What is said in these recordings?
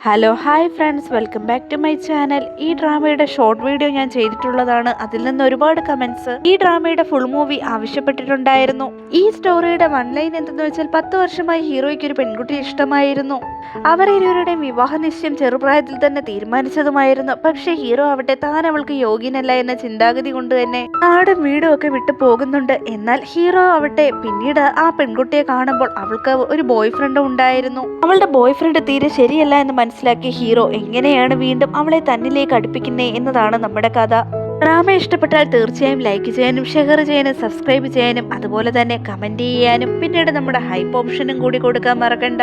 Hello hi friends, welcome back to my channel. ഈ ഡ്രാമയുടെ short video ഞാൻ ചെയ്തിട്ടുള്ളതാണ്. അതിൽ നിന്ന് ഒരുപാട് കമന്റ്സ് ഈ ഡ്രാമയുടെ ഫുൾ മൂവി ആവശ്യപ്പെട്ടിട്ടുണ്ടായിരുന്നു. ഈ സ്റ്റോറിയുടെ വൺ ലൈൻ എന്തെന്ന് വെച്ചാൽ 10 വർഷമായി ഹീറോയ്ക്ക് ഒരു പെൺകുട്ടിയെ ഇഷ്ടമായിരുന്നു. അവർ ഇരുവരുടെയും വിവാഹ നിശ്ചയം ചെറുപ്രായത്തിൽ തന്നെ തീരുമാനിച്ചതുമായിരുന്നു. പക്ഷേ ഹീറോ ആവട്ടെ താൻ അവൾക്ക് യോഗ്യനല്ല എന്ന ചിന്താഗതി കൊണ്ട് തന്നെ നാടും വീടും ഒക്കെ വിട്ടു പോകുന്നുണ്ട്. എന്നാൽ ഹീറോ ആവട്ടെ പിന്നീട് ആ പെൺകുട്ടിയെ കാണുമ്പോൾ അവൾക്ക് ഒരു ബോയ് ഫ്രണ്ട് ഉണ്ടായിരുന്നു. അവളുടെ ബോയ് ഫ്രണ്ട് തീരെ ശരിയല്ല എന്ന് മനസ്സിലാക്കിയ ഹീറോ എങ്ങനെയാണ് വീണ്ടും അവളെ തന്നിലേക്ക് അടുപ്പിക്കുന്നേ എന്നതാണ് നമ്മുടെ കഥ. ഡ്രാമ ഇഷ്ടപ്പെട്ടാൽ തീർച്ചയായും ലൈക്ക് ചെയ്യാനും ഷെയർ ചെയ്യാനും സബ്സ്ക്രൈബ് ചെയ്യാനും അതുപോലെ തന്നെ കമന്റ് ചെയ്യാനും പിന്നീട് നമ്മുടെ ഹൈപ്പ് ഓപ്ഷനും കൂടി കൊടുക്കാൻ മറക്കണ്ട.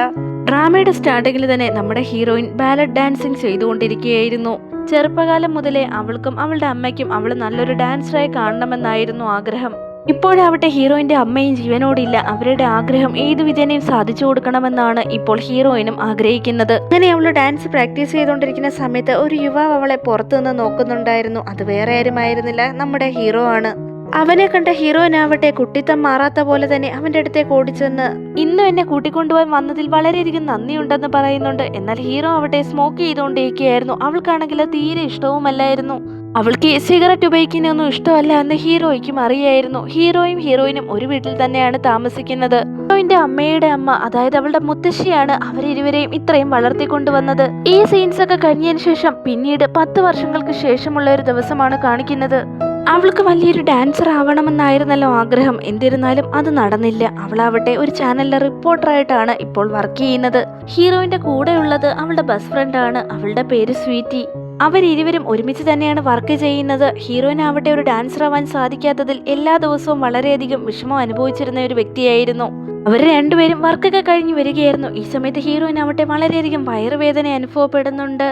ഡ്രാമയുടെ സ്റ്റാർട്ടിങ്ങിൽ തന്നെ നമ്മുടെ ഹീറോയിൻ ബാലറ്റ് ഡാൻസിങ് ചെയ്തുകൊണ്ടിരിക്കുകയായിരുന്നു. ചെറുപ്പകാലം മുതലേ അവൾക്കും അവളുടെ അമ്മയ്ക്കും അവൾ നല്ലൊരു ഡാൻസറായി കാണണമെന്നായിരുന്നു ആഗ്രഹം. ഇപ്പോഴാവട്ടെ ഹീറോയിന്റെ അമ്മയും ജീവനോടില്ല. അവരുടെ ആഗ്രഹം ഏതു വിധേനയും സാധിച്ചു കൊടുക്കണമെന്നാണ് ഇപ്പോൾ ഹീറോയിനും ആഗ്രഹിക്കുന്നത്. അങ്ങനെ അവൾ ഡാൻസ് പ്രാക്ടീസ് ചെയ്തുകൊണ്ടിരിക്കുന്ന സമയത്ത് ഒരു യുവാവ് അവളെ പുറത്തുനിന്ന് നോക്കുന്നുണ്ടായിരുന്നു. അത് വേറെ ആരുമായിരുന്നില്ല, നമ്മുടെ ഹീറോ ആണ്. അവനെ കണ്ട ഹീറോയിനാവട്ടെ കുട്ടിത്തം മാറാത്ത പോലെ തന്നെ അവന്റെ അടുത്തേക്ക് ഓടിച്ചെന്ന് ഇന്നും എന്നെ കൂട്ടിക്കൊണ്ടുപോകാൻ വന്നതിൽ വളരെയധികം നന്ദിയുണ്ടെന്ന് പറയുന്നുണ്ട്. എന്നാൽ ഹീറോ ആവട്ടെ സ്മോക്ക് ചെയ്തുകൊണ്ടിരിക്കുകയായിരുന്നു. അവൾക്കാണെങ്കിൽ തീരെ ഇഷ്ടവുമല്ലായിരുന്നു. അവൾക്ക് സിഗരറ്റ് ഉപയോഗിക്കുന്നൊന്നും ഇഷ്ടമല്ല എന്ന് ഹീറോയ്ക്കും അറിയായിരുന്നു. ഹീറോയിനും ഒരു വീട്ടിൽ തന്നെയാണ് താമസിക്കുന്നത്. ഹീറോയിന്റെ അമ്മയുടെ അമ്മ, അതായത് അവളുടെ മുത്തശ്ശിയാണ് അവരിരുവരെയും ഇത്രയും വളർത്തിക്കൊണ്ടുവന്നത്. ഈ സീൻസ് ഒക്കെ കഴിഞ്ഞതിന് ശേഷം പിന്നീട് 10 വർഷങ്ങൾക്ക് ശേഷമുള്ള ഒരു ദിവസമാണ് കാണിക്കുന്നത്. അവൾക്ക് വലിയൊരു ഡാൻസർ ആവണമെന്നായിരുന്നല്ലോ ആഗ്രഹം. എന്നിരുന്നാലും അത് നടന്നില്ല. അവളാവട്ടെ ഒരു ചാനലിലെ റിപ്പോർട്ടറായിട്ടാണ് ഇപ്പോൾ വർക്ക് ചെയ്യുന്നത്. ഹീറോയിന്റെ കൂടെയുള്ളത് അവളുടെ ബെസ്റ്റ് ഫ്രണ്ട് ആണ്. അവളുടെ പേര് സ്വീറ്റി. അവരിരുവരും ഒരുമിച്ച് തന്നെയാണ് വർക്ക് ചെയ്യുന്നത്. ഹീറോയിനാവട്ടെ ഒരു ഡാൻസർ ആവാൻ സാധിക്കാത്തതിൽ എല്ലാ ദിവസവും വളരെയധികം വിഷമം അനുഭവിച്ചിരുന്ന ഒരു വ്യക്തിയായിരുന്നു. അവർ രണ്ടുപേരും വർക്കൊക്കെ കഴിഞ്ഞ് വരികയായിരുന്നു. ഈ സമയത്ത് ഹീറോയിനാവട്ടെ വളരെയധികം വയറുവേദന അനുഭവപ്പെടുന്നുണ്ട്.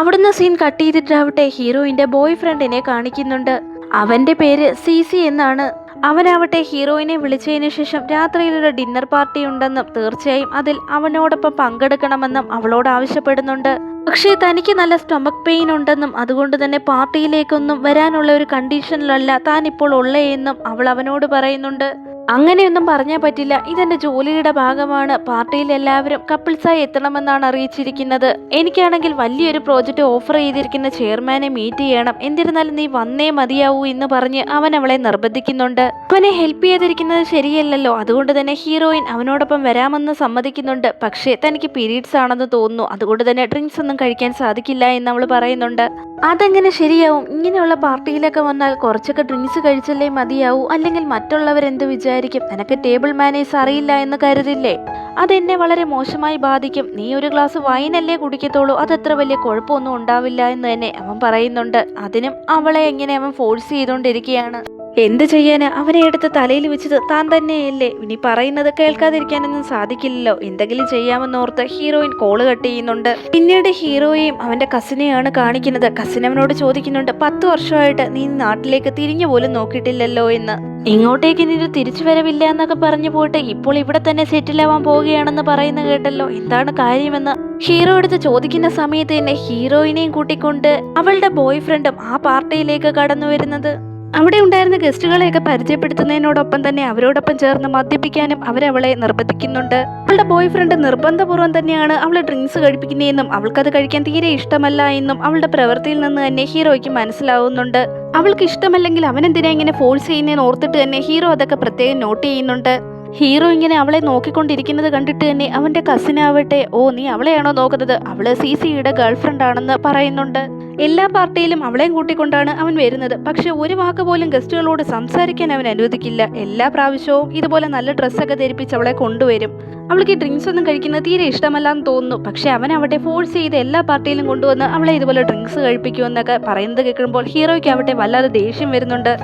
അവിടുന്ന് സീൻ കട്ട് ചെയ്തിട്ടാവട്ടെ ഹീറോയിന്റെ ബോയ് ഫ്രണ്ടിനെ കാണിക്കുന്നുണ്ട്. അവന്റെ പേര് സിസി എന്നാണ്. അവനാവട്ടെ ഹീറോയിനെ വിളിച്ചതിനു ശേഷം രാത്രിയിൽ ഒരു ഡിന്നർ പാർട്ടി ഉണ്ടെന്നും തീർച്ചയായും അതിൽ അവനോടൊപ്പം പങ്കെടുക്കണമെന്നും അവളോട് ആവശ്യപ്പെടുന്നുണ്ട്. പക്ഷേ തനിക്ക് നല്ല സ്റ്റൊമക് പെയിൻ ഉണ്ടെന്നും അതുകൊണ്ട് തന്നെ പാർട്ടിയിലേക്കൊന്നും വരാനുള്ള ഒരു കണ്ടീഷനിലല്ല താൻ ഇപ്പോൾ ഉള്ളേ എന്നും അവൾ അവനോട് പറയുന്നുണ്ട്. അങ്ങനെയൊന്നും പറഞ്ഞാൽ പറ്റില്ല, ഇതെന്റെ ജോലിയുടെ ഭാഗമാണ്. പാർട്ടിയിൽ എല്ലാവരും കപ്പിൾസായി എത്തണമെന്നാണ് അറിയിച്ചിരിക്കുന്നത്. എനിക്കാണെങ്കിൽ വലിയൊരു പ്രോജക്റ്റ് ഓഫർ ചെയ്തിരിക്കുന്ന ചെയർമാനെ മീറ്റ് ചെയ്യണം. എന്നിരുന്നാലും നീ വന്നേ മതിയാവൂ എന്ന് പറഞ്ഞ് അവൻ അവളെ നിർബന്ധിക്കുന്നുണ്ട്. അവനെ ഹെൽപ്പ് ചെയ്തിരിക്കുന്നത് ശരിയല്ലല്ലോ. അതുകൊണ്ട് തന്നെ ഹീറോയിൻ അവനോടൊപ്പം വരാമെന്ന് സമ്മതിക്കുന്നുണ്ട്. പക്ഷേ തനിക്ക് പീരീഡ്സ് ആണെന്ന് തോന്നുന്നു. അതുകൊണ്ട് തന്നെ ഡ്രിങ്ക്സ് ഒന്നും കഴിക്കാൻ സാധിക്കില്ല എന്ന് അവൾ പറയുന്നുണ്ട്. അതെങ്ങനെ ശരിയാവും? ഇങ്ങനെയുള്ള പാർട്ടിയിലൊക്കെ വന്നാൽ കുറച്ചൊക്കെ ഡ്രിങ്ക്സ് കഴിച്ചല്ലേ മതിയാവൂ, അല്ലെങ്കിൽ മറ്റുള്ളവരെന്ത് വിചാരിക്കും? നിനക്ക് ടേബിൾ മാനേഴ്സ് അറിയില്ല എന്ന് കരുതില്ലേ? അതെന്നെ വളരെ മോശമായി ബാധിക്കും. നീ ഒരു ഗ്ലാസ് വൈനല്ലേ കുടിക്കത്തുള്ളൂ, അതത്ര വലിയ കുഴപ്പമൊന്നും ഉണ്ടാവില്ല എന്ന് തന്നെ അവൻ പറയുന്നുണ്ട്. അതിനും അവളെ എങ്ങനെ അവൻ ഫോഴ്സ് ചെയ്തുകൊണ്ടിരിക്കുകയാണ്. എന്ത് ചെയ്യാന്, അവനെ എടുത്ത് തലയിൽ വെച്ചത് താൻ തന്നെയല്ലേ. ഇനി പറയുന്നത് കേൾക്കാതിരിക്കാനൊന്നും സാധിക്കില്ലല്ലോ. എന്തെങ്കിലും ചെയ്യാമെന്നോർത്ത് ഹീറോയിൻ കോള് കട്ട് ചെയ്യുന്നുണ്ട്. പിന്നീട് ഹീറോയെയും അവന്റെ കസിനെയാണ് കാണിക്കുന്നത്. കസിൻ അവനോട് ചോദിക്കുന്നുണ്ട്, 10 വർഷമായിട്ട് നീ നാട്ടിലേക്ക് തിരിഞ്ഞു പോലും നോക്കിയിട്ടില്ലല്ലോ എന്ന്. ഇങ്ങോട്ടേക്ക് ഇനി തിരിച്ചു വരവില്ല എന്നൊക്കെ പറഞ്ഞു പോയിട്ട് ഇപ്പോൾ ഇവിടെ തന്നെ സെറ്റിലാവാൻ പോവുകയാണെന്ന് പറയുന്ന കേട്ടല്ലോ. എന്താണ് കാര്യമെന്ന് ഹീറോ എടുത്ത് ചോദിക്കുന്ന സമയത്ത് തന്നെ ഹീറോയിനെയും കൂട്ടിക്കൊണ്ട് അവളുടെ ബോയ് ഫ്രണ്ടും ആ പാർട്ടിയിലേക്ക് കടന്നു വരുന്നത്. അവിടെ ഉണ്ടായിരുന്ന ഗസ്റ്റുകളെയൊക്കെ പരിചയപ്പെടുത്തുന്നതിനോടൊപ്പം തന്നെ അവരോടൊപ്പം ചേർന്ന് മദ്യപിക്കാനും അവരവളെ നിർബന്ധിക്കുന്നുണ്ട്. അവളുടെ ബോയ് ഫ്രണ്ട് നിർബന്ധപൂർവ്വം തന്നെയാണ് അവളെ ഡ്രിങ്ക്സ് കഴിപ്പിക്കുന്നതെന്നും അവൾക്കത് കഴിക്കാൻ തീരെ ഇഷ്ടമല്ല എന്നും അവളുടെ പ്രവൃത്തിയിൽ നിന്ന് തന്നെ ഹീറോയ്ക്ക് മനസ്സിലാവുന്നുണ്ട്. അവൾക്ക് ഇഷ്ടമല്ലെങ്കിൽ അവനെന്തിനാ ഇങ്ങനെ ഫോഴ്സ് ചെയ്യുന്നതെന്ന് ഓർത്തിട്ട് തന്നെ ഹീറോ അതൊക്കെ പ്രത്യേകം നോട്ട് ചെയ്യുന്നുണ്ട്. ഹീറോ ഇങ്ങനെ അവളെ നോക്കിക്കൊണ്ടിരിക്കുന്നത് കണ്ടിട്ട് തന്നെ അവന്റെ കസിനാവട്ടെ, ഓ നീ അവളെയാണോ നോക്കുന്നത്? അവള് സിസിയുടെ ഗേൾഫ്രണ്ട് ആണെന്ന് പറയുന്നുണ്ട്. എല്ലാ പാർട്ടിയിലും അവളെയും കൂട്ടിക്കൊണ്ടാണ് അവൻ വരുന്നത്. പക്ഷെ ഒരു വാക്ക് പോലും ഗസ്റ്റുകളോട് സംസാരിക്കാൻ അവൻ അനുവദിക്കില്ല. എല്ലാ പ്രാവശ്യവും ഇതുപോലെ നല്ല ഡ്രസ്സൊക്കെ ധരിപ്പിച്ച് അവളെ കൊണ്ടുവരും. അവൾക്ക് ഈ ഡ്രിങ്ക്സ് ഒന്നും കഴിക്കുന്നത് തീരെ ഇഷ്ടമല്ലാന്ന് തോന്നുന്നു. പക്ഷെ അവൻ അവിടെ ഫോഴ്സ് ചെയ്ത് എല്ലാ പാർട്ടിയിലും കൊണ്ടുവന്ന് അവളെ ഇതുപോലെ ഡ്രിങ്ക്സ് കഴിപ്പിക്കുമെന്നൊക്കെ പറയുന്നത് കേൾക്കുമ്പോൾ ഹീറോയ്ക്ക് ആവട്ടെ വല്ലാതെ ദേഷ്യം വരുന്നുണ്ട്.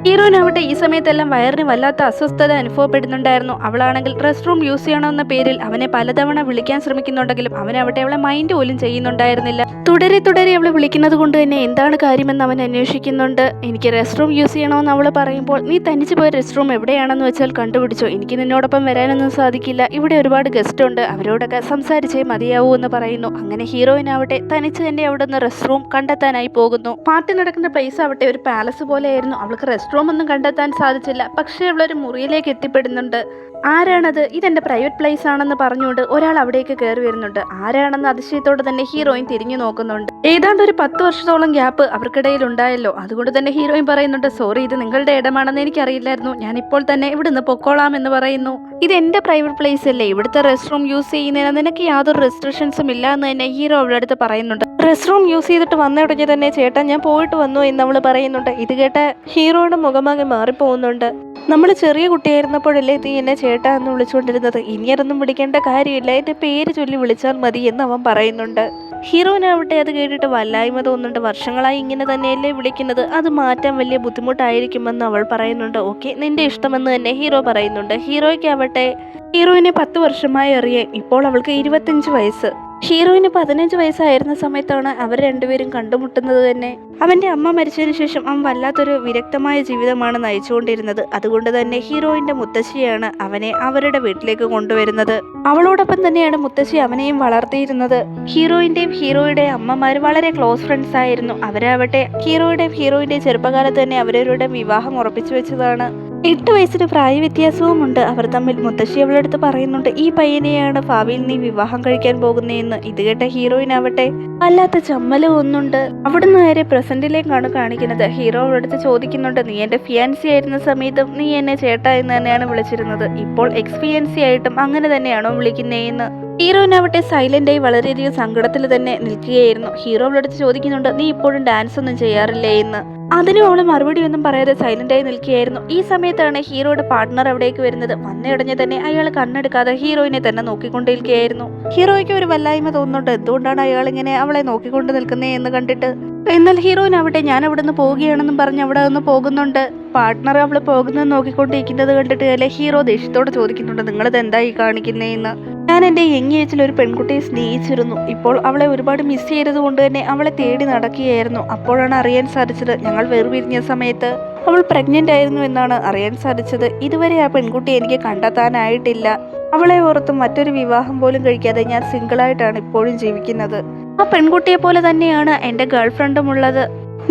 ഹീറോയിനാവട്ടെ ഈ സമയത്തെല്ലാം വയറിന് വല്ലാത്ത അസ്വസ്ഥത അനുഭവപ്പെടുന്നുണ്ടായിരുന്നു. അവളാണെങ്കിൽ റെസ്റ്റ് റൂം യൂസ് ചെയ്യണമെന്ന പേരിൽ അവനെ പലതവണ വിളിക്കാൻ ശ്രമിക്കുന്നുണ്ടെങ്കിലും അവനവട്ടെ അവളെ മൈൻഡ് പോലും ചെയ്യുന്നുണ്ടായിരുന്നില്ല. തുടരെ അവളെ വിളിക്കുന്നത് കൊണ്ട് തന്നെ എന്താണ് കാര്യമെന്ന് അവൻ അന്വേഷിക്കുന്നുണ്ട്. എനിക്ക് റെസ്റ്റ് റൂം യൂസ് ചെയ്യണമെന്ന് അവൾ പറയുമ്പോൾ, നീ തനിച്ച് പോയ റെസ്റ്റ് റൂം എവിടെയാണെന്ന് വെച്ചാൽ കണ്ടുപിടിച്ചോ. എനിക്ക് നിന്നോടൊപ്പം വരാനൊന്നും സാധിക്കില്ല. ഇവിടെ ഒരുപാട് ഗസ്റ്റ് ഉണ്ട്, അവരോടൊക്കെ സംസാരിച്ചേ മതിയാവൂ എന്ന് പറയുന്നു. അങ്ങനെ ഹീറോയിനാവട്ടെ തനിച്ച് തന്നെ അവിടെ നിന്ന് റെസ്റ്റ് റൂം കണ്ടെത്താനായി പോകുന്നു. പാർട്ടി നടക്കുന്ന പ്ലേസ് ആവട്ടെ ഒരു പാലസ് പോലെയായിരുന്നു. അവൾക്ക് റെസ്റ്റ് റെസ്റ്റ് റൂം ഒന്നും കണ്ടെത്താൻ സാധിച്ചില്ല. പക്ഷേ അവളൊരു മുറിയിലേക്ക് എത്തിപ്പെടുന്നുണ്ട്. ആരാണത്? ഇതെന്റെ പ്രൈവറ്റ് പ്ലേസ് ആണെന്ന് പറഞ്ഞുകൊണ്ട് ഒരാൾ അവിടേക്ക് കയറി വരുന്നുണ്ട്. ആരാണെന്ന് അതിശയത്തോടെ തന്നെ ഹീറോയിൻ തിരിഞ്ഞു നോക്കുന്നുണ്ട്. ഏതാണ്ട് ഒരു 10 വർഷത്തോളം ഗ്യാപ്പ് അവർക്കിടയിൽ ഉണ്ടായല്ലോ. അതുകൊണ്ട് തന്നെ ഹീറോയിൻ പറയുന്നുണ്ട്, സോറി, ഇത് നിങ്ങളുടെ ഇടമാണെന്ന് എനിക്കറിയില്ലായിരുന്നു, ഞാൻ ഇപ്പോൾ തന്നെ ഇവിടുന്ന് പൊക്കോളാം എന്ന് പറയുന്നു. ഇത് എന്റെ പ്രൈവറ്റ് പ്ലേസ് അല്ലേ, ഇവിടുത്തെ റെസ്റ്റ് റൂം യൂസ് ചെയ്യുന്നതിന് നിനക്ക് യാതൊരു റെസ്ട്രിക്ഷൻസും ഇല്ല എന്ന് തന്നെ ഹീറോ അവളുടെ അടുത്ത് പറയുന്നുണ്ട്. റെസ്റ്റ് റൂം യൂസ് ചെയ്തിട്ട് വന്ന ഉടനെ തന്നെ ചേട്ടാ ഞാൻ പോയിട്ട് വന്നു എന്ന് അവള് പറയുന്നുണ്ട്. ഇത് കേട്ട ഹീറോയുടെ മുഖമാകെ മാറിപ്പോകുന്നുണ്ട്. നമ്മൾ ചെറിയ കുട്ടിയായിരുന്നപ്പോഴല്ലേ നീ എന്നെ ചേട്ടാ എന്ന് വിളിച്ചുകൊണ്ടിരുന്നത്, ഇനിയൊന്നും വിളിക്കേണ്ട കാര്യമില്ല, എന്റെ പേര് ചൊല്ലി വിളിച്ചാൽ മതി എന്ന് അവൻ പറയുന്നുണ്ട്. ഹീറോയിനാവട്ടെ അത് കേട്ടിട്ട് വല്ലായ്മ തോന്നുന്നുണ്ട്. വർഷങ്ങളായി ഇങ്ങനെ തന്നെയല്ലേ വിളിക്കുന്നത്, അത് മാറ്റാൻ വലിയ ബുദ്ധിമുട്ടായിരിക്കുമെന്ന് അവൾ പറയുന്നുണ്ട്. ഓക്കെ, നിന്റെ ഇഷ്ടമെന്ന് തന്നെ ഹീറോ പറയുന്നുണ്ട്. ഹീറോയ്ക്കാവട്ടെ ഹീറോയിനെ 10 വർഷമായി അറിയാം. ഇപ്പോൾ അവൾക്ക് 25 വയസ്സ്. ഹീറോയിന് 15 വയസ്സായിരുന്ന സമയത്താണ് അവർ രണ്ടുപേരും കണ്ടുമുട്ടുന്നത് തന്നെ. അവന്റെ അമ്മ മരിച്ചതിന് ശേഷം അവൻ വല്ലാത്തൊരു വിരക്തമായ ജീവിതമാണ് നയിച്ചുകൊണ്ടിരുന്നത്. അതുകൊണ്ട് തന്നെ ഹീറോയിന്റെ മുത്തശ്ശിയാണ് അവനെ അവരുടെ വീട്ടിലേക്ക് കൊണ്ടുവരുന്നത്. അവളോടൊപ്പം തന്നെയാണ് മുത്തശ്ശി അവനെയും വളർത്തിയിരുന്നത്. ഹീറോയിന്റെയും ഹീറോയുടെയും അമ്മമാർ വളരെ ക്ലോസ് ഫ്രണ്ട്സ് ആയിരുന്നു. അവരാവട്ടെ ഹീറോയുടെയും ഹീറോയിന്റെയും ചെറുപ്പകാലത്ത് തന്നെ അവരുടെ വിവാഹം ഉറപ്പിച്ചു വെച്ചതാണ്. 8 വയസ്സിന് പ്രായ വ്യത്യാസവും ഉണ്ട് അവർ തമ്മിൽ. മുത്തശ്ശി അവളടുത്ത് പറയുന്നുണ്ട്, ഈ പയ്യനെയാണ് ഭാവിയിൽ നീ വിവാഹം കഴിക്കാൻ പോകുന്നതെന്ന്. ഇത് കേട്ട ഹീറോയിനാവട്ടെ വല്ലാത്ത ചമ്മല് ഒന്നുണ്ട്. അവിടുന്ന് നേരെ പ്രസന്റിലേക്കാണ് കാണിക്കുന്നത്. ഹീറോ അവളടുത്ത് ചോദിക്കുന്നുണ്ട്, നീ എന്റെ ഫിയാൻസി ആയിരുന്ന സമയത്തും നീ എന്നെ ചേട്ടാ എന്ന് തന്നെയാണ് വിളിച്ചിരുന്നത്, ഇപ്പോൾ എക്സ് ഫിയാൻസി ആയിട്ടും അങ്ങനെ തന്നെയാണോ വിളിക്കുന്നതെന്ന്. ഹീറോയിനാവട്ടെ സൈലന്റായി വളരെയധികം സങ്കടത്തിൽ തന്നെ നിൽക്കുകയായിരുന്നു. ഹീറോ അവളടുത്ത് ചോദിക്കുന്നുണ്ട്, നീ ഇപ്പോഴും ഡാൻസ് ഒന്നും ചെയ്യാറില്ലേ എന്ന്. അതിനും അവള് മറുപടി ഒന്നും പറയാതെ സൈലന്റായി നിൽക്കുകയായിരുന്നു. ഈ സമയത്താണ് ഹീറോയുടെ പാർട്ട്ണർ അവിടേക്ക് വരുന്നത്. വന്നയുടനെ തന്നെ അയാൾ കണ്ണെടുക്കാതെ ഹീറോയിനെ തന്നെ നോക്കിക്കൊണ്ടിരിക്കുകയായിരുന്നു. ഹീറോയ്ക്ക് ഒരു വല്ലായ്മ തോന്നുന്നുണ്ട്, എന്തുകൊണ്ടാണ് അയാൾ ഇങ്ങനെ അവളെ നോക്കിക്കൊണ്ട് നിൽക്കുന്നേ എന്ന് കണ്ടിട്ട്. എന്നാൽ ഹീറോയിനാവട്ടെ ഞാൻ അവിടുന്ന് പോവുകയാണെന്നും പറഞ്ഞ് അവിടെ നിന്ന് പോകുന്നുണ്ട്. പാർട്ട്ണർ അവള് പോകുന്നത് നോക്കിക്കൊണ്ടിരിക്കുന്നത് കണ്ടിട്ട് അല്ലെ ഹീറോ ദേഷ്യത്തോടെ ചോദിക്കുന്നുണ്ട്, നിങ്ങളിത് എന്തായി കാണിക്കുന്നേന്ന്. ഞാൻ എൻ്റെ യങ് ഏജിൽ ഒരു പെൺകുട്ടിയെ സ്നേഹിച്ചിരുന്നു. ഇപ്പോൾ അവളെ ഒരുപാട് മിസ് ചെയ്തത് കൊണ്ട് തന്നെ അവളെ തേടി നടക്കുകയായിരുന്നു. അപ്പോഴാണ് അറിയാൻ സാധിച്ചത്, ഞങ്ങൾ വേർപിരിഞ്ഞ സമയത്ത് അവൾ പ്രഗ്നന്റ് ആയിരുന്നു എന്നാണ് അറിയാൻ സാധിച്ചത്. ഇതുവരെ ആ പെൺകുട്ടിയെ എനിക്ക് കണ്ടെത്താനായിട്ടില്ല. അവളെ ഓർത്തും മറ്റൊരു വിവാഹം പോലും കഴിക്കാതെ ഞാൻ സിംഗിളായിട്ടാണ് ഇപ്പോഴും ജീവിക്കുന്നത്. ആ പെൺകുട്ടിയെ പോലെ തന്നെയാണ് എൻ്റെ ഗേൾ ഫ്രണ്ടും ഉള്ളത്.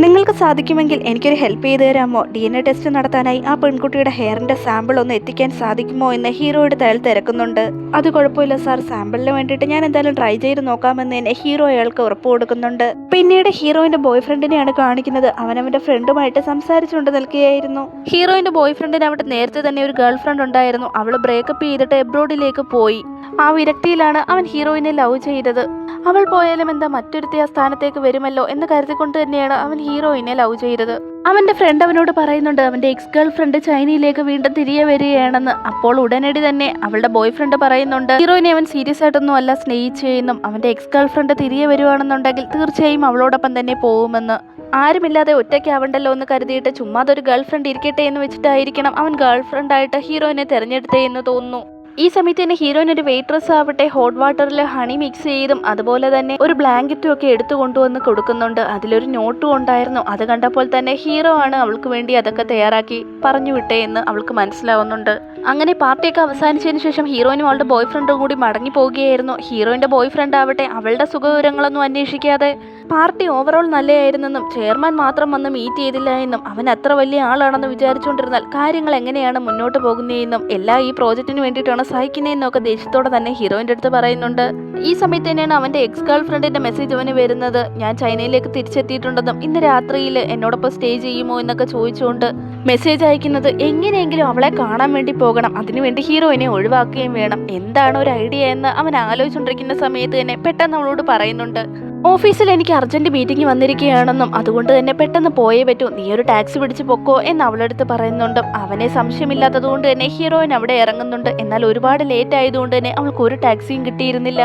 നിങ്ങൾക്ക് സാധിക്കുമെങ്കിൽ എനിക്കൊരു ഹെൽപ്പ് ചെയ്തു തരാമോ? DNA ടെസ്റ്റ് നടത്താനായി ആ പെൺകുട്ടിയുടെ ഹെയറിന്റെ സാമ്പിൾ ഒന്ന് എത്തിക്കാൻ സാധിക്കുമോ എന്ന് ഹീറോയുടെ തയ്യാൽ തിരക്കുന്നുണ്ട്. അത് കുഴപ്പമില്ല സാർ, സാമ്പിളിന് വേണ്ടിയിട്ട് ഞാൻ എന്തായാലും ട്രൈ ചെയ്ത് നോക്കാമെന്ന് തന്നെ ഹീറോ അയാൾക്ക് ഉറപ്പ് കൊടുക്കുന്നുണ്ട്. പിന്നീട് ഹീറോയിന്റെ ബോയ് ഫ്രണ്ടിനെയാണ് കാണിക്കുന്നത്. അവനവന്റെ ഫ്രണ്ടുമായിട്ട് സംസാരിച്ചുകൊണ്ട് നിൽക്കുകയായിരുന്നു. ഹീറോയിന്റെ ബോയ് ഫ്രണ്ടിന് അവിടെ നേരത്തെ തന്നെ ഒരു ഗേൾ ഫ്രണ്ട് ഉണ്ടായിരുന്നു. അവള് ബ്രേക്കപ്പ് ചെയ്തിട്ട് എബ്രോഡിലേക്ക് പോയി. ആ വിരക്തിയിലാണ് അവൻ ഹീറോയിനെ ലവ് ചെയ്തത്. അവൾ പോയാലും എന്താ, മറ്റൊരുത്തി ആ സ്ഥാനത്തേക്ക് വരുമല്ലോ എന്ന് കരുതിക്കൊണ്ട് തന്നെയാണ് അവൻ ഹീറോയിനെ ലവ് ചെയ്തത്. അവന്റെ ഫ്രണ്ട് അവനോട് പറയുന്നുണ്ട്, അവന്റെ എക്സ് ഗേൾ ഫ്രണ്ട് ചൈനയിലേക്ക് വീണ്ടും തിരികെ വരികയാണെന്ന്. അപ്പോൾ ഉടനടി തന്നെ അവളുടെ ബോയ് ഫ്രണ്ട് പറയുന്നുണ്ട്, ഹീറോയിനെ അവൻ സീരിയസ് ആയിട്ടൊന്നും അല്ല സ്നേഹിച്ചെന്നും അവന്റെ എക്സ് ഗേൾ ഫ്രണ്ട് തിരികെ വരുവാണെന്നുണ്ടെങ്കിൽ തീർച്ചയായും അവളോടൊപ്പം തന്നെ പോകുമെന്ന്. ആരുമില്ലാതെ ഒറ്റയ്ക്കാവണ്ടല്ലോ എന്ന് കരുതിയിട്ട് ചുമ്മാതൊരു ഗേൾ ഫ്രണ്ട് ഇരിക്കട്ടെ എന്ന് വെച്ചിട്ടായിരിക്കണം അവൻ ഗേൾ ഫ്രണ്ടായിട്ട് ഹീറോയിനെ തെരഞ്ഞെടുത്തേ എന്ന് തോന്നുന്നു. ഈ സമയത്ത് തന്നെ ഹീറോയിന് ഒരു വെയിട്രസ് ആവട്ടെ ഹോട്ട് വാട്ടറിൽ ഹണി മിക്സ് ചെയ്തും അതുപോലെ തന്നെ ഒരു ബ്ലാങ്കറ്റും ഒക്കെ എടുത്തു കൊണ്ടുവന്ന് കൊടുക്കുന്നുണ്ട്. അതിലൊരു നോട്ടും ഉണ്ടായിരുന്നു. അത് കണ്ടപ്പോൾ തന്നെ ഹീറോ ആണ് അവൾക്ക് വേണ്ടി അതൊക്കെ തയ്യാറാക്കി പറഞ്ഞു വിട്ടേ എന്ന് അവൾക്ക് മനസ്സിലാവുന്നുണ്ട്. അങ്ങനെ പാർട്ടിയൊക്കെ അവസാനിച്ചതിന് ശേഷം ഹീറോയിനും അവളുടെ ബോയ് ഫ്രണ്ടും കൂടി മടങ്ങി പോവുകയായിരുന്നു. ഹീറോയിന്റെ ബോയ് ഫ്രണ്ട് ആവട്ടെ അവളുടെ സുഖവിവരങ്ങളൊന്നും അന്വേഷിക്കാതെ പാർട്ടി ഓവറോൾ നല്ലതായിരുന്നെന്നും ചെയർമാൻ മാത്രം വന്ന് മീറ്റ് ചെയ്തില്ല എന്നും അവൻ അത്ര വലിയ ആളാണെന്ന് വിചാരിച്ചുകൊണ്ടിരുന്നാൽ കാര്യങ്ങൾ എങ്ങനെയാണ് മുന്നോട്ട് പോകുന്നതെന്നും എല്ലാം ഈ പ്രോജക്റ്റിന് വേണ്ടിയിട്ടാണ് സഹിക്കുന്നതെന്നും ഒക്കെ ദേഷ്യത്തോടെ തന്നെ ഹീറോയിന്റെ അടുത്ത് പറയുന്നുണ്ട്. ഈ സമയത്ത് തന്നെയാണ് അവന്റെ എക്സ് ഗേൾ ഫ്രണ്ടിന്റെ മെസ്സേജ് അവന് വരുന്നത്. ഞാൻ ചൈനയിലേക്ക് തിരിച്ചെത്തിയിട്ടുണ്ടെന്നും ഇന്ന് രാത്രിയിൽ എന്നോടൊപ്പം സ്റ്റേ ചെയ്യുമോ എന്നൊക്കെ ചോദിച്ചുകൊണ്ട് മെസ്സേജ് അയക്കുന്നത്. എങ്ങനെയെങ്കിലും അവളെ കാണാൻ വേണ്ടി പോകണം, അതിനുവേണ്ടി ഹീറോയിനെ ഒഴിവാക്കുകയും വേണം. എന്താണ് ഒരു ഐഡിയ എന്ന് അവൻ ആലോചിച്ചുകൊണ്ടിരിക്കുന്ന സമയത്ത് തന്നെ പെട്ടെന്ന് അവളോട് പറയുന്നുണ്ട്, ഓഫീസിൽ എനിക്ക് അർജന്റ് മീറ്റിംഗ് വന്നിരിക്കുകയാണെന്നും അതുകൊണ്ട് തന്നെ പെട്ടെന്ന് പോയേ പറ്റൂ, നീ ഒരു ടാക്സി പിടിച്ച് പൊക്കോ എന്ന് അവളടുത്ത് പറയുന്നുണ്ട്. അവനെ സംശയമില്ലാത്തത് കൊണ്ട് തന്നെ ഹീറോയിൻ അവിടെ ഇറങ്ങുന്നുണ്ട്. എന്നാൽ ഒരുപാട് ലേറ്റ് ആയതുകൊണ്ട് തന്നെ അവൾക്ക് ഒരു ടാക്സിയും കിട്ടിയിരുന്നില്ല.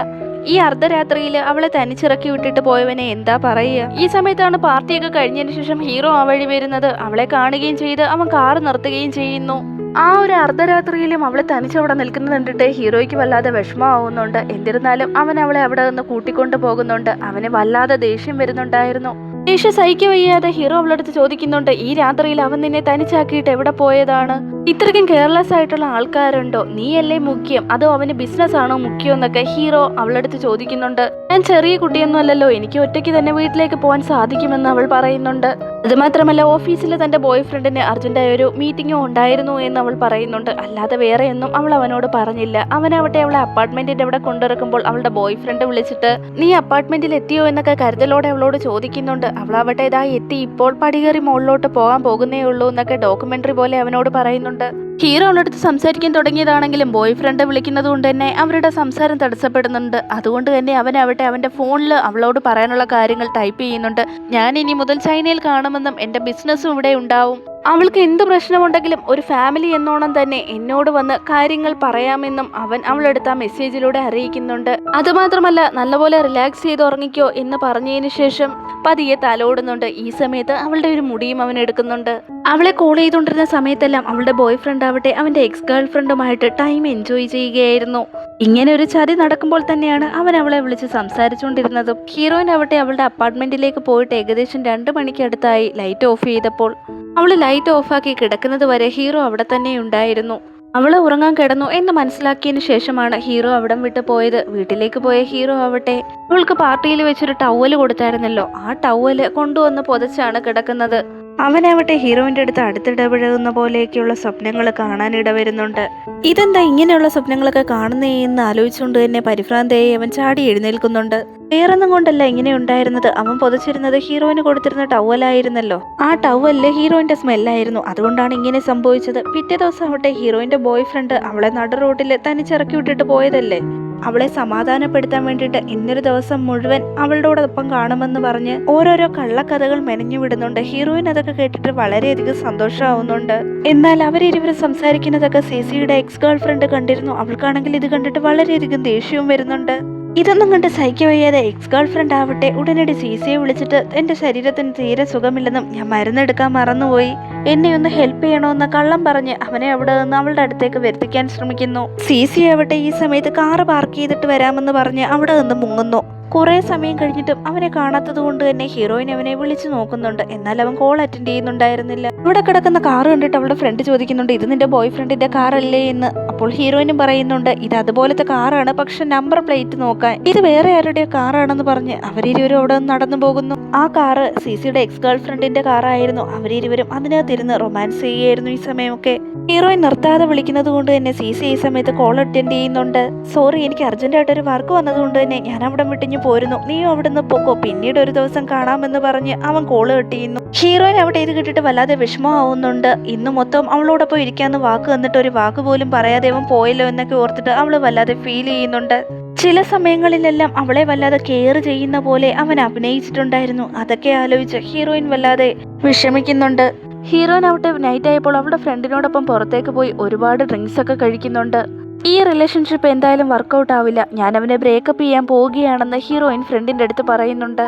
ഈ അർദ്ധരാത്രിയിൽ അവളെ തനിച്ചിറക്കി വിട്ടിട്ട് പോയവനെ എന്താ പറയുക. ഈ സമയത്താണ് പാർട്ടിയൊക്കെ കഴിഞ്ഞതിന് ശേഷം ഹീറോ ആ വഴി വരുന്നത്. അവളെ കാണുകയും ചെയ്ത് അവൻ കാറ് നിർത്തുകയും ചെയ്യുന്നു. ആ ഒരു അർദ്ധരാത്രിയിലും അവളെ തനിച്ചവിടെ നിൽക്കുന്നത് കണ്ടിട്ട് ഹീറോയ്ക്ക് വല്ലാതെ വിഷമമാവുന്നുണ്ട്. എന്നിരുന്നാലും അവൻ അവളെ അവിടെ നിന്ന് കൂട്ടിക്കൊണ്ടു പോകുന്നുണ്ട്. അവന് വല്ലാതെ ദേഷ്യം വരുന്നുണ്ടായിരുന്നു. ദേഷ്യം സഹിക്ക വയ്യാതെ ഹീറോ അവളടുത്ത് ചോദിക്കുന്നുണ്ട്, ഈ രാത്രിയിൽ അവൻ നിന്നെ തനിച്ചാക്കിയിട്ട് എവിടെ പോയതാണ്? ഇത്രയ്ക്കും കെയർലെസ് ആയിട്ടുള്ള ആൾക്കാരുണ്ടോ? നീയല്ലേ മുഖ്യം, അതോ അവന് ബിസിനസ് ആണോ മുഖ്യം എന്നൊക്കെ ഹീറോ അവളടുത്ത് ചോദിക്കുന്നുണ്ട്. ഞാൻ ചെറിയ കുട്ടിയൊന്നും അല്ലല്ലോ, എനിക്ക് ഒറ്റയ്ക്ക് തന്നെ വീട്ടിലേക്ക് പോകാൻ സാധിക്കുമെന്ന് അവൾ പറയുന്നുണ്ട്. അതുമാത്രമല്ല ഓഫീസിൽ തന്റെ ബോയ് ഫ്രണ്ടിന് അർജന്റായ ഒരു മീറ്റിംഗും ഉണ്ടായിരുന്നു എന്ന് അവൾ പറയുന്നുണ്ട്. അല്ലാതെ വേറെ ഒന്നും അവൾ അവനോട് പറഞ്ഞില്ല. അവനവിടെ അവളെ അപ്പാർട്ട്മെന്റിന്റെ അവിടെ കൊണ്ടിറക്കുമ്പോൾ അവളുടെ ബോയ് ഫ്രണ്ട് വിളിച്ചിട്ട് നീ അപ്പാർട്ട്മെന്റിൽ എത്തിയോ എന്നൊക്കെ കരുതലോടെ അവളോട് ചോദിക്കുന്നുണ്ട്. അവളവിടെ ഇതാ എത്തി, ഇപ്പോൾ പടികേറി മുകളിലോട്ട് പോകാൻ പോകുന്നേ ഉള്ളൂ എന്നൊക്കെ ഡോക്യുമെന്ററി പോലെ അവനോട് പറയുന്നുണ്ട്. ഹീറോ അവളടുത്ത് സംസാരിക്കാൻ തുടങ്ങിയതാണെങ്കിലും ബോയ് ഫ്രണ്ട് വിളിക്കുന്നത് കൊണ്ട് തന്നെ അവരുടെ സംസാരം തടസ്സപ്പെടുന്നുണ്ട്. അതുകൊണ്ട് തന്നെ അവനാവട്ടെ അവന്റെ ഫോണിൽ അവളോട് പറയാനുള്ള കാര്യങ്ങൾ ടൈപ്പ് ചെയ്യുന്നുണ്ട്. ഞാൻ ഇനി മുതൽ ചൈനയിൽ കാണുമെന്നും എന്റെ ബിസിനസ്സും ഇവിടെ ഉണ്ടാവും, അവൾക്ക് എന്ത് പ്രശ്നമുണ്ടെങ്കിലും ഒരു ഫാമിലി എന്നോണം തന്നെ എന്നോട് വന്ന് കാര്യങ്ങൾ പറയാമെന്നും അവൻ അവളെടുത്ത മെസ്സേജിലൂടെ അറിയിക്കുന്നുണ്ട്. അതുമാത്രമല്ല നല്ലപോലെ റിലാക്സ് ചെയ്ത് ഉറങ്ങിക്കോ എന്ന് പറഞ്ഞതിന് ശേഷം പതിയെ തലോടുന്നുണ്ട്. ഈ സമയത്ത് അവളുടെ ഒരു മുടിയും അവൻ എടുക്കുന്നുണ്ട്. അവളെ കോൾ ചെയ്തുകൊണ്ടിരുന്ന സമയത്തെല്ലാം അവളുടെ ബോയ് ഫ്രണ്ട് ആവട്ടെ അവന്റെ എക്സ് ഗേൾ ഫ്രണ്ടുമായിട്ട് ടൈം എൻജോയ് ചെയ്യുകയായിരുന്നു. ഇങ്ങനെ ഒരു ചതി നടക്കുമ്പോൾ തന്നെയാണ് അവൻ അവളെ വിളിച്ച് സംസാരിച്ചുകൊണ്ടിരുന്നതും. ഹീറോയിൻ ആവട്ടെ അവളുടെ അപ്പാർട്ട്മെന്റിലേക്ക് പോയിട്ട് ഏകദേശം 2 മണിക്ക് അടുത്തായി ലൈറ്റ് ഓഫ് ചെയ്തപ്പോൾ അവള് ലൈറ്റ് ഓഫാക്കി കിടക്കുന്നത് വരെ ഹീറോ അവിടെ തന്നെ ഉണ്ടായിരുന്നു. അവള് ഉറങ്ങാൻ കിടന്നു എന്ന് മനസ്സിലാക്കിയതിനു ശേഷമാണ് ഹീറോ അവിടം വിട്ട് പോയത്. വീട്ടിലേക്ക് പോയ ഹീറോ ആവട്ടെ അവൾക്ക് പാർട്ടിയിൽ വെച്ചൊരു ടവല് കൊടുത്തായിരുന്നല്ലോ, ആ ടവല് കൊണ്ടുവന്ന് പുതച്ചാണ് കിടക്കുന്നത്. അവനാവട്ടെ ഹീറോയിന്റെ അടുത്ത് അടുത്തിടപഴകുന്ന പോലെയൊക്കെയുള്ള സ്വപ്നങ്ങൾ കാണാനിട വരുന്നുണ്ട്. ഇതെന്താ ഇങ്ങനെയുള്ള സ്വപ്നങ്ങളൊക്കെ കാണുന്നേ എന്ന് ആലോചിച്ചുകൊണ്ട് തന്നെ പരിഭ്രാന്തയായി അവൻ ചാടി എഴുന്നേൽക്കുന്നുണ്ട്. വേറൊന്നും കൊണ്ടല്ല ഇങ്ങനെ ഉണ്ടായിരുന്നത്, അവൻ പുതച്ചിരുന്നത് ഹീറോയിന് കൊടുത്തിരുന്ന ടവലായിരുന്നല്ലോ. ആ ടവലില് ഹീറോയിന്റെ സ്മെല്ലായിരുന്നു, അതുകൊണ്ടാണ് ഇങ്ങനെ സംഭവിച്ചത്. പിറ്റേ ദിവസം ആവട്ടെ ഹീറോയിന്റെ ബോയ് ഫ്രണ്ട് അവളെ നടു റോഡിൽ തനിച്ചിറക്കി വിട്ടിട്ട് പോയതല്ലേ, അവളെ സമാധാനപ്പെടുത്താൻ വേണ്ടിയിട്ട് ഇന്നൊരു ദിവസം മുഴുവൻ അവളോടൊപ്പം കാണുമെന്ന് പറഞ്ഞ് ഓരോരോ കള്ളക്കഥകൾ മെനഞ്ഞു വിടുന്നുണ്ട്. ഹീറോയിൻ അതൊക്കെ കേട്ടിട്ട് വളരെയധികം സന്തോഷമാവുന്നുണ്ട്. എന്നാൽ അവരിരുവരും സംസാരിക്കുന്നതൊക്കെ സിസിയുടെ എക്സ് ഗേൾ ഫ്രണ്ട് കണ്ടിരുന്നു. അവൾക്കാണെങ്കിൽ ഇത് കണ്ടിട്ട് വളരെയധികം ദേഷ്യവും വരുന്നുണ്ട്. ഇതൊന്നും കണ്ട് സഹിക്കവയ്യാതെ എക്സ് ഗേൾ ഫ്രണ്ട് ആവട്ടെ ഉടനടി സിസിയെ വിളിച്ചിട്ട് എന്റെ ശരീരത്തിന് തീരെ സുഖമില്ലെന്നും ഞാൻ മരുന്നെടുക്കാൻ മറന്നുപോയി, എന്നെ ഒന്ന് ഹെൽപ്പ് ചെയ്യണമെന്ന് കള്ളം പറഞ്ഞ് അവനെ അവിടെ നിന്ന് അവളുടെ അടുത്തേക്ക് വരുത്തിക്കാൻ ശ്രമിക്കുന്നു. സിസി ആവട്ടെ ഈ സമയത്ത് കാറ് പാർക്ക് ചെയ്തിട്ട് വരാമെന്ന് പറഞ്ഞ് അവിടെ നിന്ന് മുങ്ങുന്നു. കുറെ സമയം കഴിഞ്ഞിട്ടും അവനെ കാണാത്തത് കൊണ്ട് തന്നെ ഹീറോയിൻ അവനെ വിളിച്ചു നോക്കുന്നുണ്ട്. എന്നാൽ അവൻ കോൾ അറ്റൻഡ് ചെയ്യുന്നുണ്ടായിരുന്നില്ല. ഇവിടെ കിടക്കുന്ന കാറ് കണ്ടിട്ട് അവളുടെ ഫ്രണ്ട് ചോദിക്കുന്നുണ്ട്, ഇത് നിന്റെ ബോയ് ഫ്രണ്ടിന്റെ കാറല്ലേ എന്ന്. അപ്പോൾ ഹീറോയിനും പറയുന്നുണ്ട്, ഇത് അതുപോലത്തെ കാറാണ്, പക്ഷെ നമ്പർ പ്ലേറ്റ് നോക്കാൻ ഇത് വേറെ ആരുടെയോ കാറാണെന്ന് പറഞ്ഞ് അവരിരുവരും അവിടെ നടന്നു പോകുന്നു. ആ കാറ് സിസിയുടെ എക്സ് ഗേൾ ഫ്രണ്ടിന്റെ കാറായിരുന്നു. അവരിരുവരും അതിനകത്തിരുന്ന് റൊമാൻസ് ചെയ്യുകയായിരുന്നു. ഈ സമയമൊക്കെ ഹീറോയിൻ നിർത്താതെ വിളിക്കുന്നത് കൊണ്ട് തന്നെ സിസി ഈ സമയത്ത് കോൾ അറ്റൻഡ് ചെയ്യുന്നുണ്ട്. സോറി, എനിക്ക് അർജന്റായിട്ടൊരു വർക്ക് വന്നതുകൊണ്ട് തന്നെ ഞാൻ അവിടെ വിട്ടിഞ്ഞു പോരുന്നു, നീയും അവിടെ നിന്ന് പോക്കോ, പിന്നീട് ഒരു ദിവസം കാണാമെന്ന് പറഞ്ഞ് അവൻ കോള് കട്ട് ചെയ്യുന്നു. ഹീറോയിൻ അവിടെ ഇത് കിട്ടിട്ട് വല്ലാതെ വിഷമമാവുന്നുണ്ട്. ഇന്ന് മൊത്തം അവളോടൊപ്പം ഇരിക്കാന്ന് വാക്ക് തന്നിട്ട് ഒരു വാക്ക് പോലും പറയാതെ അവൻ പോയല്ലോ എന്നൊക്കെ ഓർത്തിട്ട് അവള് വല്ലാതെ ഫീൽ ചെയ്യുന്നുണ്ട്. ചില സമയങ്ങളിലെല്ലാം അവളെ വല്ലാതെ കെയർ ചെയ്യുന്ന പോലെ അവൻ അഭിനയിച്ചിട്ടുണ്ടായിരുന്നു. അതൊക്കെ ആലോചിച്ച് ഹീറോയിൻ വല്ലാതെ വിഷമിക്കുന്നുണ്ട്. ഹീറോയിൻ ആവട്ടെ നൈറ്റ് ആയപ്പോൾ അവളുടെ ഫ്രണ്ടിനോടൊപ്പം പുറത്തേക്ക് പോയി ഒരുപാട് ഡ്രിങ്ക്സ് ഒക്കെ കഴിക്കുന്നുണ്ട്. ഈ റിലേഷൻഷിപ്പ് എന്തായാലും വർക്കൗട്ട് ആവില്ല, ഞാൻ അവനെ ബ്രേക്കപ്പ് ചെയ്യാൻ പോവുകയാണെന്ന് ഹീറോയിൻ ഫ്രണ്ടിന്റെ അടുത്ത് പറയുന്നുണ്ട്.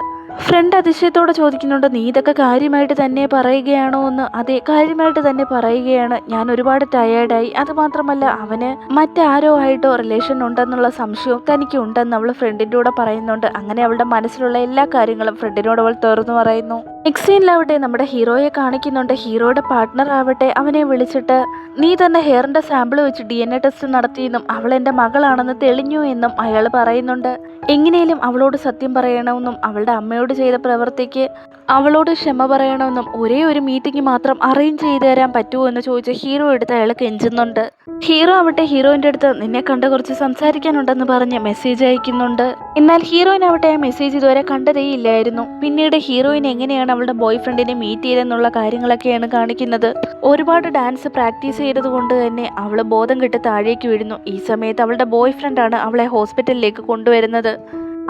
ഫ്രണ്ട് അതിശയത്തോടെ ചോദിക്കുന്നുണ്ട്, നീ ഇതൊക്കെ കാര്യമായിട്ട് തന്നെ പറയുകയാണോ എന്ന്. അതെ, കാര്യമായിട്ട് തന്നെ പറയുകയാണ്. ഞാൻ ഒരുപാട് ടയേർഡായി. അതുമാത്രമല്ല അവന് മറ്റാരോ ആയിട്ടോ റിലേഷൻ ഉണ്ടെന്നുള്ള സംശയവും തനിക്ക് ഉണ്ടെന്ന് അവൾ ഫ്രണ്ടിൻ്റെ കൂടെ പറയുന്നുണ്ട്. അങ്ങനെ അവളുടെ മനസ്സിലുള്ള എല്ലാ കാര്യങ്ങളും ഫ്രണ്ടിനോട് അവൾ തുറന്നു പറയുന്നു. നെക്സ്റ്റ് സീനിലാവട്ടെ നമ്മുടെ ഹീറോയെ കാണിക്കുന്നുണ്ട്. ഹീറോയുടെ പാർട്ട്ണർ ആവട്ടെ അവനെ വിളിച്ചിട്ട് നീ തന്നെ ഹെയറിന്റെ സാമ്പിൾ വെച്ച് DNA ടെസ്റ്റ് നടത്തിയെന്നും അവൾ എൻ്റെ മകളാണെന്ന് തെളിഞ്ഞു എന്നും അയാൾ പറയുന്നുണ്ട്. എങ്ങനെയും അവളോട് സത്യം പറയണമെന്നും അവളുടെ അമ്മയോട് ചെയ്ത പ്രവൃത്തിക്ക് അവളോട് ക്ഷമ പറയണമെന്നും ഒരേ ഒരു മീറ്റിംഗ് മാത്രം അറേഞ്ച് ചെയ്തു തരാൻ പറ്റുമോ എന്ന് ചോദിച്ച് ഹീറോ എടുത്ത് അയാൾ കെഞ്ചുന്നുണ്ട്. ഹീറോ ആവട്ടെ ഹീറോയിൻ്റെ അടുത്ത് നിന്നെ കണ്ട് കുറച്ച് സംസാരിക്കാനുണ്ടെന്ന് പറഞ്ഞ് മെസ്സേജ് അയക്കുന്നുണ്ട്. എന്നാൽ ഹീറോയിൻ ആവട്ടെ ആ മെസ്സേജ് ഇതുവരെ കണ്ടതേയില്ലായിരുന്നു. പിന്നീട് ഹീറോയിൻ എങ്ങനെയാണ് അവളുടെ ബോയ് ഫ്രണ്ടിനെ മീറ്റ് ചെയ്തെന്നുള്ള കാര്യങ്ങളൊക്കെയാണ് കാണിക്കുന്നത്. ഒരുപാട് ഡാൻസ് പ്രാക്ടീസ് ചെയ്തത് കൊണ്ട് തന്നെ അവൾ ബോധം കെട്ട് താഴേക്ക് വീഴുന്നു. ഈ സമയത്ത് അവളുടെ ബോയ് ഫ്രണ്ടാണ് അവളെ ഹോസ്പിറ്റലിലേക്ക് കൊണ്ടുവരുന്നത്.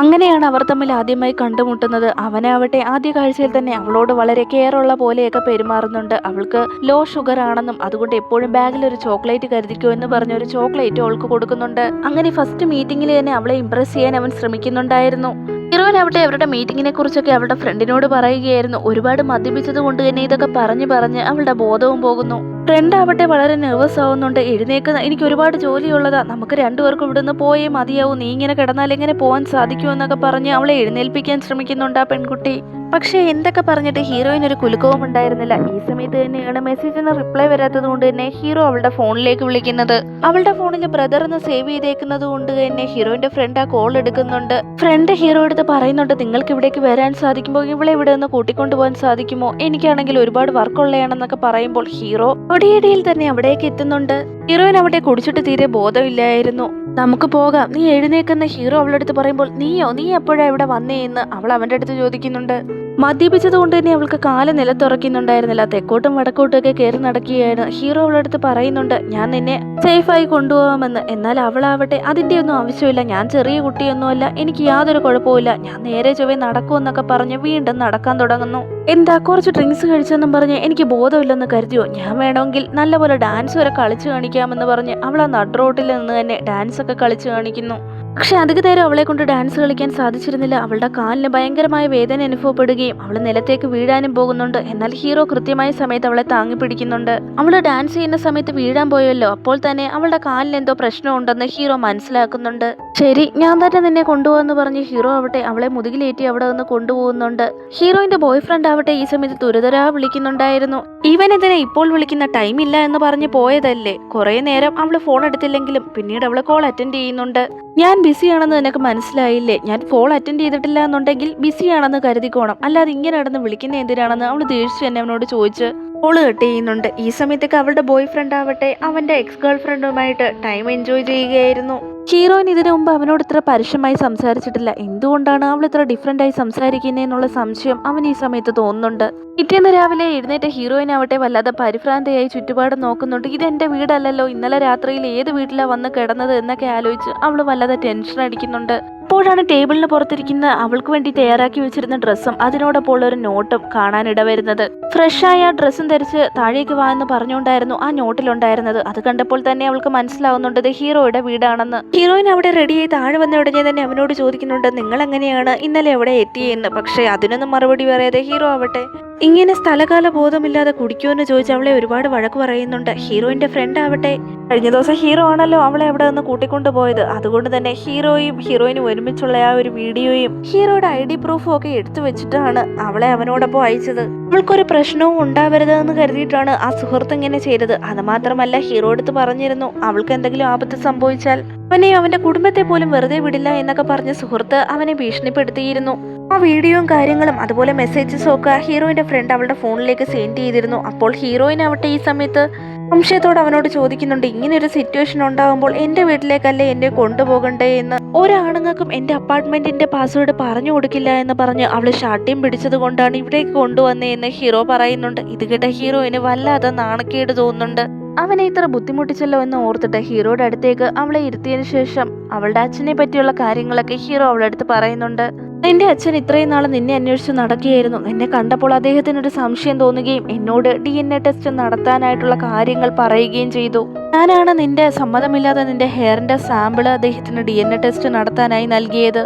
അങ്ങനെയാണ് അവർ തമ്മിൽ ആദ്യമായി കണ്ടുമുട്ടുന്നത്. അവനാവട്ടെ ആദ്യ കാഴ്ചയിൽ തന്നെ അവളോട് വളരെ കെയറുള്ള പോലെയൊക്കെ പെരുമാറുന്നുണ്ട്. അവൾക്ക് ലോ ഷുഗർ ആണെന്നും അതുകൊണ്ട് എപ്പോഴും ബാഗിൽ ഒരു ചോക്ലേറ്റ് കരുതിക്കോ എന്ന് പറഞ്ഞ ഒരു ചോക്ലേറ്റ് അവൾക്ക് കൊടുക്കുന്നുണ്ട്. അങ്ങനെ ഫസ്റ്റ് മീറ്റിംഗിൽ തന്നെ അവളെ ഇംപ്രസ് ചെയ്യാൻ അവൻ ശ്രമിക്കുന്നുണ്ടായിരുന്നു. ഹീറോയിൻ ആവട്ടെ അവരുടെ മീറ്റിങ്ങിനെ കുറിച്ചൊക്കെ അവളുടെ ഫ്രണ്ടിനോട് പറയുകയായിരുന്നു. ഒരുപാട് മദ്യപിച്ചത് കൊണ്ട് തന്നെ ഇതൊക്കെ പറഞ്ഞ് അവളുടെ ബോധവും പോകുന്നു. ഫ്രണ്ട് ആവട്ടെ വളരെ നെർവസ് ആവുന്നുണ്ട്. എഴുന്നേക്കുന്ന എനിക്ക് ഒരുപാട് ജോലിയുള്ളതാ, നമുക്ക് രണ്ടുപേർക്കും ഇവിടുന്ന് പോയേ മതിയാവൂ, നീ ഇങ്ങനെ കിടന്നാൽ എങ്ങനെ പോകാൻ സാധിക്കുമെന്നൊക്കെ പറഞ്ഞ് അവളെ എഴുന്നേൽപ്പിക്കാൻ ശ്രമിക്കുന്നുണ്ട് ആ പെൺകുട്ടി. പക്ഷേ എന്തൊക്കെ പറഞ്ഞിട്ട് ഹീറോയിന് ഒരു കുലുക്കവും ഉണ്ടായിരുന്നില്ല. ഈ സമയത്ത് തന്നെയാണ് മെസ്സേജിന് റിപ്ലൈ വരാത്തത് കൊണ്ട് തന്നെ ഹീറോ അവളുടെ ഫോണിലേക്ക് വിളിക്കുന്നത്. അവളുടെ ഫോണിൽ ബ്രദർ എന്ന് സേവ് ചെയ്തേക്കുന്നത് കൊണ്ട് തന്നെ ഹീറോയിന്റെ ഫ്രണ്ട് ആ കോൾ എടുക്കുന്നുണ്ട്. ഫ്രണ്ട് ഹീറോ എടുത്ത് പറയുന്നുണ്ട്, നിങ്ങൾക്ക് ഇവിടേക്ക് വരാൻ സാധിക്കുമ്പോൾ ഇവിടെ ഇവിടെ നിന്ന് കൂട്ടിക്കൊണ്ടുപോകാൻ സാധിക്കുമോ, എനിക്കാണെങ്കിൽ ഒരുപാട് വർക്കുള്ളതാണെന്നൊക്കെ പറയുമ്പോൾ ഹീറോ ഒടിയടിയിൽ തന്നെ അവിടേക്ക് എത്തുന്നുണ്ട്. ഹീറോയിൻ അവിടെ കുടിച്ചിട്ട് തീരെ ബോധമില്ലായിരുന്നു. നമുക്ക് പോകാം, നീ എഴുന്നേക്കുന്ന ഹീറോ അവളടുത്ത് പറയുമ്പോൾ നീ എപ്പോഴാ ഇവിടെ വന്നേ എന്ന് അവൾ അവന്റെ അടുത്ത് ചോദിക്കുന്നുണ്ട്. മദ്യപിച്ചത് കൊണ്ട് തന്നെ അവൾക്ക് കാല് നിലത്തുറക്കുന്നുണ്ടായിരുന്നില്ല. തെക്കോട്ടും വടക്കോട്ടും ഒക്കെ കയറി നടക്കുകയാണ്. ഹീറോ അവളടുത്ത് പറയുന്നുണ്ട്, ഞാൻ നിന്നെ സേഫായി കൊണ്ടുപോകാമെന്ന്. എന്നാൽ അവളാവട്ടെ അതിന്റെ ഒന്നും ആവശ്യമില്ല, ഞാൻ ചെറിയ കുട്ടിയൊന്നുമല്ല, എനിക്ക് യാതൊരു കുഴപ്പമില്ല, ഞാൻ നേരെ ചൊവ്വേ നടക്കുമെന്നൊക്കെ പറഞ്ഞ് വീണ്ടും നടക്കാൻ തുടങ്ങുന്നു. എന്താ കുറച്ച് ഡ്രിങ്ക്സ് കഴിച്ചെന്നും പറഞ്ഞ് എനിക്ക് ബോധമില്ലെന്ന് കരുതിയോ, ഞാൻ വേണമെങ്കിൽ നല്ലപോലെ ഡാൻസ് വരെ കളിച്ചു കാണിക്കാമെന്ന് പറഞ്ഞ് അവൾ ആ നടുറോട്ടിൽ നിന്ന് തന്നെ ഡാൻസ് ഒക്കെ കളിച്ചു കാണിക്കുന്നു. പക്ഷെ അധിക നേരം അവളെ കൊണ്ട് ഡാൻസ് കളിക്കാൻ സാധിച്ചിരുന്നില്ല. അവളുടെ കാലിന് ഭയങ്കരമായ വേദന അനുഭവപ്പെടുകയും അവൾ നിലത്തേക്ക് വീഴാനും പോകുന്നുണ്ട്. എന്നാൽ ഹീറോ കൃത്യമായ സമയത്ത് അവളെ താങ്ങി പിടിക്കുന്നുണ്ട്. അവള് ഡാൻസ് ചെയ്യുന്ന സമയത്ത് വീഴാൻ പോയല്ലോ, അപ്പോൾ തന്നെ അവളുടെ കാലിന് എന്തോ പ്രശ്നമുണ്ടെന്ന് ഹീറോ മനസ്സിലാക്കുന്നുണ്ട്. ശരി, ഞാൻ തന്നെ നിന്നെ കൊണ്ടുപോകാന്ന് പറഞ്ഞ് ഹീറോ ആവട്ടെ അവളെ മുതുകിലേറ്റി അവിടെ നിന്ന് കൊണ്ടുപോകുന്നുണ്ട്. ഹീറോയിന്റെ ബോയ് ഫ്രണ്ട് ആവട്ടെ ഈ സമയത്ത് തുരിതരാ വിളിക്കുന്നുണ്ടായിരുന്നു. ഇവൻ ഇതിനെ ഇപ്പോൾ വിളിക്കുന്ന ടൈം ഇല്ല എന്ന് പറഞ്ഞ് പോയതല്ലേ. കുറെ നേരം അവള് ഫോൺ എടുത്തില്ലെങ്കിലും പിന്നീട് അവള് കോൾ അറ്റൻഡ് ചെയ്യുന്നുണ്ട്. ഞാൻ ബിസിയാണെന്ന് നിനക്ക് മനസ്സിലായില്ലേ, ഞാൻ ഫോൺ അറ്റൻഡ് ചെയ്തിട്ടില്ല എന്നുണ്ടെങ്കിൽ ബിസിയാണെന്ന് കരുതിക്കോണം, അല്ലാതെ ഇങ്ങനെ നടന്ന് വിളിക്കുന്ന എന്തിനാണെന്ന് അവള് ദേഷ്യം തന്നെ അവനോട് ചോദിച്ച് കോള് കട്ട് ചെയ്യുന്നുണ്ട്. ഈ സമയത്തൊക്കെ അവളുടെ ബോയ് ഫ്രണ്ട് ആവട്ടെ അവന്റെ എക്സ് ഗേൾ ഫ്രണ്ടുമായിട്ട് ടൈം എൻജോയ് ചെയ്യുകയായിരുന്നു. ഹീറോയിൻ ഇതിനു മുമ്പ് അവനോട് ഇത്ര പരുഷമായി സംസാരിച്ചിട്ടില്ല. എന്തുകൊണ്ടാണ് അവൾ ഇത്ര ഡിഫറെന്റ് ആയി സംസാരിക്കുന്നതെന്നുള്ള സംശയം അവൻ ഈ സമയത്ത് തോന്നുന്നുണ്ട്. പിറ്റേന്ന് രാവിലെ എഴുന്നേറ്റ ഹീറോയിൻ ആവട്ടെ വല്ലാതെ പരിഭ്രാന്തയായി ചുറ്റുപാട് നോക്കുന്നുണ്ട്. ഇതെന്റെ വീടല്ലല്ലോ, ഇന്നലെ രാത്രിയിൽ ഏത് വീട്ടിലാ വന്ന് കിടന്നത് എന്നൊക്കെ ആലോചിച്ച് അവള് വല്ലാതെ ടെൻഷൻ അടിക്കുന്നുണ്ട്. അപ്പോഴാണ് ടേബിളിന് പുറത്തിരിക്കുന്ന അവൾക്ക് വേണ്ടി തയ്യാറാക്കി വെച്ചിരുന്ന ഡ്രസ്സും അതിനോടൊപ്പം ഒരു നോട്ടും കാണാനിട വരുന്നത്. ഫ്രഷായ ഡ്രസ്സും ധരിച്ച് താഴേക്ക് വാ എന്ന് പറഞ്ഞുകൊണ്ടായിരുന്നു ആ നോട്ടിലുണ്ടായിരുന്നത്. അത് കണ്ടപ്പോൾ തന്നെ അവൾക്ക് മനസ്സിലാവുന്നുണ്ട് ഇത് ഹീറോയുടെ വീടാണെന്ന്. ഹീറോയിൻ അവിടെ റെഡിയായി താഴെ വന്ന ഉടനെ തന്നെ അവനോട് ചോദിക്കുന്നുണ്ട്, നിങ്ങൾ എങ്ങനെയാണ് ഇന്നലെ എവിടെ എത്തിയെന്ന്. പക്ഷേ അതിനൊന്നും മറുപടി പറയാതെ ഹീറോ ആവട്ടെ ഇങ്ങനെ സ്ഥലകാല ബോധമില്ലാതെ കുടിക്കുമെന്ന് ചോദിച്ച് അവളെ ഒരുപാട് വഴക്ക് പറയുന്നുണ്ട്. ഹീറോയിന്റെ ഫ്രണ്ട് ആവട്ടെ കഴിഞ്ഞ ദിവസം ഹീറോ ആണല്ലോ അവളെ അവിടെ നിന്ന് കൂട്ടിക്കൊണ്ടുപോയത്. അതുകൊണ്ട് തന്നെ ഹീറോയും ഹീറോയിനും ഒരുമിച്ചുള്ള ആ ഒരു വീഡിയോയും ഹീറോയുടെ ID പ്രൂഫും ഒക്കെ എടുത്തു വെച്ചിട്ടാണ് അവളെ അവനോടൊപ്പം അയച്ചത്. അവൾക്കൊരു പ്രശ്നവും ഉണ്ടാവരുതെന്ന് കരുതിയിട്ടാണ് ആ സുഹൃത്ത് ഇങ്ങനെ ചെയ്തത്. അത് മാത്രമല്ല ഹീറോ അടുത്ത് പറഞ്ഞിരുന്നു അവൾക്ക് എന്തെങ്കിലും ആപത്ത് സംഭവിച്ചാൽ അവനെ അവന്റെ കുടുംബത്തെ പോലും വെറുതെ വിടില്ല എന്നൊക്കെ പറഞ്ഞ് സുഹൃത്ത് അവനെ ഭീഷണിപ്പെടുത്തിയിരുന്നു. ആ വീഡിയോയും കാര്യങ്ങളും അതുപോലെ മെസ്സേജസും ഒക്കെ ഹീറോയിന്റെ ഫ്രണ്ട് അവളുടെ ഫോണിലേക്ക് സെൻഡ് ചെയ്തിരുന്നു. അപ്പോൾ ഹീറോയിൻ ആവട്ടെ ഈ സമയത്ത് സംശയത്തോടെ അവനോട് ചോദിക്കുന്നുണ്ട്, ഇങ്ങനെ ഒരു സിറ്റുവേഷൻ ഉണ്ടാകുമ്പോൾ എന്റെ വീട്ടിലേക്കല്ലേ എന്നെ കൊണ്ടുപോകണ്ടേ എന്ന്. ഒരാണുങ്ങൾക്കും എന്റെ അപ്പാർട്ട്മെന്റിന്റെ പാസ്വേഡ് പറഞ്ഞു കൊടുക്കില്ല എന്ന് പറഞ്ഞ് അവള് ഷാട്ടിയും പിടിച്ചത് കൊണ്ടാണ് ഇവിടേക്ക് കൊണ്ടുവന്നതെന്ന് ഹീറോ പറയുന്നുണ്ട്. ഇത് കേട്ട ഹീറോയിന് വല്ലാതെ നാണക്കേട് തോന്നുന്നുണ്ട്. അവനെ ഇത്ര ബുദ്ധിമുട്ടിച്ചല്ലോ എന്ന് ഓർത്തിട്ട് ഹീറോയുടെ അടുത്തേക്ക് അവളെ ഇരുത്തിയതിനു ശേഷം അവളുടെ അച്ഛനെ പറ്റിയുള്ള കാര്യങ്ങളൊക്കെ ഹീറോ അവളുടെ അടുത്ത് പറയുന്നുണ്ട്. നിന്റെ അച്ഛൻ ഇത്രയും നാൾ നിന്നെ അന്വേഷിച്ച് നടക്കുകയായിരുന്നു. നിന്നെ കണ്ടപ്പോൾ അദ്ദേഹത്തിനൊരു സംശയം തോന്നുകയും എന്നോട് DNA ടെസ്റ്റ് നടത്താനായിട്ടുള്ള കാര്യങ്ങൾ പറയുകയും ചെയ്തു. ഞാനാണ് നിന്റെ സമ്മതമില്ലാതെ നിന്റെ ഹെയറിന്റെ സാമ്പിള് അദ്ദേഹത്തിന് DNA ടെസ്റ്റ് നടത്താനായി നൽകിയത്.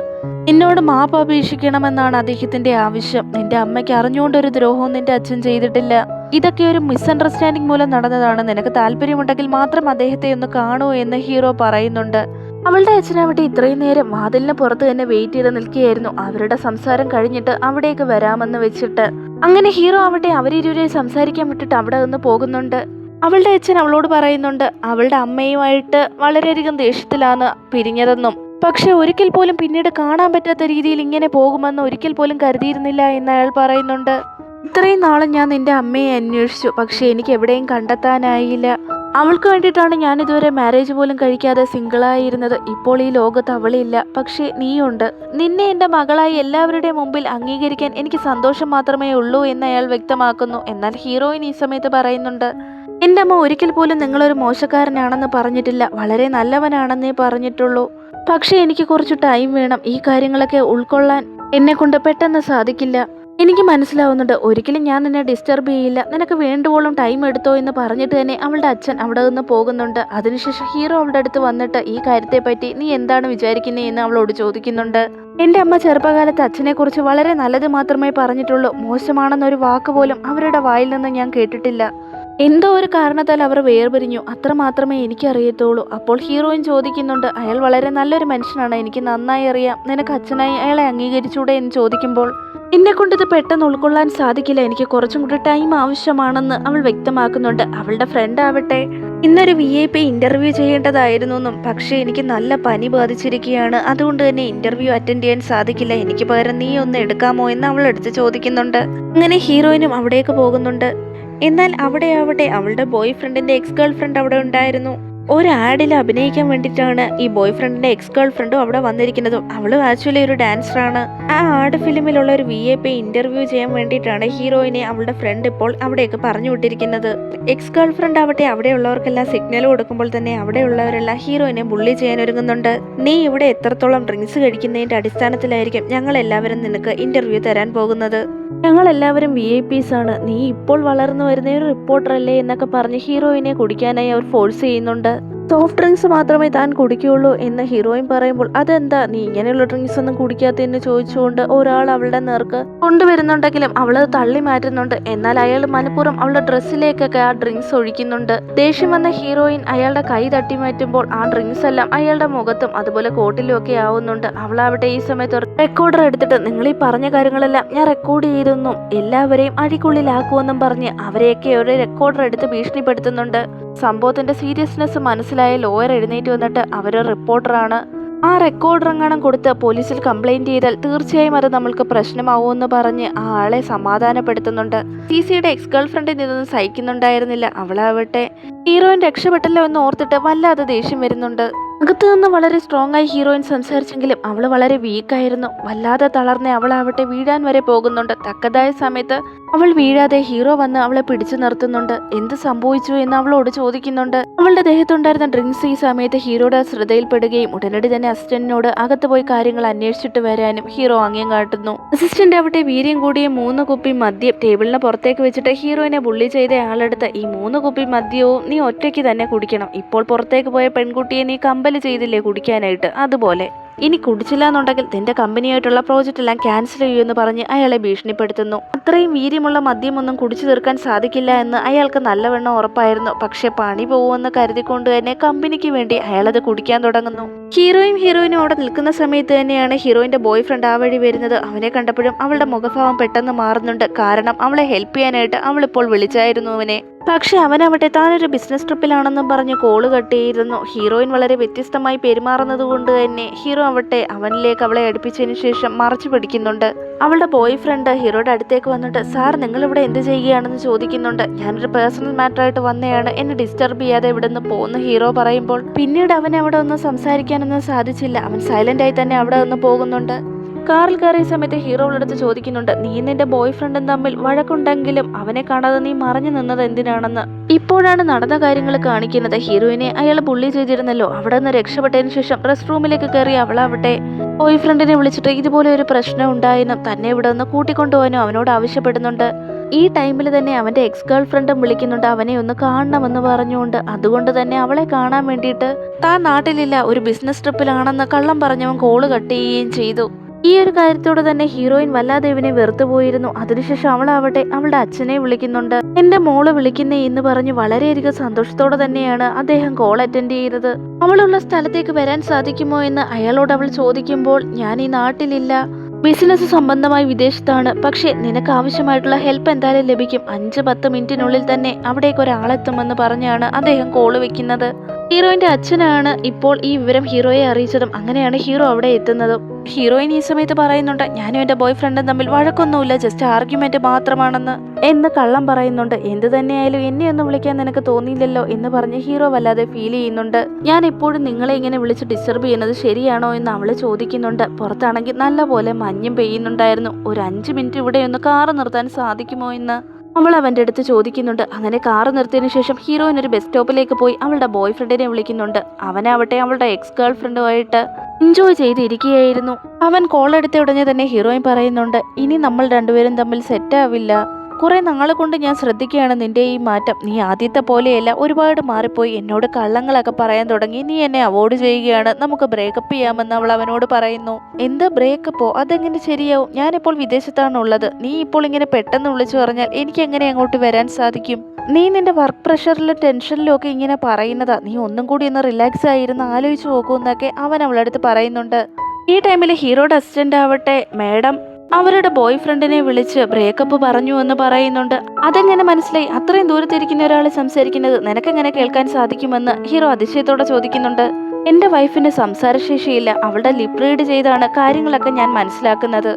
നിന്നോട് മാപ്പ് അപേക്ഷിക്കണമെന്നാണ് അദ്ദേഹത്തിന്റെ ആവശ്യം. നിന്റെ അമ്മയ്ക്ക് അറിഞ്ഞുകൊണ്ടൊരു ദ്രോഹവും നിന്റെ അച്ഛൻ ചെയ്തിട്ടില്ല. ഇതൊക്കെ ഒരു മിസ്അണ്ടർസ്റ്റാൻഡിംഗ് മൂലം നടന്നതാണ്. നിനക്ക് താല്പര്യമുണ്ടെങ്കിൽ മാത്രം അദ്ദേഹത്തെ ഒന്ന് കാണൂ എന്ന് ഹീറോ പറയുന്നുണ്ട്. അവളുടെ അച്ഛനാവട്ടെ ഇത്രയും നേരം വാതിലിന് പുറത്ത് തന്നെ വെയിറ്റ് ചെയ്ത് നിൽക്കുകയായിരുന്നു. അവരുടെ സംസാരം കഴിഞ്ഞിട്ട് അവിടേക്ക് വരാമെന്ന് വെച്ചിട്ട്. അങ്ങനെ ഹീറോ ആവട്ടെ അവരിരുവരെ സംസാരിക്കാൻ വിട്ടിട്ട് അവിടെ നിന്ന് പോകുന്നുണ്ട്. അവളുടെ അച്ഛൻ അവളോട് പറയുന്നുണ്ട് അവളുടെ അമ്മയുമായിട്ട് വളരെയധികം ദേഷ്യത്തിലാണ് പിരിഞ്ഞതെന്നും പക്ഷെ ഒരിക്കൽ പോലും പിന്നീട് കാണാൻ പറ്റാത്ത രീതിയിൽ ഇങ്ങനെ പോകുമെന്ന് ഒരിക്കൽ പോലും കരുതിയിരുന്നില്ല എന്ന് അയാൾ പറയുന്നുണ്ട്. ഇത്രയും നാളും ഞാൻ നിന്റെ അമ്മയെ അന്വേഷിച്ചു, പക്ഷെ എനിക്ക് എവിടെയും കണ്ടെത്താനായില്ല. അവൾക്ക് വേണ്ടിയിട്ടാണ് ഞാൻ ഇതുവരെ മാരേജ് പോലും കഴിക്കാതെ സിംഗിളായിരുന്നത്. ഇപ്പോൾ ഈ ലോകത്ത് അവളില്ല, പക്ഷേ നീയുണ്ട്. നിന്നെ എൻ്റെ മകളായി എല്ലാവരുടെയും മുമ്പിൽ അംഗീകരിക്കാൻ എനിക്ക് സന്തോഷം മാത്രമേ ഉള്ളൂ എന്ന് അയാൾ വ്യക്തമാക്കുന്നു. എന്നാൽ ഹീറോയിൻ ഈ സമയത്ത് പറയുന്നുണ്ട്, എൻ്റെ അമ്മ ഒരിക്കൽ പോലും നിങ്ങളൊരു മോശക്കാരനാണെന്ന് പറഞ്ഞിട്ടില്ല, വളരെ നല്ലവനാണെന്നേ പറഞ്ഞിട്ടുള്ളൂ. പക്ഷേ എനിക്ക് കുറച്ച് ടൈം വേണം. ഈ കാര്യങ്ങളൊക്കെ ഉൾക്കൊള്ളാൻ എന്നെ കൊണ്ട് പെട്ടെന്ന് സാധിക്കില്ല. എനിക്ക് മനസ്സിലാവുന്നുണ്ട്, ഒരിക്കലും ഞാൻ നിന്നെ ഡിസ്റ്റർബ് ചെയ്യില്ല. നിനക്ക് വേണ്ടുവോളം ടൈം എടുത്തോ എന്ന് പറഞ്ഞിട്ട് തന്നെ അവളുടെ അച്ഛൻ അവിടെ നിന്ന് പോകുന്നുണ്ട്. അതിനുശേഷം ഹീറോ അവളുടെ അടുത്ത് വന്നിട്ട് ഈ കാര്യത്തെ പറ്റി നീ എന്താണ് വിചാരിക്കുന്നത് എന്ന് അവളോട് ചോദിക്കുന്നുണ്ട്. എൻ്റെ അമ്മ ചെറുപ്പകാലത്ത് അച്ഛനെ കുറിച്ച് വളരെ നല്ലത് മാത്രമേ പറഞ്ഞിട്ടുള്ളൂ. മോശമാണെന്നൊരു വാക്ക് പോലും അവരുടെ വായിൽ നിന്ന് ഞാൻ കേട്ടിട്ടില്ല. എന്തോ ഒരു കാരണത്താൽ അവർ വേർപിരിഞ്ഞു, അത്ര മാത്രമേ എനിക്കറിയത്തുള്ളൂ. അപ്പോൾ ഹീറോയിൻ ചോദിക്കുന്നുണ്ട്, അയാൾ വളരെ നല്ലൊരു മനുഷ്യനാണ്, എനിക്ക് നന്നായി അറിയാം, നിനക്ക് അച്ഛനായി അയാളെ അംഗീകരിച്ചൂടെ എന്ന് ചോദിക്കുമ്പോൾ എന്നെ കൊണ്ട് ഇത് പെട്ടെന്ന് ഉൾക്കൊള്ളാൻ സാധിക്കില്ല, എനിക്ക് കുറച്ചും കൂടി ടൈം ആവശ്യമാണെന്ന് അവൾ വ്യക്തമാക്കുന്നുണ്ട്. അവളുടെ ഫ്രണ്ട് ആവട്ടെ ഇന്നൊരു VIP ഇന്റർവ്യൂ ചെയ്യേണ്ടതായിരുന്നു എന്നും, പക്ഷേ എനിക്ക് നല്ല പനി ബാധിച്ചിരിക്കുകയാണ്, അതുകൊണ്ട് തന്നെ ഇന്റർവ്യൂ അറ്റൻഡ് ചെയ്യാൻ സാധിക്കില്ല, എനിക്ക് പകരം നീ ഒന്ന് എടുക്കാമോ എന്ന് അവൾ എടുത്ത് ചോദിക്കുന്നുണ്ട്. അങ്ങനെ ഹീറോയിനും അവിടേക്ക് പോകുന്നുണ്ട്. എന്നാൽ അവിടെ ആവട്ടെ അവളുടെ ബോയ് ഫ്രണ്ടിന്റെ എക്സ് ഗേൾ ഫ്രണ്ട് അവിടെ ഉണ്ടായിരുന്നു. ഒരു ആഡിൽ അഭിനയിക്കാൻ വേണ്ടിയിട്ടാണ് ഈ ബോയ് ഫ്രണ്ടിന്റെ എക്സ് ഗേൾ ഫ്രണ്ടും അവിടെ വന്നിരിക്കുന്നതും. അവള് ആക്ച്വലി ഒരു ഡാൻസറാണ്. ആ ആഡ് ഫിലിമിലുള്ള ഒരു VIP ഇന്റർവ്യൂ ചെയ്യാൻ വേണ്ടിയിട്ടാണ് ഹീറോയിനെ അവളുടെ ഫ്രണ്ട് ഇപ്പോൾ അവിടേക്ക് പറഞ്ഞു വിട്ടിരിക്കുന്നത്. എക്സ് ഗേൾ ഫ്രണ്ട് ആവട്ടെ അവിടെയുള്ളവർക്കെല്ലാം സിഗ്നൽ കൊടുക്കുമ്പോൾ തന്നെ അവിടെയുള്ളവരെല്ലാം ഹീറോയിനെ ബുള്ളി ചെയ്യാൻ ഒരുങ്ങുന്നുണ്ട്. നീ ഇവിടെ എത്രത്തോളം ഡ്രിങ്ക്സ് കഴിക്കുന്നതിന്റെ അടിസ്ഥാനത്തിലായിരിക്കും ഞങ്ങൾ എല്ലാവരും നിനക്ക് ഇന്റർവ്യൂ തരാൻ പോകുന്നത്. ഞങ്ങളെല്ലാവരും VIPs ആണ്, നീ ഇപ്പോൾ വളർന്നു വരുന്ന ഒരു റിപ്പോർട്ടർ അല്ലേ എന്നൊക്കെ പറഞ്ഞ് ഹീറോയിനെ കുടിക്കാനായി അവർ ഫോഴ്സ് ചെയ്യുന്നുണ്ട്. സോഫ്റ്റ് ഡ്രിങ്ക്സ് മാത്രമേ താൻ കുടിക്കുകയുള്ളൂ എന്ന് ഹീറോയിൻ പറയുമ്പോൾ അതെന്താ നീ ഇങ്ങനെയുള്ള ഡ്രിങ്ക്സ് ഒന്നും കുടിക്കാത്തതെന്ന് ചോദിച്ചുകൊണ്ട് ഒരാൾ അവളുടെ നേർക്ക് കൊണ്ടുവരുന്നുണ്ടെങ്കിലും അവള് തള്ളി മാറ്റുന്നുണ്ട്. എന്നാൽ അയാൾ മനഃപൂർവ്വം അവളുടെ ഡ്രസ്സിലേക്കൊക്കെ ആ ഡ്രിങ്ക്സ് ഒഴിക്കുന്നുണ്ട്. ദേഷ്യം വന്ന ഹീറോയിൻ അയാളുടെ കൈ തട്ടി മാറ്റുമ്പോൾ ആ ഡ്രിങ്ക്സ് എല്ലാം അയാളുടെ മുഖത്തും അതുപോലെ കോട്ടിലും ഒക്കെ ആവുന്നുണ്ട്. അവളാവട്ടെ ഈ സമയത്ത് റെക്കോർഡർ എടുത്തിട്ട് നിങ്ങൾ ഈ പറഞ്ഞ കാര്യങ്ങളെല്ലാം ഞാൻ റെക്കോർഡ് ചെയ്തെന്നും എല്ലാവരെയും അഴിക്കുള്ളിലാക്കുമെന്നും പറഞ്ഞ് അവരെയൊക്കെ ഒരു റെക്കോർഡർ എടുത്ത് ഭീഷണിപ്പെടുത്തുന്നുണ്ട്. സംഭവത്തിന്റെ സീരിയസ്നെസ് മനസ്സിലായ ലോയർ എഴുന്നേറ്റ് വന്നിട്ട് അവരൊരു റിപ്പോർട്ടറാണ്, ആ റെക്കോർഡർ എങ്ങാനും കൊടുത്ത് പോലീസിൽ കംപ്ലൈന്റ് ചെയ്താൽ തീർച്ചയായും അത് നമ്മൾക്ക് പ്രശ്നമാവുമെന്ന് പറഞ്ഞ് ആ ആളെ സമാധാനപ്പെടുത്തുന്നുണ്ട്. സിസിയുടെ എക്സ് ഗേൾ ഫ്രണ്ടിൽ നിന്നൊന്നും സഹിക്കുന്നുണ്ടായിരുന്നില്ല. അവളാവട്ടെ ഹീറോയിൻ രക്ഷപ്പെട്ടല്ലോ എന്ന് ഓർത്തിട്ട് വല്ലാതെ ദേഷ്യം വരുന്നുണ്ട്. അകത്തു നിന്ന് വളരെ സ്ട്രോങ് ആയി ഹീറോയിൻ സംസാരിച്ചെങ്കിലും അവൾ വളരെ വീക്കായിരുന്നു. വല്ലാതെ തളർന്ന അവളാവട്ടെ വീഴാൻ വരെ പോകുന്നുണ്ട്. തക്കതായ സമയത്ത് അവൾ വീഴാതെ ഹീറോ വന്ന് അവളെ പിടിച്ചു നിർത്തുന്നുണ്ട്. എന്ത് സംഭവിച്ചു എന്ന് അവളോട് ചോദിക്കുന്നുണ്ട്. അവളുടെ ദേഹത്തുണ്ടായിരുന്ന ഡ്രിങ്ക്സ് ഈ സമയത്ത് ഹീറോയുടെ ശ്രദ്ധയിൽപ്പെടുകയും ഉടനടി തന്നെ അസിസ്റ്റന്റിനോട് അകത്ത് പോയി കാര്യങ്ങൾ അന്വേഷിച്ചിട്ട് വരാനും ഹീറോ ആംഗ്യം കാട്ടുന്നു. അസിസ്റ്റന്റ് ആവട്ടെ വീര്യം കൂടിയ 3 കുപ്പി മദ്യം ടേബിളിന് പുറത്തേക്ക് വെച്ചിട്ട് ഹീറോയിനെ ബുള്ളി ചെയ്ത ആളെടുത്ത് ഈ 3 കുപ്പി മദ്യവും നീ ഒറ്റയ്ക്ക് തന്നെ കുടിക്കണം, ഇപ്പോൾ പുറത്തേക്ക് പോയ പെൺകുട്ടിയെ നീ കമ്പൽ ചെയ്തില്ലേ കുടിക്കാനായിട്ട്, അതുപോലെ ഇനി കുടിച്ചില്ല എന്നുണ്ടെങ്കിൽ നിന്റെ കമ്പനിയായിട്ടുള്ള പ്രോജക്റ്റ് എല്ലാം ക്യാൻസൽ ചെയ്യുമെന്ന് പറഞ്ഞ് അയാളെ ഭീഷണിപ്പെടുത്തുന്നു. അത്രയും വീര്യമുള്ള മദ്യമൊന്നും കുടിച്ചു തീർക്കാൻ സാധിക്കില്ല എന്ന് അയാൾക്ക് നല്ലവണ്ണം ഉറപ്പായിരുന്നു. പക്ഷെ പണി പോകുമെന്ന് കരുതിക്കൊണ്ട് തന്നെ കമ്പനിക്ക് വേണ്ടി അയാളത് കുടിക്കാൻ തുടങ്ങുന്നു. ഹീറോയിനും അവിടെ നിൽക്കുന്ന സമയത്ത് തന്നെയാണ് ഹീറോയിന്റെ ബോയ് ഫ്രണ്ട് ആ വഴി വരുന്നത്. അവനെ കണ്ടപ്പോഴും അവളുടെ മുഖഭാവം പെട്ടെന്ന് മാറുന്നുണ്ട്. കാരണം അവളെ ഹെൽപ്പ് ചെയ്യാനായിട്ട് അവളിപ്പോൾ വിളിച്ചായിരുന്നു അവനെ. പക്ഷെ അവനവട്ടെ താനൊരു ബിസിനസ് ട്രിപ്പിലാണെന്നും പറഞ്ഞ് കോള് കട്ട് ചെയ്തിരുന്നു. ഹീറോയിൻ വളരെ വ്യത്യസ്തമായി പെരുമാറുന്നത് കൊണ്ട് തന്നെ ഹീറോ ആവട്ടെ അവനിലേക്ക് അവളെ അടുപ്പിച്ചതിന് ശേഷം മറച്ചു പിടിക്കുന്നുണ്ട്. അവളുടെ ബോയ് ഫ്രണ്ട് ഹീറോയുടെ അടുത്തേക്ക് വന്നിട്ട് സാർ നിങ്ങളിവിടെ എന്ത് ചെയ്യുകയാണെന്ന് ചോദിക്കുന്നുണ്ട്. ഞാനൊരു പേഴ്സണൽ മാറ്ററായിട്ട് വന്നതാണ്, എന്നെ ഡിസ്റ്റർബ് ചെയ്യാതെ ഇവിടെ നിന്ന് പോകുന്ന ഹീറോ പറയുമ്പോൾ പിന്നീട് അവൻ അവിടെ ഒന്നും സംസാരിക്കാനൊന്നും സാധിച്ചില്ല. അവൻ സൈലന്റ് ആയി തന്നെ അവിടെ നിന്ന് പോകുന്നുണ്ട്. കാറിൽ കയറിയ സമയത്ത് ഹീറോയുടെ ചോദിക്കുന്നുണ്ട്, നീ നിന്റെ ബോയ് ഫ്രണ്ടും തമ്മിൽ വഴക്കുണ്ടെങ്കിലും അവനെ കാണാതെ നീ മറഞ്ഞു നിന്നത് എന്തിനാണെന്ന്. ഇപ്പോഴാണ് നടന്ന കാര്യങ്ങൾ കാണിക്കുന്നത്. ഹീറോയിനെ അയാൾ ബുള്ളി ചെയ്തിരുന്നല്ലോ, അവിടെ നിന്ന് രക്ഷപ്പെട്ടതിന് ശേഷം റെസ്റ്റ് റൂമിലേക്ക് കയറി അവളാവട്ടെ ബോയ് ഫ്രണ്ടിനെ വിളിച്ചിട്ട് ഇതുപോലെ ഒരു പ്രശ്നം ഉണ്ടായെന്നും തന്നെ ഇവിടെ നിന്ന് കൂട്ടിക്കൊണ്ടുപോകാനും അവനോട് ആവശ്യപ്പെടുന്നുണ്ട്. ഈ ടൈമിൽ തന്നെ അവന്റെ എക്സ് ഗേൾ ഫ്രണ്ടും വിളിക്കുന്നുണ്ട് അവനെ ഒന്ന് കാണണമെന്ന് പറഞ്ഞുകൊണ്ട്. അതുകൊണ്ട് തന്നെ അവളെ കാണാൻ വേണ്ടിയിട്ട് താൻ നാട്ടിലില്ല, ഒരു ബിസിനസ് ട്രിപ്പിലാണെന്ന് കള്ളം പറഞ്ഞവൻ കോള് കട്ട് ചെയ്യുകയും ചെയ്തു. ഈ ഒരു കാര്യത്തോടെ തന്നെ ഹീറോയിൻ വല്ലാതെ ഇവനെ വെറുത്തു പോയിരുന്നു. അതിനുശേഷം അവളാവട്ടെ അവളുടെ അച്ഛനെ വിളിക്കുന്നുണ്ട്. എന്റെ മോള് വിളിക്കുന്നേ എന്ന് പറഞ്ഞ് വളരെയധികം സന്തോഷത്തോടെ തന്നെയാണ് അദ്ദേഹം കോൾ അറ്റൻഡ് ചെയ്തത്. അവളുള്ള സ്ഥലത്തേക്ക് വരാൻ സാധിക്കുമോ എന്ന് അയാളോട് അവൾ ചോദിക്കുമ്പോൾ ഞാൻ ഈ നാട്ടിലില്ല, ബിസിനസ് സംബന്ധമായി വിദേശത്താണ്, പക്ഷെ നിനക്ക് ആവശ്യമായിട്ടുള്ള ഹെൽപ്പ് എന്തായാലും ലഭിക്കും, 5-10 മിനിറ്റിനുള്ളിൽ തന്നെ അവിടേക്ക് ഒരാളെത്തുമെന്ന് പറഞ്ഞാണ് അദ്ദേഹം കോള് വെക്കുന്നത്. ഹീറോയിന്റെ അച്ഛനാണ് ഇപ്പോൾ ഈ വിവരം ഹീറോയെ അറിയിച്ചതും. അങ്ങനെയാണ് ഹീറോ അവിടെ എത്തുന്നതും. ഹീറോയിൻ ഈ സമയത്ത് പറയുന്നുണ്ട് ഞാനും എന്റെ ബോയ് ഫ്രണ്ടും തമ്മിൽ വഴക്കൊന്നുമില്ല, ജസ്റ്റ് ആർഗ്യുമെന്റ് മാത്രമാണെന്ന് എന്ന് കള്ളം പറയുന്നുണ്ട്. എന്ത് തന്നെയായാലും എന്നെ ഒന്ന് വിളിക്കാൻ നിനക്ക് തോന്നിയില്ലല്ലോ എന്ന് പറഞ്ഞ് ഹീറോ വല്ലാതെ ഫീൽ ചെയ്യുന്നുണ്ട്. ഞാൻ എപ്പോഴും നിങ്ങളെ ഇങ്ങനെ വിളിച്ച് ഡിസ്റ്റർബ് ചെയ്യുന്നത് ശരിയാണോ എന്ന് അവള് ചോദിക്കുന്നുണ്ട്. പുറത്താണെങ്കിൽ നല്ല പോലെ മഞ്ഞും പെയ്യുന്നുണ്ടായിരുന്നു. ഒരു 5 മിനിറ്റ് ഇവിടെ ഒന്ന് കാറ് നിർത്താൻ സാധിക്കുമോ എന്ന് അവൾ അവന്റെ അടുത്ത് ചോദിക്കുന്നുണ്ട്. അങ്ങനെ കാറ് നിർത്തിയതിനു ശേഷം ഹീറോയിൻ ഒരു ബസ് സ്റ്റോപ്പിലേക്ക് പോയി അവളുടെ ബോയ് ഫ്രണ്ടിനെ വിളിക്കുന്നുണ്ട്. അവനാവട്ടെ അവളുടെ എക്സ് ഗേൾ ഫ്രണ്ടുമായിട്ട് എൻജോയ് ചെയ്തിരിക്കുകയായിരുന്നു. അവൻ കോൾ എടുത്ത ഉടനെ തന്നെ ഹീറോയിൻ പറയുന്നുണ്ട് ഇനി നമ്മൾ രണ്ടുപേരും തമ്മിൽ സെറ്റ് ആവില്ല, കുറെ നാളെ കൊണ്ട് ഞാൻ ശ്രദ്ധിക്കുകയാണ് നിന്റെ ഈ മാറ്റം, നീ ആദ്യത്തെ പോലെയല്ല, ഒരുപാട് മാറിപ്പോയി, എന്നോട് കള്ളങ്ങളൊക്കെ പറയാൻ തുടങ്ങി, നീ എന്നെ അവോയ്ഡ് ചെയ്യുകയാണ്, നമുക്ക് ബ്രേക്കപ്പ് ചെയ്യാമെന്ന് അവൾ അവനോട് പറയുന്നു. എന്ത് ബ്രേക്കപ്പോ? അതെങ്ങനെ ശരിയാവും? ഞാനിപ്പോൾ വിദേശത്താണ് ഉള്ളത്, നീ ഇപ്പോൾ ഇങ്ങനെ പെട്ടെന്ന് വിളിച്ചു പറഞ്ഞാൽ എനിക്ക് എങ്ങനെ അങ്ങോട്ട് വരാൻ സാധിക്കും? നീ നിന്റെ വർക്ക് പ്രഷറിലും ടെൻഷനിലും ഒക്കെ ഇങ്ങനെ പറയുന്നതാ, നീ ഒന്നും കൂടി ഒന്ന് റിലാക്സ് ആയിരുന്ന് ആലോചിച്ച് നോക്കൂന്നൊക്കെ അവൻ അവളടുത്ത് പറയുന്നുണ്ട്. ഈ ടൈമിൽ ഹീറോയുടെ അസിസ്റ്റന്റ് ആവട്ടെ മേഡം അവരുടെ ബോയ് ഫ്രണ്ടിനെ വിളിച്ച് ബ്രേക്കപ്പ് പറഞ്ഞു എന്ന് പറയുന്നുണ്ട്. അതെങ്ങനെ മനസ്സിലായി? അത്രയും ദൂരത്തിരിക്കുന്ന ഒരാൾ സംസാരിക്കുന്നത് നിനക്കെങ്ങനെ കേൾക്കാൻ സാധിക്കുമെന്ന് ഹീറോ അതിശയത്തോടെ ചോദിക്കുന്നുണ്ട്. എന്റെ വൈഫിന് സംസാരശേഷിയില്ല, അവളുടെ ലിപ് റീഡ് ചെയ്താണ് കാര്യങ്ങളൊക്കെ ഞാൻ മനസ്സിലാക്കുന്നത്.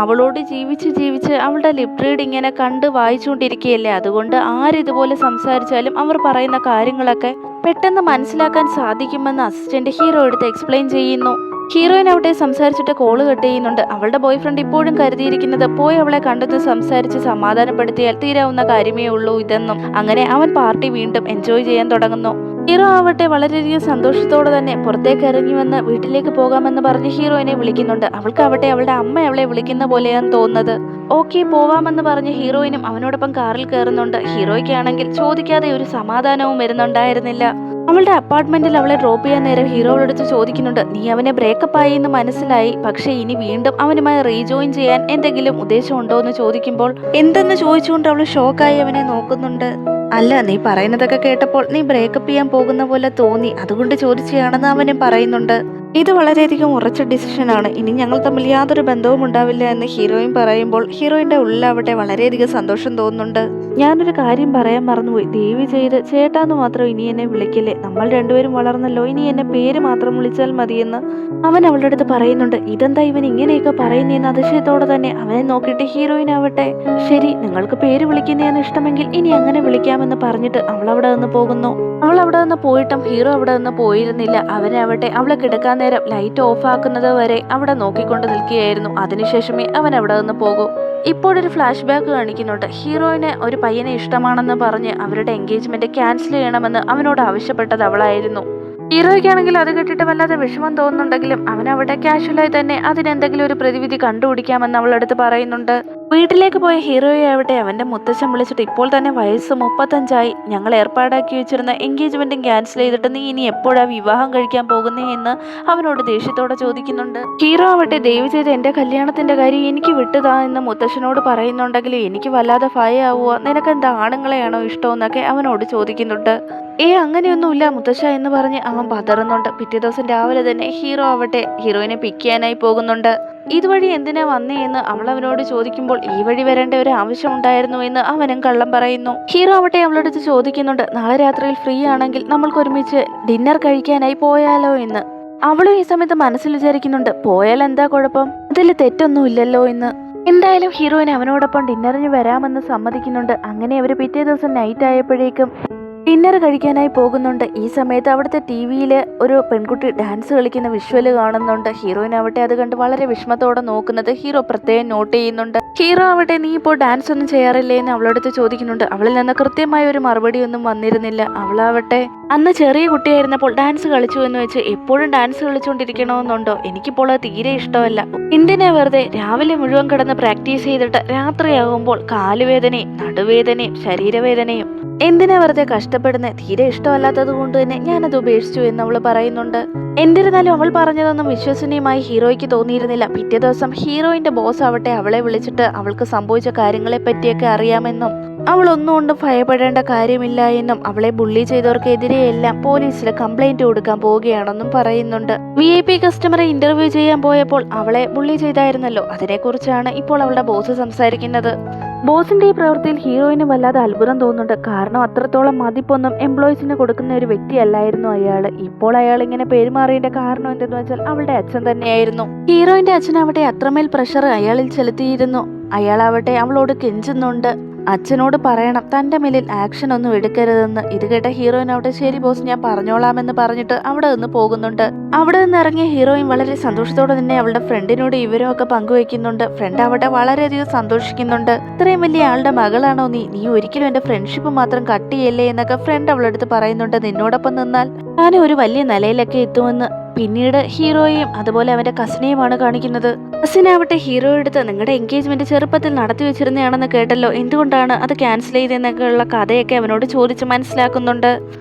അവളോട് ജീവിച്ച് അവളുടെ ലിപ് റീഡ് ഇങ്ങനെ കണ്ട് വായിച്ചുകൊണ്ടിരിക്കുകയല്ലേ, അതുകൊണ്ട് ആരിതുപോലെ സംസാരിച്ചാലും അവർ പറയുന്ന കാര്യങ്ങളൊക്കെ പെട്ടെന്ന് മനസ്സിലാക്കാൻ സാധിക്കുമെന്ന് അസിസ്റ്റന്റ് ഹീറോ എടുത്ത് എക്സ്പ്ലെയിൻ ചെയ്യുന്നു. ഹീറോയിൻ അവിടെ സംസാരിച്ചിട്ട് കോള് കട്ട് ചെയ്യുന്നുണ്ട്. അവളുടെ ബോയ് ഫ്രണ്ട് ഇപ്പോഴും കരുതിയിരിക്കുന്നത് പോയി അവളെ കണ്ടെന്ന് സംസാരിച്ച് സമാധാനപ്പെടുത്തിയാൽ തീരാവുന്ന കാര്യമേ ഉള്ളൂ ഇതെന്നും. അങ്ങനെ അവൻ പാർട്ടി വീണ്ടും എൻജോയ് ചെയ്യാൻ തുടങ്ങുന്നു. ഹീറോ ആവട്ടെ വളരെയധികം സന്തോഷത്തോടെ തന്നെ പുറത്തേക്ക് ഇറങ്ങി വന്ന് വീട്ടിലേക്ക് പോകാമെന്ന് പറഞ്ഞ് ഹീറോയിനെ വിളിക്കുന്നുണ്ട്. അവൾക്കാവട്ടെ അവളുടെ അമ്മ അവളെ വിളിക്കുന്ന പോലെയാണ് തോന്നുന്നത്. ഓക്കെ പോവാമെന്ന് പറഞ്ഞ് ഹീറോയിനും അവനോടൊപ്പം കാറിൽ കയറുന്നുണ്ട്. ഹീറോയ്ക്കാണെങ്കിൽ ചോദിക്കാതെ ഒരു സമാധാനവും വരുന്നുണ്ടായിരുന്നില്ല. അവളുടെ അപ്പാർട്ട്മെന്റിൽ അവളെ ഡ്രോപ്പ് ചെയ്യാൻ നേരം ഹീറോ അവളെടുത്ത് ചോദിക്കുന്നുണ്ട്, നീ അവനെ ബ്രേക്കപ്പ് ആയി എന്ന് മനസ്സിലായി, പക്ഷെ ഇനി വീണ്ടും അവനുമായി റീജോയിൻ ചെയ്യാൻ എന്തെങ്കിലും ഉദ്ദേശമുണ്ടോ എന്ന് ചോദിക്കുമ്പോൾ എന്തെന്ന് ചോദിച്ചുകൊണ്ട് അവൾ ഷോക്കായി അവനെ നോക്കുന്നുണ്ട്. അല്ല, നീ പറയുന്നതൊക്കെ കേട്ടപ്പോൾ നീ ബ്രേക്കപ്പ് ചെയ്യാൻ പോകുന്ന പോലെ തോന്നി, അതുകൊണ്ട് ചോദിച്ചാണെന്ന് അവനും പറയുന്നുണ്ട്. ഇത് വളരെയധികം ഉറച്ച ഡിസിഷനാണ്, ഇനി ഞങ്ങൾ തമ്മിൽ യാതൊരു ബന്ധവും ഉണ്ടാവില്ല എന്ന് ഹീറോയിൻ പറയുമ്പോൾ ഹീറോയിന്റെ ഉള്ളിലാവട്ടെ വളരെയധികം സന്തോഷം തോന്നുന്നുണ്ട്. ഞാനൊരു കാര്യം പറയാൻ മറന്നുപോയി, ദയവ് ചെയ്ത് ചേട്ടാന്ന് മാത്രം ഇനി എന്നെ വിളിക്കല്ലേ, നമ്മൾ രണ്ടുപേരും വളർന്നല്ലോ, ഇനി എന്നെ പേര് മാത്രം വിളിച്ചാൽ മതിയെന്ന് അവൻ അവളുടെ അടുത്ത് പറയുന്നുണ്ട്. ഇതെന്താ ഇവൻ ഇങ്ങനെയൊക്കെ പറയുന്നതെന്ന് അതിശയത്തോടെ തന്നെ അവനെ നോക്കിയിട്ട് ഹീറോയിൻ ആവട്ടെ ശരി, നിങ്ങൾക്ക് പേര് വിളിക്കുന്നതാണ് ഇഷ്ടമെങ്കിൽ ഇനി അങ്ങനെ വിളിക്കാമെന്ന് പറഞ്ഞിട്ട് അവൾ അവിടെ നിന്ന് പോകുന്നു. അവൾ അവിടെ നിന്ന് പോയിട്ടും ഹീറോ അവിടെ നിന്ന് പോയിരുന്നില്ല. അവനാവട്ടെ അവളെ കിടക്കാൻ നേരം ലൈറ്റ് ഓഫ് ആക്കുന്നത് വരെ അവിടെ നോക്കിക്കൊണ്ട് നിൽക്കുകയായിരുന്നു. അതിനുശേഷമേ അവൻ അവിടെ നിന്ന് പോകൂ. ഇപ്പോഴൊരു ഫ്ലാഷ് ബാക്ക് കാണിക്കുന്നുണ്ട്. ഹീറോയിന് ഒരു പയ്യനെ ഇഷ്ടമാണെന്ന് പറഞ്ഞ് അവരുടെ എൻഗേജ്മെന്റ് ക്യാൻസൽ ചെയ്യണമെന്ന് അവനോട് ആവശ്യപ്പെട്ടത് അവളായിരുന്നു. ഹീറോയ്ക്കാണെങ്കിൽ അത് കേട്ടിട്ട് വല്ലാതെ വിഷമം തോന്നുന്നുണ്ടെങ്കിലും അവനവിടെ കാഷ്വലായി തന്നെ അതിനെന്തെങ്കിലും ഒരു പ്രതിവിധി കണ്ടുപിടിക്കാമെന്ന് അവളടുത്ത് പറയുന്നുണ്ട്. വീട്ടിലേക്ക് പോയ ഹീറോയെ ആവട്ടെ അവന്റെ മുത്തച്ഛൻ വിളിച്ചിട്ട് ഇപ്പോൾ തന്നെ വയസ്സ് 35 ഞങ്ങൾ ഏർപ്പാടാക്കി വെച്ചിരുന്ന എൻഗേജ്മെന്റും ക്യാൻസൽ ചെയ്തിട്ട് നീ ഇനി എപ്പോഴാ വിവാഹം കഴിക്കാൻ പോകുന്നേ എന്ന് അവനോട് ദേഷ്യത്തോടെ ചോദിക്കുന്നുണ്ട്. ഹീറോ ആവട്ടെ ദയവ് ചെയ്ത് എന്റെ കല്യാണത്തിന്റെ കാര്യം എനിക്ക് വിട്ടുതാ എന്ന് മുത്തച്ഛനോട് പറയുന്നുണ്ടെങ്കിലും എനിക്ക് വല്ലാതെ ഭയമാവുക, നിനക്കെന്താ ആണുങ്ങളെയാണോ ഇഷ്ടമെന്നൊക്കെ അവനോട് ചോദിക്കുന്നുണ്ട്. അങ്ങനെയൊന്നുമില്ല മുത്തശ്ശ എന്ന് പറഞ്ഞ് അവൻ പതറുന്നുണ്ട്. പിറ്റേ ദിവസം രാവിലെ തന്നെ ഹീറോ ആവട്ടെ ഹീറോയിനെ പിക്ക് ചെയ്യാനായി പോകുന്നുണ്ട്. ഇതുവഴി എന്തിനാ വന്നേ എന്ന് അവൾ അവനോട് ചോദിക്കുമ്പോൾ ഈ വഴി വരേണ്ട ഒരു ആവശ്യം ഉണ്ടായിരുന്നു എന്ന് അവനും കള്ളം പറയുന്നു. ഹീറോ ആവട്ടെ അവളോട് ചോദിക്കുന്നുണ്ട്, നാളെ രാത്രിയിൽ ഫ്രീ ആണെങ്കിൽ നമ്മൾക്ക് ഒരുമിച്ച് ഡിന്നർ കഴിക്കാനായി പോയാലോ എന്ന്. അവളും ഈ സമയത്ത് മനസ്സിൽ വിചാരിക്കുന്നുണ്ട്, പോയാൽ എന്താ കുഴപ്പം, അതിൽ തെറ്റൊന്നുമില്ലല്ലോ എന്ന്. എന്തായാലും ഹീറോയിൻ അവനോടൊപ്പം ഡിന്നറിന് വരാമെന്ന് സമ്മതിക്കുന്നുണ്ട്. അങ്ങനെ അവർ പിറ്റേ ദിവസം നൈറ്റ് ആയപ്പോഴേക്കും ഡിന്നർ കഴിക്കാനായി പോകുന്നുണ്ട്. ഈ സമയത്ത് അവിടുത്തെ TV-യിൽ ഒരു പെൺകുട്ടി ഡാൻസ് കളിക്കുന്ന വിഷ്വല് കാണുന്നുണ്ട്. ഹീറോയിൻ ആവട്ടെ അത് കണ്ട് വളരെ വിഷമത്തോടെ നോക്കുന്നത് ഹീറോ പ്രത്യേകം നോട്ട് ചെയ്യുന്നുണ്ട്. ഹീറോ ആവട്ടെ നീ ഇപ്പോൾ ഡാൻസ് ഒന്നും ചെയ്യാറില്ലേ എന്ന് അവളടുത്ത് ചോദിക്കുന്നുണ്ട്. അവളിൽ നിന്ന് കൃത്യമായ ഒരു മറുപടി ഒന്നും വന്നിരുന്നില്ല. അവളാവട്ടെ അന്ന് ചെറിയ കുട്ടിയായിരുന്നപ്പോൾ ഡാൻസ് കളിച്ചു എന്ന് വെച്ച് എപ്പോഴും ഡാൻസ് കളിച്ചുകൊണ്ടിരിക്കണമെന്നുണ്ടോ, എനിക്കിപ്പോൾ അത് തീരെ ഇഷ്ടമല്ല. എന്തിനാ വെറുതെ രാവിലെ മുഴുവൻ കിടന്ന് പ്രാക്ടീസ് ചെയ്തിട്ട് രാത്രിയാകുമ്പോൾ കാലുവേദനയും നടുവേദനയും ശരീരവേദനയും എന്തിനാ വെറുതെ കഷ്ടപ്പെടുന്നേ, തീരെ ഇഷ്ടമല്ലാത്തത് കൊണ്ട് തന്നെ ഞാനത് ഉപേക്ഷിച്ചു എന്ന് അവൾ പറയുന്നുണ്ട്. എന്നിരുന്നാലും അവൾ പറഞ്ഞതൊന്നും വിശ്വസനീയമായി ഹീറോയ്ക്ക് തോന്നിയിരുന്നില്ല. പിറ്റേ ദിവസം ഹീറോയിന്റെ ബോസ് ആവട്ടെ അവളെ വിളിച്ചിട്ട് അവൾക്ക് സംഭവിച്ച കാര്യങ്ങളെ പറ്റിയൊക്കെ അറിയാമെന്നും അവൾ ഒന്നുകൊണ്ടും ഭയപ്പെടേണ്ട കാര്യമില്ല എന്നും അവളെ ബുള്ളി ചെയ്തവർക്കെതിരെയെല്ലാം പോലീസിൽ കംപ്ലൈന്റ് കൊടുക്കാൻ പോവുകയാണെന്നും പറയുന്നുണ്ട്. VIP കസ്റ്റമറെ ഇന്റർവ്യൂ ചെയ്യാൻ പോയപ്പോൾ അവളെ ബുള്ളി ചെയ്തായിരുന്നല്ലോ, അതിനെക്കുറിച്ചാണ് ഇപ്പോൾ അവളുടെ ബോസ് സംസാരിക്കുന്നത്. ബോസിന്റെ ഈ പ്രവൃത്തിയിൽ ഹീറോയിന് വല്ലാതെ അത്ഭുതം തോന്നുന്നുണ്ട്. കാരണം അത്രത്തോളം മതിപ്പൊന്നും എംപ്ലോയീസിന് കൊടുക്കുന്ന ഒരു വ്യക്തിയല്ലായിരുന്നു അയാള്. ഇപ്പോൾ അയാൾ ഇങ്ങനെ പെരുമാറിയതിന്റെ കാരണം എന്തെന്ന് വെച്ചാൽ അവളുടെ അച്ഛൻ തന്നെയായിരുന്നു. ഹീറോയിന്റെ അച്ഛനാവട്ടെ അത്രമേൽ പ്രഷർ അയാളിൽ ചെലുത്തിയിരുന്നു. അയാളാവട്ടെ അവളോട് കെഞ്ചുന്നുണ്ട്, അച്ഛനോട് പറയണം തന്റെ മേലിൽ ആക്ഷൻ ഒന്നും എടുക്കരുതെന്ന്. ഇത് കേട്ട ഹീറോയിൻ അവിടെ ശരി ബോസ് ഞാൻ പറഞ്ഞോളാമെന്ന് പറഞ്ഞിട്ട് അവിടെ നിന്ന് പോകുന്നുണ്ട്. അവിടെ നിന്ന് ഇറങ്ങിയ ഹീറോയിൻ വളരെ സന്തോഷത്തോടെ തന്നെ അവളുടെ ഫ്രണ്ടിനോട് ഇവരൊക്കെ പങ്കുവെക്കുന്നുണ്ട്. ഫ്രണ്ട് അവിടെ വളരെയധികം സന്തോഷിക്കുന്നുണ്ട്. ഇത്രയും വലിയ ആളുടെ മകളാണോ നീ ഒരിക്കലും എന്റെ ഫ്രണ്ട്ഷിപ്പ് മാത്രം കട്ട് ചെയ്യല്ലേ എന്നൊക്കെ ഫ്രണ്ട് അവളടുത്ത് പറയുന്നുണ്ട്. നിന്നോടൊപ്പം നിന്നാൽ ഞാൻ ഒരു വലിയ നിലയിലൊക്കെ എത്തുമെന്ന്. പിന്നീട് ഹീറോയും അതുപോലെ അവന്റെ കസിനെയുമാണ് കാണിക്കുന്നത്. കസിനാവട്ടെ ഹീറോ എടുത്ത് നിങ്ങളുടെ എൻഗേജ്മെന്റ് ചെറുപ്പത്തിൽ നടത്തി വെച്ചിരുന്നതാണെന്ന് കേട്ടല്ലോ, എന്തുകൊണ്ടാണ് അത് ക്യാൻസൽ ചെയ്തെന്നൊക്കെയുള്ള കഥയൊക്കെ അവനോട് ചോദിച്ച് മനസ്സിലാക്കുന്നുണ്ട്.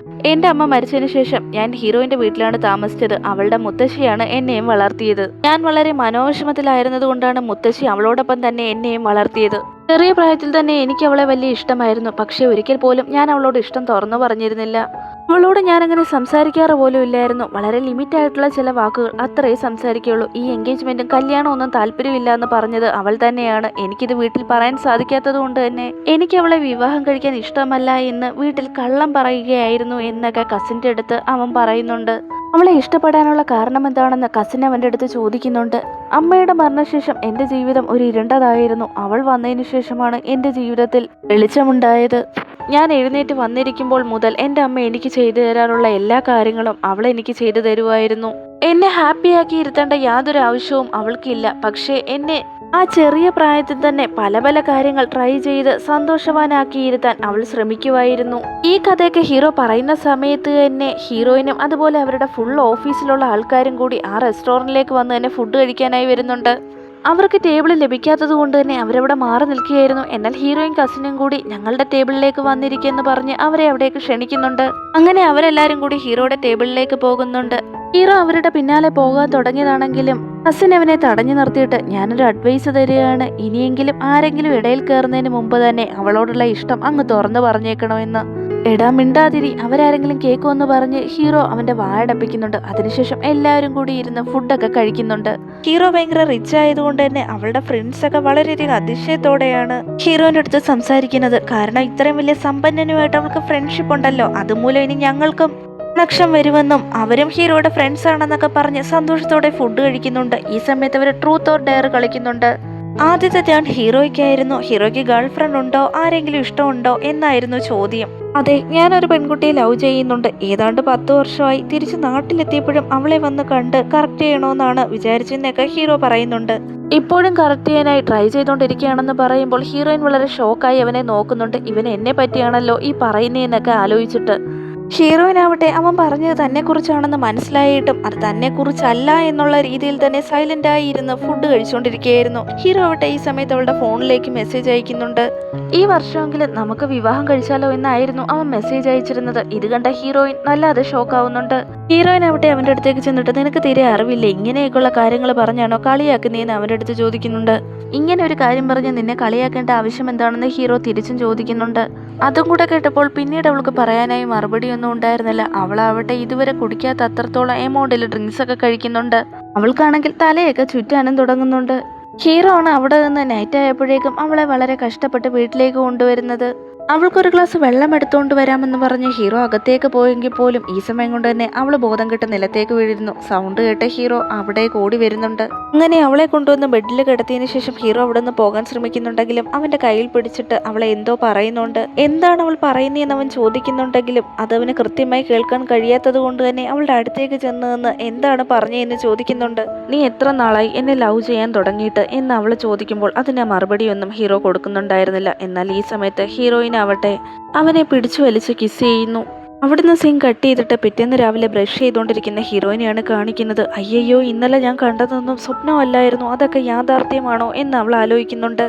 എന്റെ അമ്മ മരിച്ചതിന് ശേഷം ഞാൻ ഹീറോയിന്റെ വീട്ടിലാണ് താമസിച്ചത്. അവളുടെ മുത്തശ്ശിയാണ് എന്നെയും വളർത്തിയത്. ഞാൻ വളരെ മനോവിഷമത്തിലായിരുന്നത് കൊണ്ടാണ് മുത്തശ്ശി അവളോടൊപ്പം തന്നെ എന്നെയും വളർത്തിയത്. ചെറിയ പ്രായത്തിൽ തന്നെ എനിക്ക് അവളെ വലിയ ഇഷ്ടമായിരുന്നു. പക്ഷെ ഒരിക്കൽ പോലും ഞാൻ അവളോട് ഇഷ്ടം തുറന്നു പറഞ്ഞിരുന്നില്ല. അവളോട് ഞാനങ്ങനെ സംസാരിക്കാറ് പോലും ഇല്ലായിരുന്നു. വളരെ ലിമിറ്റ് ആയിട്ടുള്ള ചില വാക്കുകൾ അത്രേ സംസാരിക്കുകയുള്ളൂ. ഈ എൻഗേജ്മെന്റും കല്യാണം ഒന്നും താല്പര്യമില്ല എന്ന് പറഞ്ഞത് അവൾ തന്നെയാണ്. എനിക്കിത് വീട്ടിൽ പറയാൻ സാധിക്കാത്തത് കൊണ്ട് തന്നെ എനിക്ക് അവളെ വിവാഹം കഴിക്കാൻ ഇഷ്ടമല്ല എന്ന് വീട്ടിൽ കള്ളം പറയുകയായിരുന്നു എന്നൊക്കെ കസിൻ്റെ അടുത്ത് അവൻ പറയുന്നുണ്ട്. അവളെ ഇഷ്ടപ്പെടാനുള്ള കാരണം എന്താണെന്ന് കസിൻ അവൻ്റെ അടുത്ത് ചോദിക്കുന്നുണ്ട്. അമ്മയുടെ മരണശേഷം എൻ്റെ ജീവിതം ഒരു ഇരുണ്ടതായിരുന്നു. അവൾ വന്നതിന് ശേഷമാണ് എൻ്റെ ജീവിതത്തിൽ വെളിച്ചമുണ്ടായത്. ഞാൻ എഴുന്നേറ്റ് വന്നിരിക്കുമ്പോൾ മുതൽ എൻ്റെ അമ്മ എനിക്ക് ചെയ്തു തരാനുള്ള എല്ലാ കാര്യങ്ങളും അവൾ എനിക്ക് ചെയ്തു തരുമായിരുന്നു. എന്നെ ഹാപ്പിയാക്കി ഇരുത്തേണ്ട യാതൊരു ആവശ്യവും അവൾക്കില്ല. പക്ഷേ എന്നെ ആ ചെറിയ പ്രായത്തിൽ തന്നെ പല പല കാര്യങ്ങൾ ട്രൈ ചെയ്ത് സന്തോഷവാനാക്കിയിരുത്താൻ അവൾ ശ്രമിക്കുമായിരുന്നു. ഈ കഥയൊക്കെ ഹീറോ പറയുന്ന സമയത്ത് തന്നെ ഹീറോയിനും അതുപോലെ അവരുടെ ഫുൾ ഓഫീസിലുള്ള ആൾക്കാരും കൂടി ആ റെസ്റ്റോറൻറ്റിലേക്ക് വന്ന് തന്നെ ഫുഡ് കഴിക്കാനായി വരുന്നുണ്ട്. അവർക്ക് ടേബിൾ ലഭിക്കാത്തത് കൊണ്ട് തന്നെ അവരവിടെ മാറി നിൽക്കുകയായിരുന്നു. എന്നാൽ ഹീറോയും കസിനും കൂടി ഞങ്ങളുടെ ടേബിളിലേക്ക് വന്നിരിക്കുമെന്ന് പറഞ്ഞ് അവരെ അവിടേക്ക് ക്ഷണിക്കുന്നുണ്ട്. അങ്ങനെ അവരെല്ലാരും കൂടി ഹീറോയുടെ ടേബിളിലേക്ക് പോകുന്നുണ്ട്. ഹീറോ അവരുടെ പിന്നാലെ പോകാൻ തുടങ്ങിയതാണെങ്കിലും കസിൻ അവനെ തടഞ്ഞു നിർത്തിയിട്ട് ഞാനൊരു അഡ്വൈസ് തരികയാണ്. ഇനിയെങ്കിലും ആരെങ്കിലും ഇടയിൽ കയറുന്നതിന് മുമ്പ് തന്നെ അവളോടുള്ള ഇഷ്ടം അങ്ങ് തുറന്നു പറഞ്ഞേക്കണമെന്ന്. എടാ മിണ്ടാതിരി, അവരാരെങ്കിലും കേൾക്കുമെന്ന് പറഞ്ഞ് ഹീറോ അവന്റെ വായടപ്പിക്കുന്നുണ്ട്. അതിനുശേഷം എല്ലാവരും കൂടി ഇരുന്ന് ഫുഡൊക്കെ കഴിക്കുന്നുണ്ട്. ഹീറോ ഭയങ്കര റിച്ച് ആയതുകൊണ്ട് തന്നെ അവളുടെ ഫ്രണ്ട്സ് ഒക്കെ വളരെയധികം അതിശയത്തോടെയാണ് ഹീറോന്റെ അടുത്ത് സംസാരിക്കുന്നത്. കാരണം ഇത്രയും വലിയ സമ്പന്നനുമായിട്ട് അവൾക്ക് ഫ്രണ്ട്ഷിപ്പ് ഉണ്ടല്ലോ, അതുമൂലം ഇനി ഞങ്ങൾക്കും ലക്ഷം വരുമെന്നും അവരും ഹീറോയുടെ ഫ്രണ്ട്സ് ആണെന്നൊക്കെ പറഞ്ഞ് സന്തോഷത്തോടെ ഫുഡ് കഴിക്കുന്നുണ്ട്. ഈ സമയത്ത് അവർ ട്രൂത്ത് ഓർ ഡെയർ കളിക്കുന്നുണ്ട്. ആദ്യത്തെ ഞാൻ ഹീറോയ്ക്കായിരുന്നു. ഹീറോയ്ക്ക് ഗേൾ ഫ്രണ്ട് ഉണ്ടോ, ആരെങ്കിലും ഇഷ്ടമുണ്ടോ എന്നായിരുന്നു ചോദ്യം. അതെ, ഞാനൊരു പെൺകുട്ടിയെ ലവ് ചെയ്യുന്നുണ്ട്. ഏതാണ്ട് 10 വർഷമായി. തിരിച്ച് നാട്ടിലെത്തിയപ്പോഴും അവളെ വന്ന് കണ്ട് കറക്റ്റ് ചെയ്യണമെന്നാണ് വിചാരിച്ചെന്നൊക്കെ ഹീറോ പറയുന്നുണ്ട്. ഇപ്പോഴും കറക്റ്റ് ചെയ്യാനായി ട്രൈ ചെയ്തുകൊണ്ടിരിക്കുകയാണെന്ന് പറയുമ്പോൾ ഹീറോയിൻ വളരെ ഷോക്കായി അവനെ നോക്കുന്നുണ്ട്. ഇവൻ എന്നെ പറ്റിയാണല്ലോ ഈ പറയുന്നതെന്നൊക്കെ ആലോചിച്ചിട്ട്. ഹീറോയിനാവട്ടെ അവൻ പറഞ്ഞത് തന്നെ കുറിച്ചാണെന്ന് മനസ്സിലായിട്ടും അത് തന്നെ കുറിച്ചല്ല എന്നുള്ള രീതിയിൽ തന്നെ സൈലന്റ് ആയി ഇരുന്ന് ഫുഡ് കഴിച്ചുകൊണ്ടിരിക്കുകയായിരുന്നു. ഹീറോ ആവട്ടെ ഈ സമയത്ത് അവളുടെ ഫോണിലേക്ക് മെസ്സേജ് അയക്കുന്നുണ്ട്. ഈ വർഷമെങ്കിലും നമുക്ക് വിവാഹം കഴിച്ചാലോ എന്നായിരുന്നു അവൻ മെസ്സേജ് അയച്ചിരുന്നത്. ഇത് കണ്ട ഹീറോയിൻ വല്ലാതെ ഷോക്കാവുന്നുണ്ട്. ഹീറോയിൻ ആവട്ടെ അവന്റെ അടുത്തേക്ക് ചെന്നിട്ട് നിനക്ക് തീരെ അറിവില്ല, ഇങ്ങനെയൊക്കെയുള്ള കാര്യങ്ങൾ പറഞ്ഞാണോ കളിയാക്കുന്നതെന്ന് അവന്റെ അടുത്ത് ചോദിക്കുന്നുണ്ട്. ഇങ്ങനെ ഒരു കാര്യം പറഞ്ഞ് നിന്നെ കളിയാക്കേണ്ട ആവശ്യം എന്താണെന്ന് ഹീറോ തിരിച്ചും ചോദിക്കുന്നുണ്ട്. അതും കൂടെ കേട്ടപ്പോൾ പിന്നീട് അവൾക്ക് പറയാനായി മറുപടിയൊന്നും ഉണ്ടായിരുന്നില്ല. അവളാവട്ടെ ഇതുവരെ കുടിക്കാത്ത അത്രത്തോളം എമൗണ്ടിൽ ഡ്രിങ്ക്സ് ഒക്കെ കഴിക്കുന്നുണ്ട്. അവൾക്കാണെങ്കിൽ തലയൊക്കെ ചുറ്റാനും തുടങ്ങുന്നുണ്ട്. ഹീറോ ആണ് അവിടെ നിന്ന് നൈറ്റ് ആയപ്പോഴേക്കും അവളെ വളരെ കഷ്ടപ്പെട്ട് വീട്ടിലേക്ക് കൊണ്ടുവരുന്നത്. അവൾക്കൊരു ഗ്ലാസ് വെള്ളം എടുത്തുകൊണ്ട് വരാമെന്ന് പറഞ്ഞ് ഹീറോ അകത്തേക്ക് പോയെങ്കിൽ പോലും ഈ സമയം കൊണ്ട് തന്നെ അവൾ ബോധം കെട്ട് നിലത്തേക്ക് വീഴുന്നു. സൗണ്ട് കേട്ട് ഹീറോ അവിടേക്ക് ഓടി വരുന്നുണ്ട്. അങ്ങനെ അവളെ കൊണ്ടുവന്ന് ബെഡിൽ കിടത്തിയതിനു ശേഷം ഹീറോ അവിടെ നിന്ന് പോകാൻ ശ്രമിക്കുന്നുണ്ടെങ്കിലും അവന്റെ കയ്യിൽ പിടിച്ചിട്ട് അവളെ എന്തോ പറയുന്നുണ്ട്. എന്താണ് അവൾ പറയുന്നതെന്ന് അവൻ ചോദിക്കുന്നുണ്ടെങ്കിലും അതവന് കൃത്യമായി കേൾക്കാൻ കഴിയാത്തത് കൊണ്ട് തന്നെ അവളുടെ അടുത്തേക്ക് ചെന്ന് നിന്ന് എന്താണ് പറഞ്ഞതെന്ന് ചോദിക്കുന്നുണ്ട്. നീ എത്ര നാളായി എന്നെ ലവ് ചെയ്യാൻ തുടങ്ങിയിട്ട് എന്ന് അവൾ ചോദിക്കുമ്പോൾ അതിന് മറുപടിയൊന്നും ഹീറോ കൊടുക്കുന്നുണ്ടായിരുന്നില്ല. എന്നാൽ ഈ സമയത്ത് ഹീറോയിൻ ആവട്ടെ അവനെ പിടിച്ചു വലിച്ച് കിസ് ചെയ്യുന്നു. അവിടുന്ന് സീൻ കട്ട് ചെയ്തിട്ട് പിറ്റേന്ന് രാവിലെ ബ്രഷ് ചെയ്തുകൊണ്ടിരിക്കുന്ന ഹീറോയിനെയാണ് കാണിക്കുന്നത്. അയ്യയ്യോ, ഇന്നലെ ഞാൻ കണ്ടതൊന്നും സ്വപ്നമല്ലായിരുന്നു, അതൊക്കെ യാഥാർത്ഥ്യമാണോ എന്ന് അവൾ ആലോചിക്കുന്നുണ്ട്.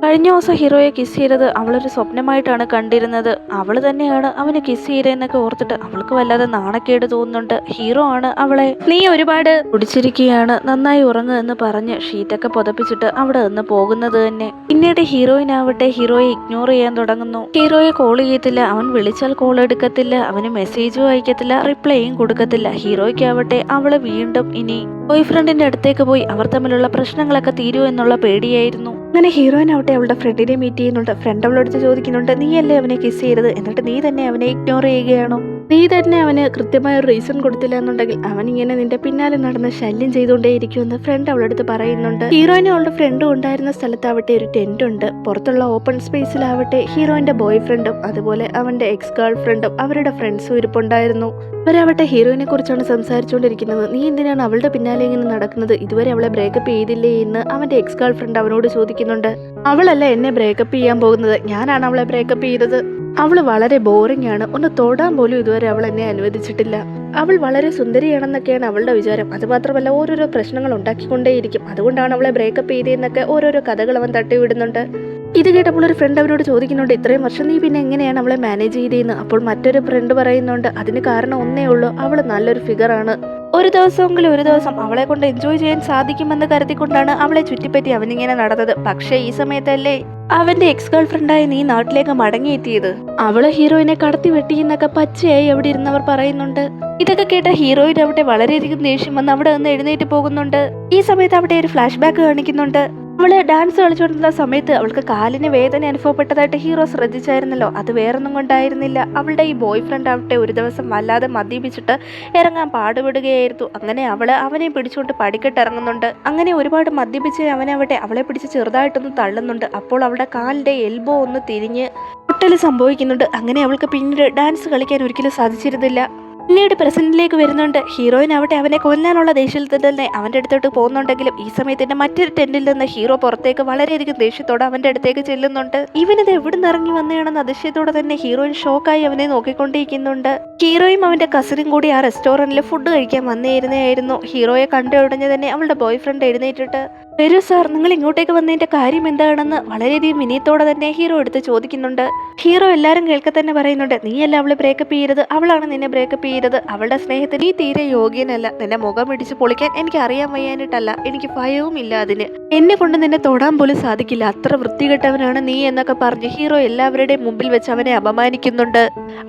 കഴിഞ്ഞ ദിവസം ഹീറോയെ കിസ് ചെയ്തത് അവളൊരു സ്വപ്നമായിട്ടാണ് കണ്ടിരുന്നത്. അവൾ തന്നെയാണ് അവന് കിസ് ചെയ്തതെന്നൊക്കെ ഓർത്തിട്ട് അവൾക്ക് വല്ലാതെ നാണക്കേട് തോന്നുന്നുണ്ട്. ഹീറോ ആണ് അവളെ നീ ഒരുപാട് കുടിച്ചിരിക്കുകയാണ്, നന്നായി ഉറങ്ങുക എന്ന് പറഞ്ഞ് ഷീറ്റൊക്കെ പുതപ്പിച്ചിട്ട് അവിടെ നിന്ന് പോകുന്നത് തന്നെ. പിന്നീട് ഹീറോയിനാവട്ടെ ഹീറോയെ ഇഗ്നോർ ചെയ്യാൻ തുടങ്ങുന്നു. ഹീറോയെ കോൾ ചെയ്യത്തില്ല, അവൻ വിളിച്ചാൽ കോൾ എടുക്കത്തില്ല, അവന് മെസ്സേജും അയക്കത്തില്ല, റിപ്ലൈയും കൊടുക്കത്തില്ല. ഹീറോയ്ക്കാവട്ടെ അവള് വീണ്ടും ഇനി ബോയ് ഫ്രണ്ടിന്റെ അടുത്തേക്ക് പോയി അവർ തമ്മിലുള്ള പ്രശ്നങ്ങളൊക്കെ തീരുമോ എന്നുള്ള പേടിയായിരുന്നു. അങ്ങനെ ഹീറോയിൻ ആവട്ടെ അവളുടെ ഫ്രണ്ടിനെ മീറ്റ് ചെയ്യുന്നുണ്ട്. ഫ്രണ്ട് അവളെടുത്ത് ചോദിക്കുന്നുണ്ട്, നീ അല്ലേ അവനെ കിസ് ചെയ്തത്, എന്നിട്ട് നീ തന്നെ അവനെ ഇഗ്നോർ ചെയ്യുകയാണോ? നീ തന്നെ അവന് കൃത്യമായ ഒരു റീസൺ കൊടുത്തില്ല എന്നുണ്ടെങ്കിൽ അവൻ ഇങ്ങനെ നിന്റെ പിന്നാലെ നടന്ന് ശല്യം ചെയ്തുകൊണ്ടേയിരിക്കുമെന്ന് ഫ്രണ്ട് അവളെടുത്ത് പറയുന്നുണ്ട്. ഹീറോയിനും അവളുടെ ഫ്രണ്ടും ഉണ്ടായിരുന്ന സ്ഥലത്താവട്ടെ ഒരു ടെന്റ് ഉണ്ട്. പുറത്തുള്ള ഓപ്പൺ സ്പേസിലാവട്ടെ ഹീറോയിന്റെ ബോയ് ഫ്രണ്ടും അതുപോലെ അവന്റെ എക്സ് ഗേൾ ഫ്രണ്ടും അവരുടെ ഫ്രണ്ട്സും ഇരിപ്പുണ്ടായിരുന്നു. അവരാവട്ടെ ഹീറോയിനെ കുറിച്ചാണ് സംസാരിച്ചുകൊണ്ടിരിക്കുന്നത്. നീ എന്തിനാണ് അവളുടെ പിന്നാലെ ഇങ്ങനെ നടക്കുന്നത്, ഇതുവരെ അവളെ ബ്രേക്കപ്പ് ചെയ്തില്ലേ എന്ന് അവന്റെ എക്സ് ഗേൾ ഫ്രണ്ട് അവനോട് ചോദിക്കുന്നുണ്ട്. അവളല്ല എന്നെ ബ്രേക്കപ്പ് ചെയ്യാൻ പോകുന്നത്, ഞാനാണ് അവളെ ബ്രേക്കപ്പ് ചെയ്തത്. അവള് വളരെ ബോറിംഗ് ആണ്, ഒന്ന് തൊടാൻ പോലും ഇതുവരെ അവൾ എന്നെ അനുവദിച്ചിട്ടില്ല. അവൾ വളരെ സുന്ദരിയാണെന്നൊക്കെയാണ് അവളുടെ വിചാരം. അതുമാത്രമല്ല ഓരോരോ പ്രശ്നങ്ങൾ ഉണ്ടാക്കിക്കൊണ്ടേയിരിക്കും, അതുകൊണ്ടാണ് അവളെ ബ്രേക്കപ്പ് ചെയ്തതെന്നൊക്കെ ഓരോരോ കഥകൾ അവൻ തട്ടിവിടുന്നുണ്ട്. ഇത് കേട്ടപ്പോൾ ഒരു ഫ്രണ്ട് അവനോട് ചോദിക്കുന്നുണ്ട്, ഇത്രയും വർഷം നീ പിന്നെ എങ്ങനെയാണ് അവളെ മാനേജ് ചെയ്തതെന്ന്. അപ്പോൾ മറ്റൊരു ഫ്രണ്ട് പറയുന്നുണ്ട്, അതിന് കാരണം ഒന്നേ ഉള്ളൂ, അവൾ നല്ലൊരു ഫിഗറാണ്, ഒരു ദിവസം അവളെ കൊണ്ട് എൻജോയ് ചെയ്യാൻ സാധിക്കുമെന്ന് കരുതിക്കൊണ്ടാണ് അവളെ ചുറ്റിപ്പറ്റി അവനിങ്ങനെ നടന്നത്. പക്ഷേ ഈ സമയത്തല്ലേ അവന്റെ എക്സ് ഗേൾ ഫ്രണ്ടായി നീ നാട്ടിലേക്ക് മടങ്ങിയെത്തിയത്. അവള് ഹീറോയിനെ കടത്തി വെട്ടിയെന്നൊക്കെ പച്ചയായി അവിടെ ഇരുന്നവർ പറയുന്നുണ്ട്. ഇതൊക്കെ കേട്ട ഹീറോയിൻ അവിടെ വളരെയധികം ദേഷ്യം വന്ന് അവിടെ നിന്ന് എഴുന്നേറ്റ് പോകുന്നുണ്ട്. ഈ സമയത്ത് അവിടെ ഒരു ഫ്ലാഷ് ബാക്ക് കാണിക്കുന്നുണ്ട്. അവള് ഡാൻസ് കളിച്ചുകൊണ്ടിരുന്ന സമയത്ത് അവൾക്ക് കാലിന് വേദന അനുഭവപ്പെട്ടതായിട്ട് ഹീറോ ശ്രദ്ധിച്ചായിരുന്നല്ലോ. അത് വേറൊന്നും കൊണ്ടായിരുന്നില്ല, അവളുടെ ഈ ബോയ് ഫ്രണ്ട് ആവട്ടെ ഒരു ദിവസം വല്ലാതെ മദ്യപിച്ചിട്ട് ഇറങ്ങാൻ പാടുപെടുകയായിരുന്നു. അങ്ങനെ അവനെ പിടിച്ചുകൊണ്ട് പടിക്കെട്ട് ഇറങ്ങുന്നുണ്ട്. അങ്ങനെ ഒരുപാട് മദ്യപിച്ച് അവനാവട്ടെ അവളെ പിടിച്ച് ചെറുതായിട്ടൊന്ന് തള്ളുന്നുണ്ട്. അപ്പോൾ അവളുടെ കാലിന്റെ എൽബോ ഒന്ന് തിരിഞ്ഞ് പൊട്ടല് സംഭവിക്കുന്നുണ്ട്. അങ്ങനെ അവൾക്ക് പിന്നീട് ഡാൻസ് കളിക്കാൻ ഒരിക്കലും സാധിച്ചിരുന്നില്ല. പിന്നീട് പ്രസന്റിലേക്ക് വരുന്നുണ്ട്. ഹീറോയിൻ ആവട്ടെ അവനെ കൊല്ലാനുള്ള ദേഷ്യത്തിൽ തന്നെ അവന്റെ അടുത്തോട്ട് പോകുന്നുണ്ടെങ്കിലും ഈ സമയത്തിന്റെ മറ്റൊരു ടെന്റിൽ നിന്ന് ഹീറോ പുറത്തേക്ക് വളരെയധികം ദേഷ്യത്തോടെ അവന്റെ അടുത്തേക്ക് ചെല്ലുന്നുണ്ട്. ഇവനത് എവിടുന്ന് ഇറങ്ങി വന്നതാണെന്ന് അതിശയത്തോടെ തന്നെ ഹീറോയിൻ ഷോക്കായി അവനെ നോക്കിക്കൊണ്ടിരിക്കുന്നുണ്ട്. ഹീറോയും അവന്റെ കസിനും കൂടി ആ റെസ്റ്റോറന്റിൽ ഫുഡ് കഴിക്കാൻ വന്നിരുന്നായിരുന്നു. ഹീറോയെ കണ്ട ഉടനെ തന്നെ അവളുടെ ബോയ് ഫ്രണ്ട് എഴുന്നേറ്റിട്ട് വരൂ സാർ, നിങ്ങൾ ഇങ്ങോട്ടേക്ക് വന്നതിന്റെ കാര്യം എന്താണെന്ന് വളരെയധികം വിനയത്തോടെ തന്നെ ഹീറോ എടുത്ത് ചോദിക്കുന്നുണ്ട്. ഹീറോ എല്ലാരും കേൾക്കെ തന്നെ പറയുന്നുണ്ട്, നീയല്ല അവളെ ബ്രേക്കപ്പ് ചെയ്യരുത്, അവളാണ് നിന്നെ ബ്രേക്കപ്പ് ചെയ്തത്. അവളുടെ സ്നേഹത്തിന് നീ തീരെ യോഗ്യനല്ല. നിന്നെ മുഖം ഇടിച്ച് പൊളിക്കാൻ എനിക്ക് അറിയാൻ വയ്യാനിട്ടല്ല, എനിക്ക് ഭയവും ഇല്ല അതിന്. എന്നെ കൊണ്ട് നിന്നെ തൊടാൻ പോലും സാധിക്കില്ല, അത്ര വൃത്തികെട്ടവനാണ് നീ എന്നൊക്കെ പറഞ്ഞ് ഹീറോ എല്ലാവരുടെയും മുമ്പിൽ വെച്ച് അവനെ അപമാനിക്കുന്നുണ്ട്.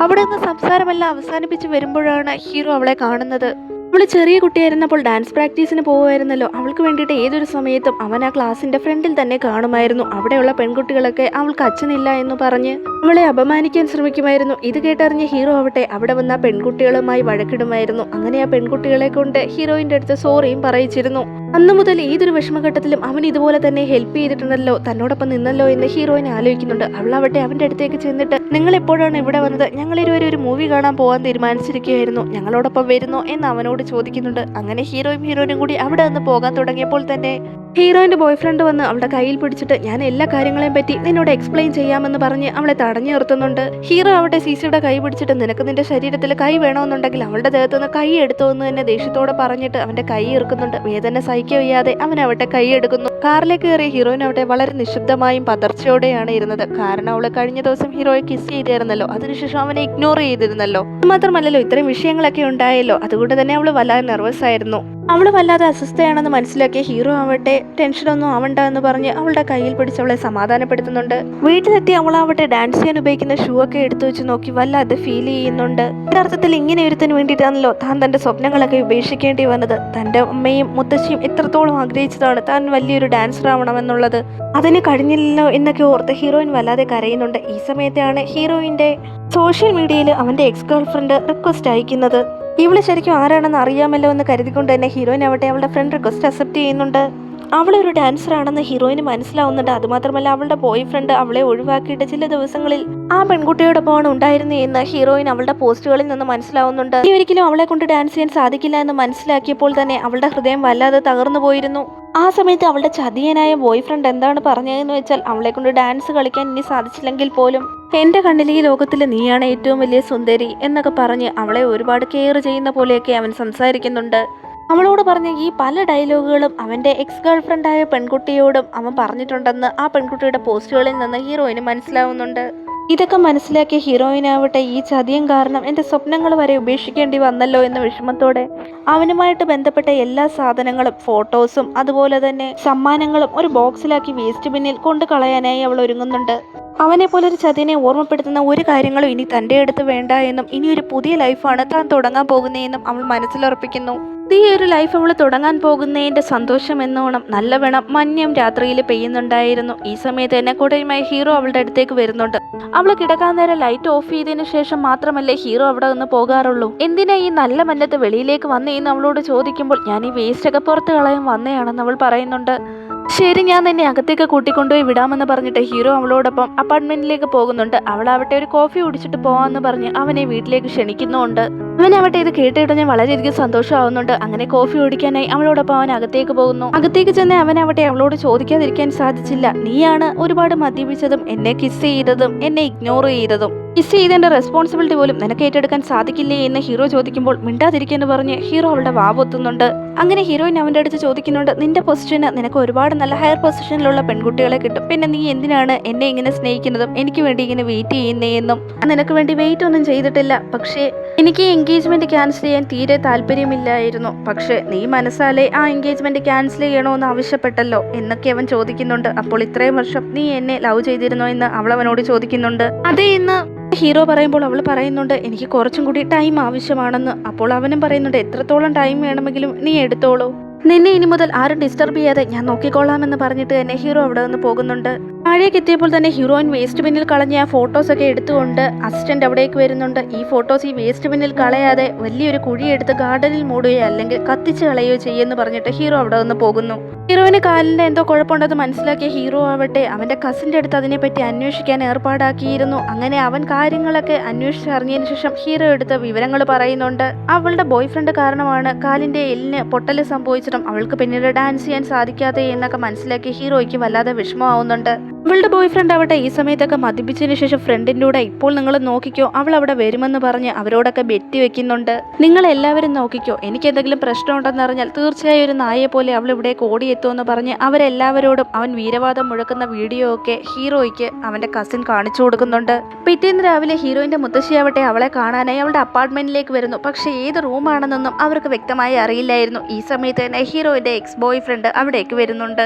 അവിടെ നിന്ന് സംസാരമെല്ലാം അവസാനിപ്പിച്ച് വരുമ്പോഴാണ് ഹീറോ അവളെ കാണുന്നത്. അവള് ചെറിയ കുട്ടിയായിരുന്നപ്പോൾ ഡാൻസ് പ്രാക്ടീസിന് പോകുമായിരുന്നല്ലോ. അവൾക്ക് വേണ്ടിയിട്ട് ഏതൊരു സമയത്തും അവൻ ആ ക്ലാസിന്റെ ഫ്രണ്ടിൽ തന്നെ കാണുമായിരുന്നു. അവിടെയുള്ള പെൺകുട്ടികളൊക്കെ അവൾക്ക് അച്ഛനില്ല എന്ന് പറഞ്ഞ് അവളെ അപമാനിക്കാൻ ശ്രമിക്കുമായിരുന്നു. ഇത് കേട്ടറിഞ്ഞ് ഹീറോ ആവട്ടെ അവിടെ വന്ന പെൺകുട്ടികളുമായി വഴക്കിടുമായിരുന്നു. അങ്ങനെ ആ പെൺകുട്ടികളെ കൊണ്ട് ഹീറോയിന്റെ അടുത്ത് സോറിയും പറയിച്ചിരുന്നു. അന്നു മുതൽ ഏതൊരു വിഷമഘട്ടത്തിലും അവൻ ഇതുപോലെ തന്നെ ഹെൽപ്പ് ചെയ്തിട്ടുണ്ടല്ലോ, തന്നോടൊപ്പം നിന്നല്ലോ എന്ന് ഹീറോയിൻ ആലോചിക്കുന്നുണ്ട്. അവളാവട്ടെ അവന്റെ അടുത്തേക്ക് ചെന്നിട്ട്, നിങ്ങൾ എപ്പോഴാണ് ഇവിടെ വന്നത്? ഞങ്ങൾ ഇരുവരും ഒരു മൂവി കാണാൻ പോകാൻ തീരുമാനിച്ചിരിക്കുകയായിരുന്നു, ഞങ്ങളോടൊപ്പം വരുന്നോ എന്ന് അവനോട് ചോദിക്കുന്നുണ്ട്. അങ്ങനെ ഹീറോയിനും കൂടി അവിടെ നിന്ന് പോകാൻ തുടങ്ങിയപ്പോൾ തന്നെ ഹീറോയിന്റെ ബോയ് ഫ്രണ്ട് വന്ന് അവളുടെ കയ്യിൽ പിടിച്ചിട്ട് ഞാൻ എല്ലാ കാര്യങ്ങളെയും പറ്റി നിന്നോട് എക്സ്പ്ലെയിൻ ചെയ്യാമെന്ന് പറഞ്ഞ് അവളെ തടഞ്ഞു നിർത്തുന്നുണ്ട്. ഹീറോ അവിടെ സിസിയുടെ കൈ പിടിച്ചിട്ട് നിനക്ക് നിന്റെ ശരീരത്തിൽ കൈ വേണമെന്നുണ്ടെങ്കിൽ അവളുടെ ദേഹത്ത് നിന്ന് കൈ എടുത്തു എന്ന് തന്നെ ദേഷ്യത്തോടെ പറഞ്ഞിട്ട് അവന്റെ കൈ ഇറുക്കുന്നുണ്ട്. വേദന സഹിക്കവയ്യാതെ അവൻ അവട്ടെ കൈ എടുക്കുന്നു. കാറിലേക്ക് കയറിയ ഹീറോയിൻ അവിടെ വളരെ നിശബ്ദമായും പതർച്ചയോടെയാണ് ഇരുന്നത്. കാരണം അവള് കഴിഞ്ഞ ദിവസം ഹീറോയെ കിസ് ചെയ്തിരുന്നല്ലോ, അതിനുശേഷം അവനെ ഇഗ്നോർ ചെയ്തിരുന്നല്ലോ. മാത്രമല്ലല്ലോ ഇത്രയും വിഷയങ്ങളൊക്കെ ഉണ്ടായല്ലോ, അതുകൊണ്ട് തന്നെ അവള് വല്ലാതെ നെർവസ് ആയിരുന്നു. അവള് വല്ലാതെ അസ്വസ്ഥയാണെന്ന് മനസ്സിലാക്കിയ ഹീറോ ആവട്ടെ ടെൻഷനൊന്നും ആവണ്ട എന്ന് പറഞ്ഞ് അവളുടെ കയ്യിൽ പിടിച്ച് അവളെ സമാധാനപ്പെടുത്തുന്നുണ്ട്. വീട്ടിലെത്തി അവളാവട്ടെ ഡാൻസ് ചെയ്യാൻ ഉപയോഗിക്കുന്ന ഷൂ ഒക്കെ എടുത്തു വെച്ച് നോക്കി വല്ലാതെ ഫീൽ ചെയ്യുന്നുണ്ട്. യഥാർത്ഥത്തിൽ ഇങ്ങനെ ഒരുത്തിന് വേണ്ടിയിട്ടാണല്ലോ താൻ തന്റെ സ്വപ്നങ്ങളൊക്കെ ഉപേക്ഷിക്കേണ്ടി വന്നത്. തന്റെ അമ്മയും മുത്തശ്ശിയും എത്രത്തോളം ആഗ്രഹിച്ചതാണ് താൻ വലിയൊരു ഡാൻസർ ആവണമെന്നുള്ളത്. അതിന് കഴിഞ്ഞില്ലല്ലോ എന്നൊക്കെ ഓർത്ത് ഹീറോയിൻ വല്ലാതെ കരയുന്നുണ്ട്. ഈ സമയത്താണ് ഹീറോയിന്റെ സോഷ്യൽ മീഡിയയിൽ അവന്റെ എക്സ് ഗേൾ ഫ്രണ്ട് റിക്വസ്റ്റ് അയക്കുന്നത്. ഇവള് ശരിക്കും ആരാണെന്ന് അറിയാമല്ലോ എന്ന് കരുതിക്കൊണ്ട് തന്നെ ഹീറോയിൻ ആവട്ടെ അവളുടെ ഫ്രണ്ട് റിക്വസ്റ്റ് അക്സെപ്റ്റ് ചെയ്യുന്നുണ്ട്. അവളൊരു ഡാൻസർ ആണെന്ന് ഹീറോയിന് മനസ്സിലാവുന്നുണ്ട്. അതുമാത്രമല്ല അവളുടെ ബോയ് ഫ്രണ്ട് അവളെ ഒഴിവാക്കിയിട്ട് ചില ദിവസങ്ങളിൽ ആ പെൺകുട്ടിയോടൊപ്പമാണ് ഉണ്ടായിരുന്നത് എന്ന് ഹീറോയിൻ അവളുടെ പോസ്റ്റുകളിൽ നിന്ന് മനസ്സിലാവുന്നുണ്ട്. ഇനി ഒരിക്കലും അവളെ കൊണ്ട് ഡാൻസ് ചെയ്യാൻ സാധിക്കില്ല എന്ന് മനസ്സിലാക്കിയപ്പോൾ തന്നെ അവളുടെ ഹൃദയം വല്ലാതെ തകർന്നു പോയിരുന്നു. ആ സമയത്ത് അവളുടെ ചതിയനായ ബോയ് ഫ്രണ്ട് എന്താണ് പറഞ്ഞതെന്ന് വെച്ചാൽ അവളെ കൊണ്ട് ഡാൻസ് കളിക്കാൻ ഇനി സാധിച്ചില്ലെങ്കിൽ പോലും എന്റെ കണ്ണിൽ ഈ ലോകത്തിൽ നീയാണ് ഏറ്റവും വലിയ സുന്ദരി എന്നൊക്കെ പറഞ്ഞ് അവളെ ഒരുപാട് കെയർ ചെയ്യുന്ന പോലെയൊക്കെ അവൻ സംസാരിക്കുന്നുണ്ട്. അവളോട് പറഞ്ഞ ഈ പല ഡയലോഗുകളും അവന്റെ എക്സ് ഗേൾ ഫ്രണ്ടായ പെൺകുട്ടിയോടും അവൻ പറഞ്ഞിട്ടുണ്ടെന്ന് ആ പെൺകുട്ടിയുടെ പോസ്റ്റുകളിൽ നിന്ന് ഹീറോയിന് മനസ്സിലാവുന്നുണ്ട്. ഇതൊക്കെ മനസ്സിലാക്കിയ ഹീറോയിനാവട്ടെ ഈ ചതിയം കാരണം എൻ്റെ സ്വപ്നങ്ങൾ വരെ ഉപേക്ഷിക്കേണ്ടി വന്നല്ലോ എന്ന വിഷമത്തോടെ അവനുമായിട്ട് ബന്ധപ്പെട്ട എല്ലാ സാധനങ്ങളും ഫോട്ടോസും അതുപോലെ തന്നെ സമ്മാനങ്ങളും ഒരു ബോക്സിലാക്കി വേസ്റ്റ് ബിന്നിൽ കൊണ്ടു കളയാനായി അവൾ ഒരുങ്ങുന്നുണ്ട്. അവനെ പോലൊരു ചതിനെ ഓർമ്മപ്പെടുത്തുന്ന ഒരു കാര്യങ്ങളും ഇനി തൻ്റെ അടുത്ത് വേണ്ട എന്നും ഇനി ഒരു പുതിയ ലൈഫാണ് താൻ തുടങ്ങാൻ പോകുന്നതെന്നും അവൾ മനസ്സിലുറപ്പിക്കുന്നു. ഈ ഒരു ലൈഫ് അവൾ തുടങ്ങാൻ പോകുന്നതിൻ്റെ സന്തോഷം എന്നോണം നല്ലവണ്ണം മഞ്ഞും രാത്രിയിൽ പെയ്യുന്നുണ്ടായിരുന്നു. ഈ സമയത്ത് തന്നെ കുടയുമായി ഹീറോ അവളുടെ അടുത്തേക്ക് വരുന്നുണ്ട്. അവൾ കിടക്കാൻ നേരം ലൈറ്റ് ഓഫ് ചെയ്തതിനു ശേഷം മാത്രമല്ലേ ഹീറോ അവിടെ നിന്ന് പോകാറുള്ളൂ. എന്തിനാ ഈ നല്ല മഞ്ഞത്ത് വെളിയിലേക്ക് വന്നേന്ന് അവളോട് ചോദിക്കുമ്പോൾ ഞാൻ ഈ വേസ്റ്റൊക്കെ പുറത്ത് കളയാൻ വന്നതാണെന്ന് അവൾ പറയുന്നുണ്ട്. ശരി, ഞാൻ നിന്നെ അകത്തേക്ക് കൂട്ടിക്കൊണ്ടുപോയി വിടാമെന്ന് പറഞ്ഞിട്ട് ഹീറോ അവളോടൊപ്പം അപ്പാർട്ട്മെന്റിലേക്ക് പോകുന്നുണ്ട്. അവളാവട്ടെ ഒരു കോഫി കുടിച്ചിട്ട് പോവാന്ന് പറഞ്ഞ് അവനെ വീട്ടിലേക്ക് ക്ഷണിക്കുന്നുണ്ട്. അവനാവട്ടെ ഇത് കേട്ടിട്ട് വളരെയധികം സന്തോഷമാവുന്നുണ്ട്. അങ്ങനെ കോഫി കുടിക്കാനായി അവളോടൊപ്പം അവൻ അകത്തേക്ക് പോകുന്നു. അകത്തേക്ക് ചെന്ന് അവനാവട്ടെ അവളോട് ചോദിക്കാതിരിക്കാൻ സാധിച്ചില്ല. നീയാണ് ഒരുപാട് മദ്യപിച്ചതും എന്നെ കിസ് ചെയ്തതും എന്നെ ഇഗ്നോർ ചെയ്തതും. മിസ് ചെയ്തതിന്റെ റെസ്പോൺസിബിലിറ്റി പോലും നിനക്ക് ഏറ്റെടുക്കാൻ സാധിക്കില്ലേ എന്ന് ഹീറോ ചോദിക്കുമ്പോൾ മിണ്ടാതിരിക്കെന്ന് പറഞ്ഞ് ഹീറോ അവളുടെ വാവൊത്തുന്നുണ്ട്. അങ്ങനെ ഹീറോയിൻ അവന്റെ അടുത്ത് ചോദിക്കുന്നുണ്ട്, നിന്റെ പൊസിഷന് നിനക്ക് ഒരുപാട് നല്ല ഹയർ പൊസിഷനിലുള്ള പെൺകുട്ടികളെ കിട്ടും, പിന്നെ നീ എന്തിനാണ് എന്നെ ഇങ്ങനെ സ്നേഹിക്കുന്നതും എനിക്ക് വേണ്ടി ഇങ്ങനെ വെയിറ്റ് ചെയ്യുന്നേ എന്നും. നിനക്ക് വേണ്ടി വെയിറ്റ് ഒന്നും ചെയ്തിട്ടില്ല, പക്ഷേ എനിക്ക് എൻഗേജ്മെന്റ് ക്യാൻസൽ ചെയ്യാൻ തീരെ താല്പര്യമില്ലായിരുന്നു, പക്ഷേ നീ മനസ്സാലെ ആ എൻഗേജ്മെന്റ് ക്യാൻസൽ ചെയ്യണമെന്ന് ആവശ്യപ്പെട്ടല്ലോ എന്നൊക്കെ അവൻ ചോദിക്കുന്നുണ്ട്. അപ്പോൾ ഇത്രയും വർഷം നീ എന്നെ ലവ് ചെയ്തിരുന്നോ എന്ന് അവൾ അവനോട് ചോദിക്കുന്നുണ്ട്. അതേ എന്ന് ഹീറോ പറയുമ്പോൾ അവൾ പറയുന്നുണ്ട്, എനിക്ക് കുറച്ചും കൂടി ടൈം ആവശ്യമാണെന്ന്. അപ്പോൾ അവനും പറയുന്നുണ്ട്, എത്രത്തോളം ടൈം വേണമെങ്കിലും നീ എടുത്തോളൂ, നിന്നെ ഇനി മുതൽ ആരും ഡിസ്റ്റർബ് ചെയ്യാതെ ഞാൻ നോക്കിക്കോളാമെന്ന് പറഞ്ഞിട്ട് തന്നെ ഹീറോ അവിടെ നിന്ന് പോകുന്നുണ്ട്. താഴേക്ക് എത്തിയപ്പോൾ തന്നെ ഹീറോയിൻ വേസ്റ്റ് ബിന്നിൽ കളഞ്ഞ ആ ഫോട്ടോസ് ഒക്കെ എടുത്തുകൊണ്ട് അസിസ്റ്റന്റ് അവിടേക്ക് വരുന്നുണ്ട്. ഈ ഫോട്ടോസ് ഈ വേസ്റ്റ് ബിന്നിൽ കളയാതെ വലിയൊരു കുഴി എടുത്ത് ഗാർഡനിൽ മൂടുകയോ അല്ലെങ്കിൽ കത്തിച്ച് കളയുകയോ ചെയ്യുമെന്ന് പറഞ്ഞിട്ട് ഹീറോ അവിടെ നിന്ന് പോകുന്നു. ഹീറോയിന് കാലിന്റെ എന്തോ കുഴപ്പമുണ്ടെന്ന് മനസ്സിലാക്കിയ ഹീറോ ആവട്ടെ അവന്റെ കസിന്റെ അടുത്ത് അതിനെപ്പറ്റി അന്വേഷിക്കാൻ ഏർപ്പാടാക്കിയിരുന്നു. അങ്ങനെ അവൻ കാര്യങ്ങളൊക്കെ അന്വേഷിച്ചറിഞ്ഞതിന് ശേഷം ഹീറോ എടുത്ത വിവരങ്ങൾ പറയുന്നുണ്ട്. അവളുടെ ബോയ് ഫ്രണ്ട് കാരണമാണ് കാലിന്റെ എല്ലിന് പൊട്ടല് സംഭവിച്ചിട്ടും അവൾക്ക് പിന്നീട് ഡാൻസ് ചെയ്യാൻ സാധിക്കാതെ എന്നൊക്കെ മനസ്സിലാക്കി ഹീറോയ്ക്ക് വല്ലാതെ വിഷമമാവുന്നുണ്ട്. അവളുടെ ബോയ് ഫ്രണ്ട് ആവട്ടെ ഈ സമയത്തൊക്കെ മദ്യപിച്ചതിന് ശേഷം ഫ്രണ്ടിൻ്റെ കൂടെ ഇപ്പോൾ നിങ്ങൾ നോക്കിക്കോ, അവൾ അവിടെ വരുമെന്ന് പറഞ്ഞ് അവരോടൊക്കെ ബെറ്റ് വെക്കുന്നുണ്ട്. നിങ്ങൾ എല്ലാവരും നോക്കിക്കോ, എനിക്ക് എന്തെങ്കിലും പ്രശ്നമുണ്ടെന്ന് അറിഞ്ഞാൽ തീർച്ചയായും ഒരു നായയെ പോലെ അവൾ ഇവിടേക്ക് ഓടിയെത്തുമെന്ന് പറഞ്ഞ് അവരെല്ലാവരോടും അവൻ വീരവാദം മുഴക്കുന്ന വീഡിയോ ഒക്കെ ഹീറോയ്ക്ക് അവന്റെ കസിൻ കാണിച്ചു കൊടുക്കുന്നുണ്ട്. പിറ്റേന്ന് രാവിലെ ഹീറോയിന്റെ മുത്തശ്ശിയാവട്ടെ അവളെ കാണാനായി അവളുടെ അപ്പാർട്ട്മെന്റിലേക്ക് വരുന്നു. പക്ഷേ ഏത് റൂമാണെന്നൊന്നും അവർക്ക് വ്യക്തമായി അറിയില്ലായിരുന്നു. ഈ സമയത്ത് തന്നെ ഹീറോയിന്റെ എക്സ് ബോയ് ഫ്രണ്ട് അവിടേക്ക് വരുന്നുണ്ട്.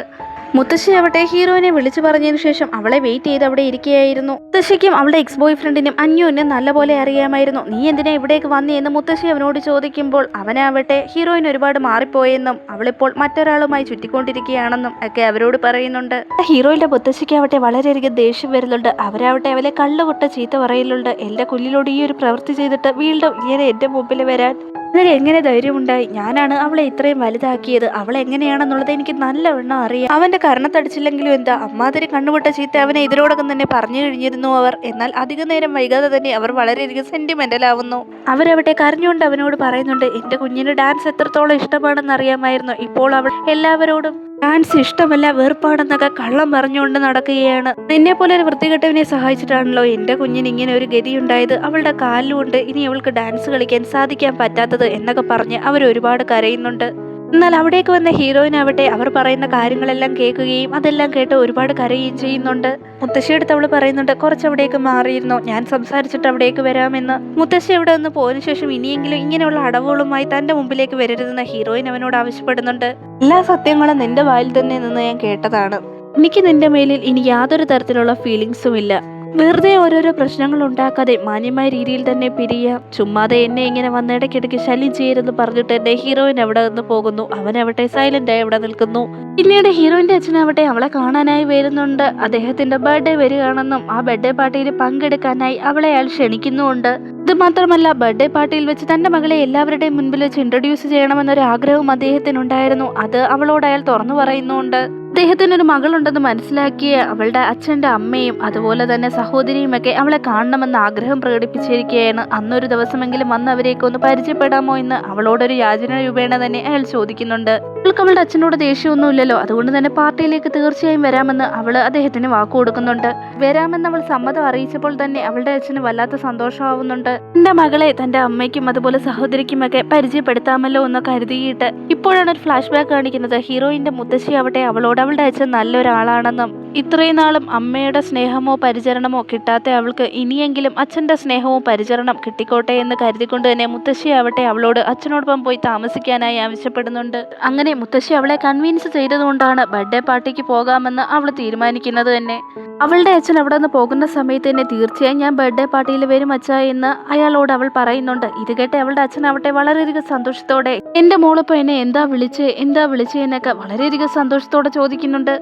മുത്തശ്ശിയാവട്ടെ ഹീറോയിനെ വിളിച്ചു പറഞ്ഞതിന് ശേഷം അവളെ വെയിറ്റ് ചെയ്ത് അവിടെ ഇരിക്കുകയായിരുന്നു. മുത്തശ്ശിക്കും അവളുടെ എക്സ് ബോയ് ഫ്രണ്ടിനും അന്യോന്യം നല്ലപോലെ അറിയാമായിരുന്നു. നീ എന്തിനാ ഇവിടേക്ക് വന്നേന്ന് മുത്തശ്ശി അവനോട് ചോദിക്കുമ്പോൾ അവനാവട്ടെ ഹീറോയിൻ ഒരുപാട് മാറിപ്പോയെന്നും അവളിപ്പോൾ മറ്റൊരാളുമായി ചുറ്റിക്കൊണ്ടിരിക്കുകയാണെന്നും ഒക്കെ അവരോട് പറയുന്നുണ്ട്. ഹീറോയിന്റെ മുത്തശ്ശിക്കാവട്ടെ വളരെയധികം ദേഷ്യം വരുന്നുണ്ട്. അവരാവട്ടെ അവളെ കള്ളുകൊട്ട ചീത്ത പറയലുണ്ട്. എന്റെ കുഞ്ഞിനോട് ഈ ഒരു പ്രവൃത്തി ചെയ്തിട്ട് വീണ്ടും ഇങ്ങനെ എന്റെ മുമ്പിൽ വരാൻ അതിന് എങ്ങനെ ധൈര്യമുണ്ടായി? ഞാനാണ് അവളെ ഇത്രയും വലുതാക്കിയത്. അവൾ എങ്ങനെയാണെന്നുള്ളത് എനിക്ക് നല്ലവണ്ണം അറിയാം. അവന്റെ കർണത്തടിച്ചില്ലെങ്കിലും എന്താ, അമ്മാതിരി കണ്ണുപൊട്ട ചീത്ത അവനെ ഇതിനോടകം തന്നെ പറഞ്ഞു കഴിഞ്ഞിരുന്നു അവർ. എന്നാൽ അധിക നേരം വൈകാതെ തന്നെ അവർ വളരെയധികം സെന്റിമെന്റൽ ആവുന്നു. അവരവിടെ കരഞ്ഞുകൊണ്ട് അവനോട് പറയുന്നുണ്ട്, എന്റെ കുഞ്ഞിന് ഡാൻസ് എത്രത്തോളം ഇഷ്ടമാണെന്ന് അറിയാമായിരുന്നു. ഇപ്പോൾ അവൾ എല്ലാവരോടും ഡാൻസ് ഇഷ്ടമല്ല വെറുപ്പാടെന്നൊക്കെ കള്ളം പറഞ്ഞുകൊണ്ട് നടക്കുകയാണ്. നിന്നെ പോലെ ഒരു വൃത്തികെട്ടവനെ സഹായിച്ചിട്ടാണല്ലോ എന്റെ കുഞ്ഞിന് ഇങ്ങനെ ഒരു ഗതിയുണ്ടായത്. അവളുടെ കാലുകൊണ്ട് ഇനി അവൾക്ക് ഡാൻസ് കളിക്കാൻ സാധിക്കാൻ പറ്റാത്തത് എന്നൊക്കെ പറഞ്ഞ് അവർ ഒരുപാട് കരയുന്നുണ്ട്. എന്നാൽ അവിടേക്ക് വന്ന ഹീറോയിനാവട്ടെ അവർ പറയുന്ന കാര്യങ്ങളെല്ലാം കേൾക്കുകയും അതെല്ലാം കേട്ട് ഒരുപാട് കരയുകയും ചെയ്യുന്നുണ്ട്. മുത്തശ്ശിയെടുത്ത് അവൾ പറയുന്നുണ്ട്, കുറച്ചവിടേക്ക് മാറിയിരുന്നോ, ഞാൻ സംസാരിച്ചിട്ട് അവിടേക്ക് വരാമെന്ന്. മുത്തശ്ശി അവിടെ നിന്ന് പോയതിനു ശേഷം ഇനിയെങ്കിലും ഇങ്ങനെയുള്ള അടവുകളുമായി തന്റെ മുമ്പിലേക്ക് വരരുതെന്ന് ഹീറോയിൻ അവനോട് ആവശ്യപ്പെടുന്നുണ്ട്. എല്ലാ സത്യങ്ങളും നിന്റെ വായിൽ തന്നെ നിന്ന് ഞാൻ കേട്ടതാണ്. എനിക്ക് നിന്റെ മേലിൽ ഇനി യാതൊരു തരത്തിലുള്ള ഫീലിങ്സും ഇല്ല. വെറുതെ ഓരോരോ പ്രശ്നങ്ങൾ ഉണ്ടാക്കാതെ മാന്യമായ രീതിയിൽ തന്നെ പിരിയാം. ചുമ്മാതെ എന്നെ ഇങ്ങനെ വന്ന് ഇടയ്ക്കിടയ്ക്ക് ശല്യം ചെയ്യരുതെന്ന് പറഞ്ഞിട്ട് എന്റെ ഹീറോയിൻ അവിടെ നിന്ന് പോകുന്നു. അവനവട്ടെ സൈലന്റ് ആയി അവിടെ നിൽക്കുന്നു. പിന്നീട് ഹീറോയിന്റെ അച്ഛനാവട്ടെ അവളെ കാണാനായി വരുന്നുണ്ട്. അദ്ദേഹത്തിന്റെ ബർത്ത്ഡേ വരികയാണെന്നും ആ ബർത്ത്ഡേ പാർട്ടിയിൽ പങ്കെടുക്കാനായി അവളെ അയാൾ ക്ഷണിക്കുന്നുമുണ്ട്. ഇത് മാത്രമല്ല ബർത്ത്ഡേ പാർട്ടിയിൽ വെച്ച് തന്റെ മകളെ എല്ലാവരുടെയും മുൻപിൽ വെച്ച് ഇൻട്രൊഡ്യൂസ് ചെയ്യണമെന്നൊരു ആഗ്രഹവും അദ്ദേഹത്തിനുണ്ടായിരുന്നു. അത് അവളോട് അയാൾ തുറന്നു പറയുന്നുണ്ട്. അദ്ദേഹത്തിനൊരു മകളുണ്ടെന്ന് മനസ്സിലാക്കിയ അവളുടെ അച്ഛൻ്റെ അമ്മയും അതുപോലെ തന്നെ സഹോദരിയുമൊക്കെ അവളെ കാണണമെന്ന് ആഗ്രഹം പ്രകടിപ്പിച്ചിരിക്കുകയാണ്. അന്നൊരു ദിവസമെങ്കിലും വന്ന് അവരെയൊക്കെ ഒന്ന് പരിചയപ്പെടാമോ എന്ന് അവളോടൊരു യാചന രൂപേണ തന്നെ അയാൾ ചോദിക്കുന്നുണ്ട്. അവൾക്ക് അവളുടെ അച്ഛനോട് ദേഷ്യമൊന്നുമില്ലല്ലോ, അതുകൊണ്ട് തന്നെ പാർട്ടിയിലേക്ക് തീർച്ചയായും വരാമെന്ന് അവൾ അദ്ദേഹത്തിന് വാക്കു കൊടുക്കുന്നുണ്ട്. വരാമെന്ന് അവൾ സമ്മതം അറിയിച്ചപ്പോൾ തന്നെ അവളുടെ അച്ഛന് വല്ലാത്ത സന്തോഷമാവുന്നുണ്ട്. എന്റെ മകളെ തന്റെ അമ്മയ്ക്കും അതുപോലെ സഹോദരിക്കുമൊക്കെ പരിചയപ്പെടുത്താമല്ലോ എന്ന് കരുതിയിട്ട് ഇപ്പോഴാണ് ഒരു ഫ്ലാഷ് ബാക്ക് കാണിക്കുന്നത്. ഹീറോയിന്റെ മുത്തശ്ശി ആവട്ടെ അവളോട് അവളുടെ അച്ഛൻ നല്ലൊരാളാണെന്നും ഇത്രയും നാളും അമ്മയുടെ സ്നേഹമോ പരിചരണമോ കിട്ടാത്ത അവൾക്ക് ഇനിയെങ്കിലും അച്ഛന്റെ സ്നേഹവും പരിചരണം കിട്ടിക്കോട്ടെ എന്ന് കരുതിക്കൊണ്ട് തന്നെ മുത്തശ്ശി ആവട്ടെ അവളോട് അച്ഛനോടൊപ്പം പോയി താമസിക്കാനായി ആവശ്യപ്പെടുന്നുണ്ട്. അങ്ങനെ മുത്തശ്ശി അവളെ കൺവിൻസ് ചെയ്തതുകൊണ്ടാണ് ബർത്ത്ഡേ പാർട്ടിക്ക് പോകാമെന്ന് അവൾ തീരുമാനിക്കുന്നത് തന്നെ. അവളുടെ അച്ഛൻ അവിടെ നിന്ന് പോകുന്ന സമയത്ത് തന്നെ തീർച്ചയായും ഞാൻ ബർത്ത്ഡേ പാർട്ടിയിൽ വരും അച്ഛാ എന്ന് അയാളോട് അവൾ പറയുന്നുണ്ട്. ഇത് കേട്ട് അവളുടെ അച്ഛനാവട്ടെ വളരെയധികം സന്തോഷത്തോടെ എന്റെ മോളിപ്പോ എന്നെ എന്താ വിളിച്ചേ എന്നൊക്കെ വളരെയധികം സന്തോഷത്തോടെ ചോദിക്കുന്നുണ്ട്.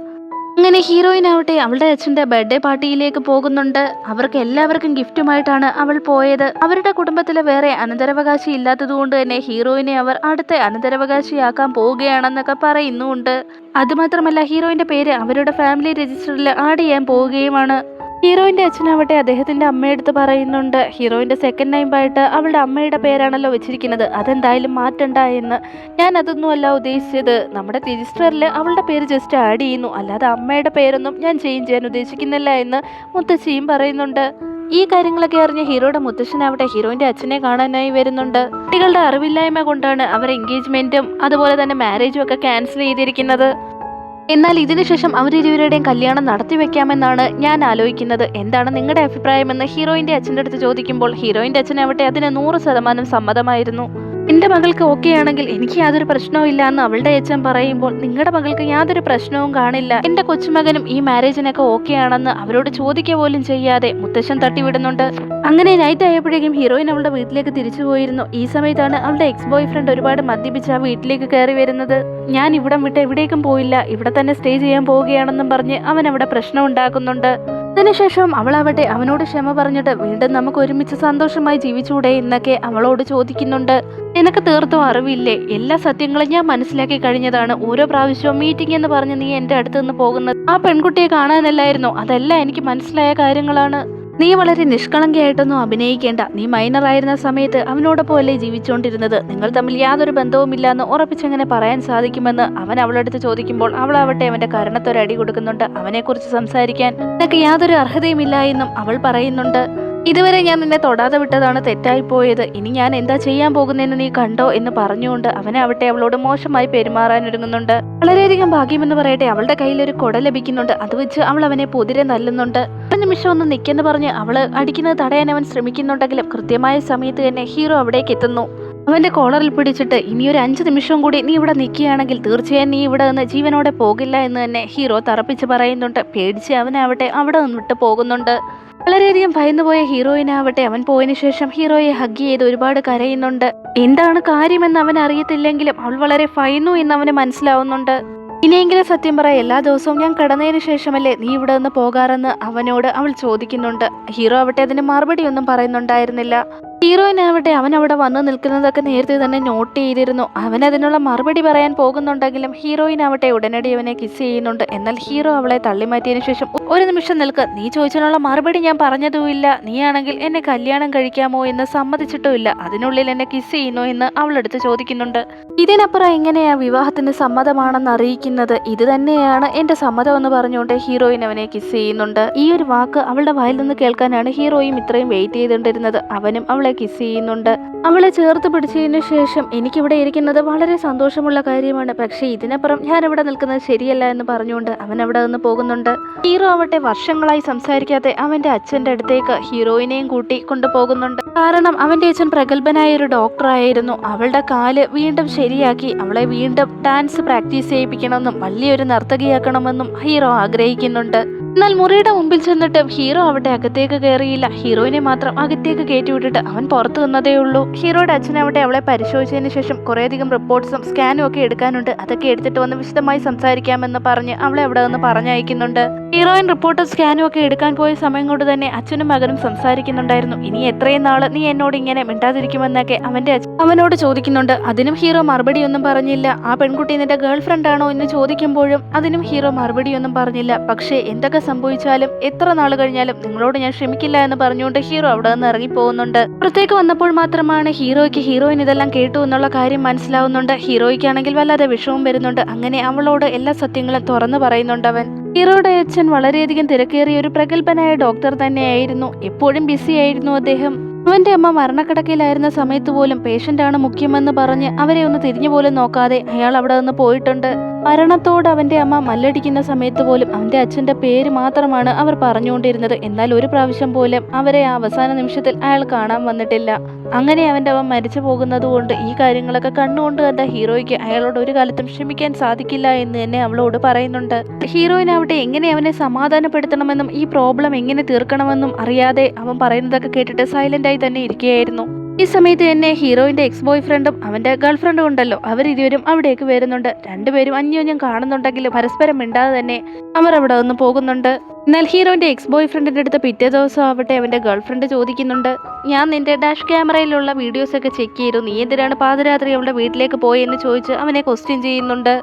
അങ്ങനെ ഹീറോയിൻ ആവട്ടെ അവളുടെ അച്ഛൻ്റെ ബർത്ത്ഡേ പാർട്ടിയിലേക്ക് പോകുന്നുണ്ട്. അവർക്ക് എല്ലാവർക്കും ഗിഫ്റ്റുമായിട്ടാണ് അവൾ പോയത്. അവരുടെ കുടുംബത്തിൽ വേറെ അനന്തരാവകാശി ഇല്ലാത്തതുകൊണ്ട് തന്നെ ഹീറോയിനെ അവർ അടുത്ത അനന്തരാവകാശിയാക്കാൻ പോവുകയാണെന്നൊക്കെ പറയുന്നുമുണ്ട്. അതുമാത്രമല്ല ഹീറോയിൻ്റെ പേര് അവരുടെ ഫാമിലി രജിസ്റ്ററിൽ ആഡ് ചെയ്യാൻ പോവുകയുമാണ്. ഹീറോയിന്റെ അച്ഛനാവട്ടെ അദ്ദേഹത്തിന്റെ അമ്മയെടുത്ത് പറയുന്നുണ്ട്, ഹീറോയിന്റെ സെക്കൻഡ് നെയിമായിട്ട് അവളുടെ അമ്മയുടെ പേരാണല്ലോ വെച്ചിരിക്കുന്നത്, അതെന്തായാലും മാറ്റണ്ട എന്ന്. ഞാൻ അതൊന്നും അല്ല ഉദ്ദേശിച്ചത്, നമ്മുടെ രജിസ്റ്ററിൽ അവളുടെ പേര് ജസ്റ്റ് ആഡ് ചെയ്യുന്നു, അല്ലാതെ അമ്മയുടെ പേരൊന്നും ഞാൻ ചേഞ്ച് ചെയ്യാൻ ഉദ്ദേശിക്കുന്നില്ല എന്ന് മുത്തശ്ശിയും പറയുന്നുണ്ട്. ഈ കാര്യങ്ങളൊക്കെ അറിഞ്ഞ ഹീറോയുടെ മുത്തശ്ശനാവട്ടെ ഹീറോയിന്റെ അച്ഛനെ കാണാനായി വരുന്നുണ്ട്. കുട്ടികളുടെ അറിവില്ലായ്മ കൊണ്ടാണ് അവർ എൻഗേജ്മെന്റും അതുപോലെ തന്നെ മാരേജും ഒക്കെ ക്യാൻസൽ ചെയ്തിരിക്കുന്നത്. എന്നാൽ ഇതിനുശേഷം അവരിരുവരുടെയും കല്യാണം നടത്തി വെക്കാമെന്നാണ് ഞാൻ ആലോചിക്കുന്നത്. എന്താണ് നിങ്ങളുടെ അഭിപ്രായമെന്ന് ഹീറോയിന്റെ അച്ഛൻ്റെ അടുത്ത് ചോദിക്കുമ്പോൾ ഹീറോയിന്റെ അച്ഛനാവട്ടെ അതിന് 100% സമ്മതമായിരുന്നു. എന്റെ മകൾക്ക് ഓക്കെ ആണെങ്കിൽ എനിക്ക് യാതൊരു പ്രശ്നവും ഇല്ല എന്ന് അവളുടെ അച്ഛൻ പറയുമ്പോൾ നിങ്ങളുടെ മകൾക്ക് യാതൊരു പ്രശ്നവും കാണില്ല, എന്റെ കൊച്ചുമകനും ഈ മാരേജിനൊക്കെ ഓക്കെ ആണെന്ന് അവരോട് ചോദിക്കുക പോലും ചെയ്യാതെ മുത്തശ്ശൻ തട്ടിവിടുന്നുണ്ട്. അങ്ങനെ നൈറ്റ് ആയപ്പോഴേക്കും ഹീറോയിൻ അവളുടെ വീട്ടിലേക്ക് തിരിച്ചു പോയിരുന്നു. ഈ സമയത്താണ് അവളുടെ എക്സ് ബോയ് ഫ്രണ്ട് ഒരുപാട് മദ്യപിച്ച് ആ വീട്ടിലേക്ക് കയറി വരുന്നത്. ഞാൻ ഇവിടം വിട്ട് എവിടേക്കും പോയില്ല, ഇവിടെ തന്നെ സ്റ്റേ ചെയ്യാൻ പോവുകയാണെന്നും പറഞ്ഞ് അവൻ അവിടെ പ്രശ്നം ഉണ്ടാക്കുന്നുണ്ട്. അതിനുശേഷം അവളാവട്ടെ അവനോട് ക്ഷമ പറഞ്ഞിട്ട് വീണ്ടും നമുക്ക് ഒരുമിച്ച് സന്തോഷമായി ജീവിച്ചൂടെ എന്നൊക്കെ അവളോട് ചോദിക്കുന്നുണ്ട്. നിനക്ക് തീർത്തും അറിവില്ലേ, എല്ലാ സത്യങ്ങളും ഞാൻ മനസ്സിലാക്കി കഴിഞ്ഞതാണ്. ഓരോ പ്രാവശ്യവും മീറ്റിംഗ് എന്ന് പറഞ്ഞ് നീ എന്റെ അടുത്ത് നിന്ന് പോകുന്നത് ആ പെൺകുട്ടിയെ കാണാനല്ലായിരുന്നോ? അതെല്ലാം എനിക്ക് മനസ്സിലായ കാര്യങ്ങളാണ്. നീ വളരെ നിഷ്കളങ്കയായിട്ടൊന്നും അഭിനയിക്കേണ്ട. നീ മൈനർ ആയിരുന്ന സമയത്ത് അവനോടൊപ്പം അല്ലേ ജീവിച്ചുകൊണ്ടിരുന്നത്? നിങ്ങൾ തമ്മിൽ യാതൊരു ബന്ധവുമില്ലാന്ന് ഉറപ്പിച്ചെങ്ങനെ പറയാൻ സാധിക്കുമെന്ന് അവൻ അവളടുത്ത് ചോദിക്കുമ്പോൾ അവളാവട്ടെ അവന്റെ കരണത്തൊരടി കൊടുക്കുന്നുണ്ട്. അവനെക്കുറിച്ച് സംസാരിക്കാൻ നിനക്ക് യാതൊരു അർഹതയുമില്ല എന്നും അവൾ പറയുന്നുണ്ട്. ഇതുവരെ ഞാൻ നിന്നെ തൊടാതെ വിട്ടതാണ് തെറ്റായി പോയത്. ഇനി ഞാൻ എന്താ ചെയ്യാൻ പോകുന്നതെന്ന് നീ കണ്ടോ എന്ന് പറഞ്ഞുകൊണ്ട് അവനാവട്ടെ അവളോട് മോശമായി പെരുമാറാൻ ഒരുങ്ങുന്നുണ്ട്. വളരെയധികം ഭാഗ്യമെന്ന് പറയട്ടെ അവളുടെ കയ്യിൽ ഒരു കൊട ലഭിക്കുന്നുണ്ട്. അത് വെച്ച് അവൾ അവനെ പൊതിരെ നല്ലുന്നുണ്ട്. ഒരു നിമിഷം ഒന്ന് നിൽക്കെന്ന് പറഞ്ഞ് അവള് അടിക്കുന്നത് തടയാൻ അവൻ ശ്രമിക്കുന്നുണ്ടെങ്കിലും കൃത്യമായ സമയത്ത് തന്നെ ഹീറോ അവിടേക്ക് എത്തുന്നു. അവന്റെ കോളറിൽ പിടിച്ചിട്ട് ഇനിയൊരു 5 നിമിഷവും കൂടി നീ ഇവിടെ നിൽക്കുകയാണെങ്കിൽ തീർച്ചയായും നീ ഇവിടെ നിന്ന് ജീവനോടെ പോകില്ല എന്ന് തന്നെ ഹീറോ തറപ്പിച്ച് പറയുന്നുണ്ട്. പേടിച്ച് അവനാവട്ടെ അവിടെ നിന്നിട്ട് പോകുന്നുണ്ട്. വളരെയധികം ഭയന്നുപോയ ഹീറോയിനാവട്ടെ അവൻ പോയതിനു ശേഷം ഹീറോയെ ഹഗ് ചെയ്ത് ഒരുപാട് കരയുന്നുണ്ട്. എന്താണ് കാര്യമെന്ന് അവൻ അറിയത്തില്ലെങ്കിലും അവൾ വളരെ ഭയന്നു എന്ന് അവന് മനസ്സിലാവുന്നുണ്ട്. ഇനിയെങ്കിലും സത്യം പറ, എല്ലാ ദിവസവും ഞാൻ കടന്നതിന് ശേഷമല്ലേ നീ ഇവിടെ നിന്ന് പോകാറെന്ന് അവനോട് അവൾ ചോദിക്കുന്നുണ്ട്. ഹീറോ ആവട്ടെ അതിന് മറുപടി ഒന്നും പറയുന്നുണ്ടായിരുന്നില്ല. ഹീറോയിനാവട്ടെ അവൻ അവിടെ വന്നു നിൽക്കുന്നതൊക്കെ നേരത്തെ തന്നെ നോട്ട് ചെയ്തിരുന്നു. അവൻ അതിനുള്ള മറുപടി പറയാൻ പോകുന്നുണ്ടെങ്കിലും ഹീറോയിനാവട്ടെ ഉടനടി അവനെ കിസ് ചെയ്യുന്നുണ്ട്. എന്നാൽ ഹീറോ അവളെ തള്ളിമാറ്റിയതിനു ശേഷം ഒരു നിമിഷം നിൽക്ക്, നീ ചോദിച്ചതിനുള്ള മറുപടി ഞാൻ പറഞ്ഞതുമില്ല, നീ ആണെങ്കിൽ എന്നെ കല്യാണം കഴിക്കാമോ എന്ന് സമ്മതിച്ചിട്ടുമില്ല, അതിനുള്ളിൽ എന്നെ കിസ് ചെയ്യുന്നു എന്ന് അവളെടുത്ത് ചോദിക്കുന്നുണ്ട്. ഇതിനപ്പുറം എങ്ങനെയാ വിവാഹത്തിന് സമ്മതമാണെന്ന് അറിയിക്കുന്നത്? ഇത് തന്നെയാണ് എന്റെ സമ്മതം എന്ന് പറഞ്ഞുകൊണ്ട് ഹീറോയിൻ അവനെ കിസ് ചെയ്യുന്നുണ്ട്. ഈ ഒരു വാക്ക് അവളുടെ വായിൽ നിന്ന് കേൾക്കാനാണ് ഹീറോയും ഇത്രയും വെയിറ്റ് ചെയ്തുകൊണ്ടിരുന്നത്. അവനും അവളെ കിസ് ചെയ്യുന്നുണ്ട്. അവളെ ചേർത്ത് പിടിച്ചതിനു ശേഷം എനിക്കിവിടെ ഇരിക്കുന്നത് വളരെ സന്തോഷമുള്ള കാര്യമാണ്, പക്ഷെ ഇതിനപ്പുറം ഞാൻ ഇവിടെ നിൽക്കുന്നത് ശരിയല്ല എന്ന് പറഞ്ഞുകൊണ്ട് അവൻ അവിടെ നിന്ന് പോകുന്നുണ്ട്. ഹീറോ ആവട്ടെ വർഷങ്ങളായി സംസാരിക്കാതെ അവന്റെ അച്ഛന്റെ അടുത്തേക്ക് ഹീറോയിനെയും കൂട്ടി കൊണ്ടുപോകുന്നുണ്ട്. കാരണം അവന്റെ അച്ഛൻ പ്രഗത്ഭനായ ഒരു ഡോക്ടറായിരുന്നു. അവളുടെ കാല് വീണ്ടും ശരിയാക്കി അവളെ വീണ്ടും ഡാൻസ് പ്രാക്ടീസ് ചെയ്യിപ്പിക്കണമെന്നും വലിയൊരു നർത്തകിയാക്കണമെന്നും ഹീറോ ആഗ്രഹിക്കുന്നുണ്ട്. എന്നാൽ മുറിയുടെ മുമ്പിൽ ചെന്നിട്ടും ഹീറോ അവിടെ അകത്തേക്ക് കയറിയില്ല. ഹീറോയിനെ മാത്രം അകത്തേക്ക് കയറ്റി വിട്ടിട്ട് അവൻ പുറത്തു നിന്നതേ ഉള്ളൂ. ഹീറോയുടെ അച്ഛനവിടെ അവളെ പരിശോധിച്ചതിന് ശേഷം കുറേയധികം റിപ്പോർട്ട്സും സ്കാനും ഒക്കെ എടുക്കാനുണ്ട്, അതൊക്കെ എടുത്തിട്ട് വന്ന് വിശദമായി സംസാരിക്കാമെന്ന് പറഞ്ഞ് അവളെ അവിടെ നിന്ന് പറഞ്ഞയക്കുന്നുണ്ട്. ഹീറോയിൻ റിപ്പോർട്ടും സ്കാനും ഒക്കെ എടുക്കാൻ പോയ സമയം കൊണ്ട് തന്നെ അച്ഛനും മകനും സംസാരിക്കുന്നുണ്ടായിരുന്നു. ഇനി എത്രയും നാള് നീ എന്നോട് ഇങ്ങനെ മിണ്ടാതിരിക്കുമെന്നൊക്കെ അവന്റെ അച്ഛൻ അവനോട് ചോദിക്കുന്നുണ്ട്. അതിനും ഹീറോ മറുപടി ഒന്നും പറഞ്ഞില്ല. ആ പെൺകുട്ടി നിന്റെ ഗേൾ ഫ്രണ്ട് ആണോ എന്ന് ചോദിക്കുമ്പോഴും അതിനും ഹീറോ മറുപടി ഒന്നും പറഞ്ഞില്ല. പക്ഷേ എന്തൊക്കെ സംഭവിച്ചാലും എത്ര നാൾ കഴിഞ്ഞാലും നിങ്ങളോട് ഞാൻ ക്ഷമിക്കില്ല എന്ന് പറഞ്ഞുകൊണ്ട് ഹീറോ അവിടെ നിന്ന് ഇറങ്ങി പോകുന്നുണ്ട്. പുറത്തേക്ക് വന്നപ്പോൾ മാത്രമാണ് ഹീറോയ്ക്ക് ഹീറോയിൻ ഇതെല്ലാം കേട്ടു എന്നുള്ള കാര്യം മനസ്സിലാവുന്നുണ്ട്. ഹീറോയ്ക്കാണെങ്കിൽ വല്ലാതെ വിഷമം വരുന്നുണ്ട്. അങ്ങനെ അവളോട് എല്ലാ സത്യങ്ങളും തുറന്നു പറയുന്നുണ്ട് അവൻ. ഹീറോയുടെ അച്ഛൻ വളരെയധികം തിരക്കേറിയ ഒരു പ്രഗത്ഭനായ ഡോക്ടർ തന്നെയായിരുന്നു. എപ്പോഴും ബിസി ആയിരുന്നു അദ്ദേഹം. അവന്റെ അമ്മ മരണക്കിടക്കയിലായിരുന്ന സമയത്ത് പോലും പേഷ്യന്റാണ് മുഖ്യമെന്ന് പറഞ്ഞ് അവരെ ഒന്ന് തിരിഞ്ഞു പോലും നോക്കാതെ അയാൾ അവിടെ നിന്ന് പോയിട്ടുണ്ട്. മരണത്തോട് അവന്റെ അമ്മ മല്ലടിക്കുന്ന സമയത്ത് പോലും അവന്റെ അച്ഛന്റെ പേര് മാത്രമാണ് അവർ പറഞ്ഞുകൊണ്ടിരുന്നത്. എന്നാൽ ഒരു പ്രാവശ്യം പോലും അവരെ ആ അവസാന നിമിഷത്തിൽ അയാൾ കാണാൻ വന്നിട്ടില്ല. അങ്ങനെ അവന്റെ അമ്മ മരിച്ചു പോകുന്നത് കൊണ്ട് ഈ കാര്യങ്ങളൊക്കെ കണ്ണുകൊണ്ട് കണ്ട ഹീറോയ്ക്ക് അയാളോട് ഒരു കാലത്തും ക്ഷമിക്കാൻ സാധിക്കില്ല എന്ന് തന്നെ അവളോട് പറയുന്നുണ്ട്. ഹീറോയിനാവട്ടെ എങ്ങനെ അവനെ സമാധാനപ്പെടുത്തണമെന്നും ഈ പ്രോബ്ലം എങ്ങനെ തീർക്കണമെന്നും അറിയാതെ അവൻ പറയുന്നതൊക്കെ കേട്ടിട്ട് സൈലന്റ് ആയി തന്നെ ഇരിക്കുകയായിരുന്നു. ഈ സമയത്ത് തന്നെ ഹീറോയിന്റെ എക്സ് ബോയ് ഫ്രണ്ടും അവന്റെ ഗേൾ ഫ്രണ്ടും ഉണ്ടല്ലോ, അവരിരുവരും അവിടേക്ക് വരുന്നുണ്ട്. രണ്ടുപേരും അന്യോന്യം കാണുന്നുണ്ടെങ്കിലും പരസ്പരം മിണ്ടാതെ തന്നെ അവർ അവിടെ നിന്ന് പോകുന്നുണ്ട്. എന്നാൽ ഹീറോയിന്റെ എക്സ് ബോയ് ഫ്രണ്ടിന്റെ അടുത്ത് പിറ്റേ ദിവസം ആവട്ടെ അവന്റെ ഗേൾ ഫ്രണ്ട് ചോദിക്കുന്നുണ്ട്, ഞാൻ നിന്റെ ഡാഷ് ക്യാമറയിലുള്ള വീഡിയോസ് ഒക്കെ ചെക്ക് ചെയ്തു, നീ എന്തിനാണ് പാതിരാത്രി അവളുടെ വീട്ടിലേക്ക് പോയെന്ന് ചോദിച്ച് അവനെ ക്വസ്റ്റ്യൻ ചെയ്യുന്നുണ്ട്.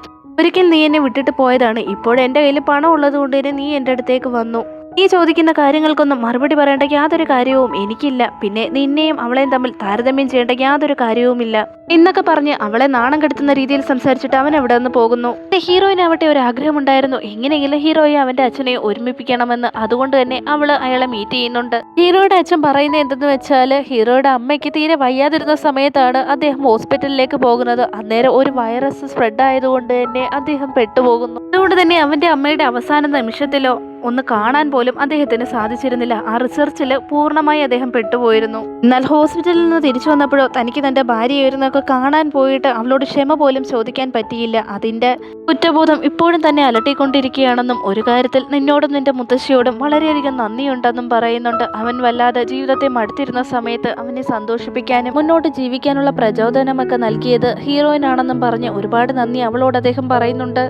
ഒരിക്കൽ നീ എന്നെ വിട്ടിട്ട് പോയതാണ്, ഇപ്പോഴെന്റെ കയ്യിൽ പണം ഉള്ളത് കൊണ്ട് തന്നെ നീ എന്റെ അടുത്തേക്ക് വന്നു. നീ ചോദിക്കുന്ന കാര്യങ്ങൾക്കൊന്നും മറുപടി പറയേണ്ട യാതൊരു കാര്യവും എനിക്കില്ല. പിന്നെ നിന്നെയും അവളെയും തമ്മിൽ താരതമ്യം ചെയ്യേണ്ട യാതൊരു കാര്യവുമില്ല എന്നൊക്കെ പറഞ്ഞ് അവളെ നാണം കെടുത്തുന്ന രീതിയിൽ സംസാരിച്ചിട്ട് അവൻ അവിടെ നിന്ന് പോകുന്നു. ഹീറോയിനാവട്ടെ ഒരു ആഗ്രഹമുണ്ടായിരുന്നു, എങ്ങനെയെങ്കിലും ഹീറോയെ അവന്റെ അച്ഛനെ ഒരുമിപ്പിക്കണമെന്ന്. അതുകൊണ്ട് തന്നെ അവള് അയാളെ മീറ്റ് ചെയ്യുന്നുണ്ട്. ഹീറോയുടെ അച്ഛൻ പറയുന്നത് എന്തെന്ന് വെച്ചാൽ, ഹീറോയുടെ അമ്മയ്ക്ക് തീരെ വയ്യാതിരുന്ന സമയത്താണ് അദ്ദേഹം ഹോസ്പിറ്റലിലേക്ക് പോകുന്നത്. അന്നേരം ഒരു വൈറസ് സ്പ്രെഡ് ആയതുകൊണ്ട് തന്നെ അദ്ദേഹം പെട്ടുപോകുന്നു. അതുകൊണ്ട് തന്നെ അവന്റെ അമ്മയുടെ അവസാന നിമിഷത്തിലോ ഒന്ന് കാണാൻ പോലും അദ്ദേഹത്തിന് സാധിച്ചിരുന്നില്ല. ആ റിസർച്ചിൽ പൂർണ്ണമായി അദ്ദേഹം പെട്ടുപോയിരുന്നു. എന്നാൽ ഹോസ്പിറ്റലിൽ നിന്ന് തിരിച്ചു വന്നപ്പോഴോ തനിക്ക് തന്റെ ഭാര്യയായിരുന്നൊക്കെ കാണാൻ പോയിട്ട് അവളോട് ക്ഷമ പോലും ചോദിക്കാൻ പറ്റിയില്ല. അതിന്റെ കുറ്റബോധം ഇപ്പോഴും തന്നെ അലട്ടിക്കൊണ്ടിരിക്കുകയാണെന്നും ഒരു കാര്യത്തിൽ നിന്നോടും നിന്റെ മുത്തശ്ശിയോടും വളരെയധികം നന്ദിയുണ്ടെന്നും പറയുന്നുണ്ട്. അവൻ വല്ലാതെ ജീവിതത്തെ മടുത്തിരുന്ന സമയത്ത് അവനെ സന്തോഷിപ്പിക്കാനും മുന്നോട്ട് ജീവിക്കാനുള്ള പ്രചോദനമൊക്കെ നൽകിയത് ഹീറോയിനാണെന്നും പറഞ്ഞ് ഒരുപാട് നന്ദി അവളോട് അദ്ദേഹം പറയുന്നുണ്ട്.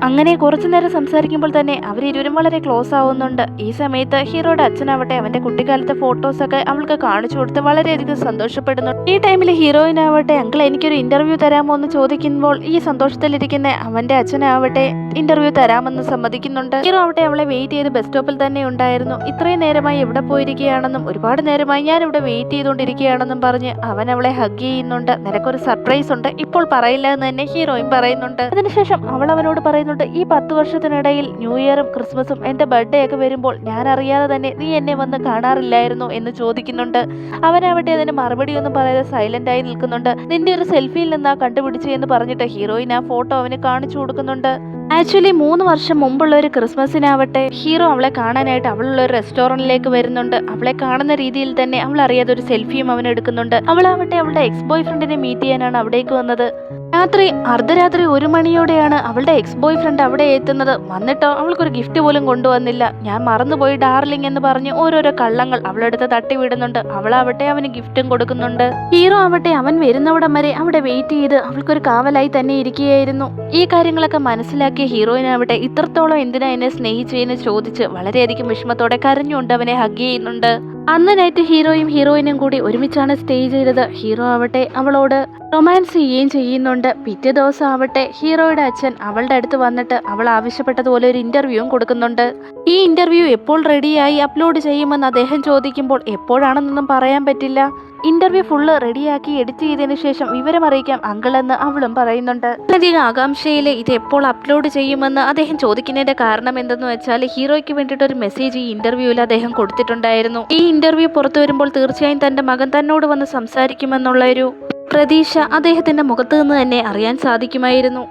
അങ്ങനെ കുറച്ചു നേരം സംസാരിക്കുമ്പോൾ തന്നെ അവരിരുവരും വളരെ ക്ലോസ് ആവുന്നുണ്ട്. ഈ സമയത്ത് ഹീറോയുടെ അച്ഛനാവട്ടെ അവന്റെ കുട്ടിക്കാലത്തെ ഫോട്ടോസൊക്കെ അവൾക്ക് കാണിച്ചു കൊടുത്ത് വളരെയധികം സന്തോഷപ്പെടുന്നു. ഈ ടൈമിൽ ഹീറോയിനാവട്ടെ അങ്കിൾ എനിക്കൊരു ഇന്റർവ്യൂ തരാമോ എന്ന് ചോദിക്കുമ്പോൾ ഈ സന്തോഷത്തിലിരിക്കുന്ന അവന്റെ അച്ഛനാവട്ടെ ഇന്റർവ്യൂ തരാമെന്ന് സമ്മതിക്കുന്നുണ്ട്. ഹീറോ ആവട്ടെ അവളെ വെയിറ്റ് ചെയ്ത് ബസ് സ്റ്റോപ്പിൽ തന്നെ ഉണ്ടായിരുന്നു. ഇത്രയും നേരമായി എവിടെ പോയിരിക്കുകയാണെന്നും ഒരുപാട് നേരമായി ഞാൻ ഇവിടെ വെയിറ്റ് ചെയ്തുകൊണ്ടിരിക്കുകയാണെന്നും പറഞ്ഞ് അവൻ അവളെ ഹഗ് ചെയ്യുന്നുണ്ട്. നിനക്കൊരു സർപ്രൈസ് ഉണ്ട്, ഇപ്പോൾ പറയില്ല എന്ന് തന്നെ ഹീറോയും പറയുന്നുണ്ട്. അതിനുശേഷം അവൾ അവനോട് പറയുന്നുണ്ട്, ഈ 10 വർഷത്തിനിടയിൽ ന്യൂ ഇയറും ക്രിസ്മസും എന്റെ ബർത്ത്ഡേ ഒക്കെ വരുമ്പോൾ ഞാൻ അറിയാതെ തന്നെ നീ എന്നെ വന്ന് കാണാറില്ലായിരുന്നു എന്ന് ചോദിക്കുന്നുണ്ട്. അവനാവട്ടെ അതിന് മറുപടിയൊന്നും പറയാതെ സൈലന്റ് ആയി നിൽക്കുന്നുണ്ട്. നിന്റെ ഒരു സെൽഫിയിൽ നിന്നാ കണ്ടുപിടിച്ചു എന്ന് പറഞ്ഞിട്ട് ഹീറോയിൻ ആ ഫോട്ടോ അവന് കാണിച്ചു കൊടുക്കുന്നുണ്ട്. ആക്ച്വലി 3 വർഷം മുമ്പുള്ള ഒരു ക്രിസ്മസിനാവട്ടെ ഹീറോ അവളെ കാണാനായിട്ട് അവളുള്ള ഒരു റെസ്റ്റോറന്റിലേക്ക് വരുന്നുണ്ട്. അവളെ കാണുന്ന രീതിയിൽ തന്നെ അവൾ അറിയാതെ ഒരു സെൽഫിയും അവൻ എടുക്കുന്നുണ്ട്. അവളാവട്ടെ അവളുടെ എക്സ് ബോയ് ഫ്രണ്ടിനെ മീറ്റ് ചെയ്യാനാണ് അവിടേക്ക് വന്നത്. അർദ്ധരാത്രി 1 മണിയോടെയാണ് അവളുടെ എക്സ് ബോയ് ഫ്രണ്ട് അവിടെ എത്തുന്നത്. വന്നിട്ടോ അവൾക്കൊരു ഗിഫ്റ്റ് പോലും കൊണ്ടുവന്നില്ല. ഞാൻ മറന്നുപോയി ഡാർലിംഗ് എന്ന് പറഞ്ഞ് ഓരോരോ കള്ളങ്ങൾ അവളെടുത്ത് തട്ടിവിടുന്നുണ്ട്. അവളാവട്ടെ അവന് ഗിഫ്റ്റും കൊടുക്കുന്നുണ്ട്. ഹീറോ ആവട്ടെ അവൻ വരുന്നവിടം വരെ അവിടെ വെയിറ്റ് ചെയ്ത് അവൾക്കൊരു കാവലായി തന്നെ ഇരിക്കുകയായിരുന്നു. ഈ കാര്യങ്ങളൊക്കെ മനസ്സിലാക്കിയ ഹീറോയിനാവട്ടെ ഇത്രത്തോളം എന്തിനാ എന്നെ സ്നേഹിച്ചെന്ന് ചോദിച്ച് വളരെയധികം വിഷമത്തോടെ കരഞ്ഞുകൊണ്ട് അവനെ ഹഗ് ചെയ്യുന്നുണ്ട്. അന്ന് നൈറ്റ് ഹീറോയിനും കൂടി ഒരുമിച്ചാണ് സ്റ്റേ ചെയ്തത്. ഹീറോ ആവട്ടെ അവളോട് റൊമാൻസ് ചെയ്യുന്നുണ്ട്. പിറ്റേ ദിവസം ആവട്ടെ ഹീറോയുടെ അച്ഛൻ അവളുടെ അടുത്ത് വന്നിട്ട് അവൾ ആവശ്യപ്പെട്ടതുപോലെ ഒരു ഇന്റർവ്യൂവും കൊടുക്കുന്നുണ്ട്. ഈ ഇന്റർവ്യൂ എപ്പോൾ റെഡിയായി അപ്ലോഡ് ചെയ്യുമെന്ന് അദ്ദേഹം ചോദിക്കുമ്പോൾ എപ്പോഴാണെന്നൊന്നും പറയാൻ പറ്റില്ല. ഇന്റർവ്യൂ ഫുള്ള് റെഡിയാക്കി എഡിറ്റ് ചെയ്തതിനു ശേഷം വിവരം അറിയിക്കാം അങ്കിൾ എന്ന് അവളും പറയുന്നുണ്ട്. അധികം ആകാംക്ഷയിൽ ഇത് എപ്പോൾ അപ്ലോഡ് ചെയ്യുമെന്ന് അദ്ദേഹം ചോദിക്കുന്നതിന്റെ കാരണം എന്തെന്ന് വെച്ചാൽ ഹീറോയ്ക്ക് വേണ്ടിയിട്ട് ഒരു മെസ്സേജ് ഈ ഇന്റർവ്യൂവിൽ അദ്ദേഹം കൊടുത്തിട്ടുണ്ടായിരുന്നു. ഈ ഇന്റർവ്യൂ പുറത്തു വരുമ്പോൾ തീർച്ചയായും തന്റെ മകൻ തന്നോട് വന്ന് സംസാരിക്കുമെന്നുള്ള ഒരു പ്രതീക്ഷ അദ്ദേഹത്തിന്റെ മുഖത്ത് നിന്ന് തന്നെ അറിയാൻ സാധിക്കുമായിരുന്നു.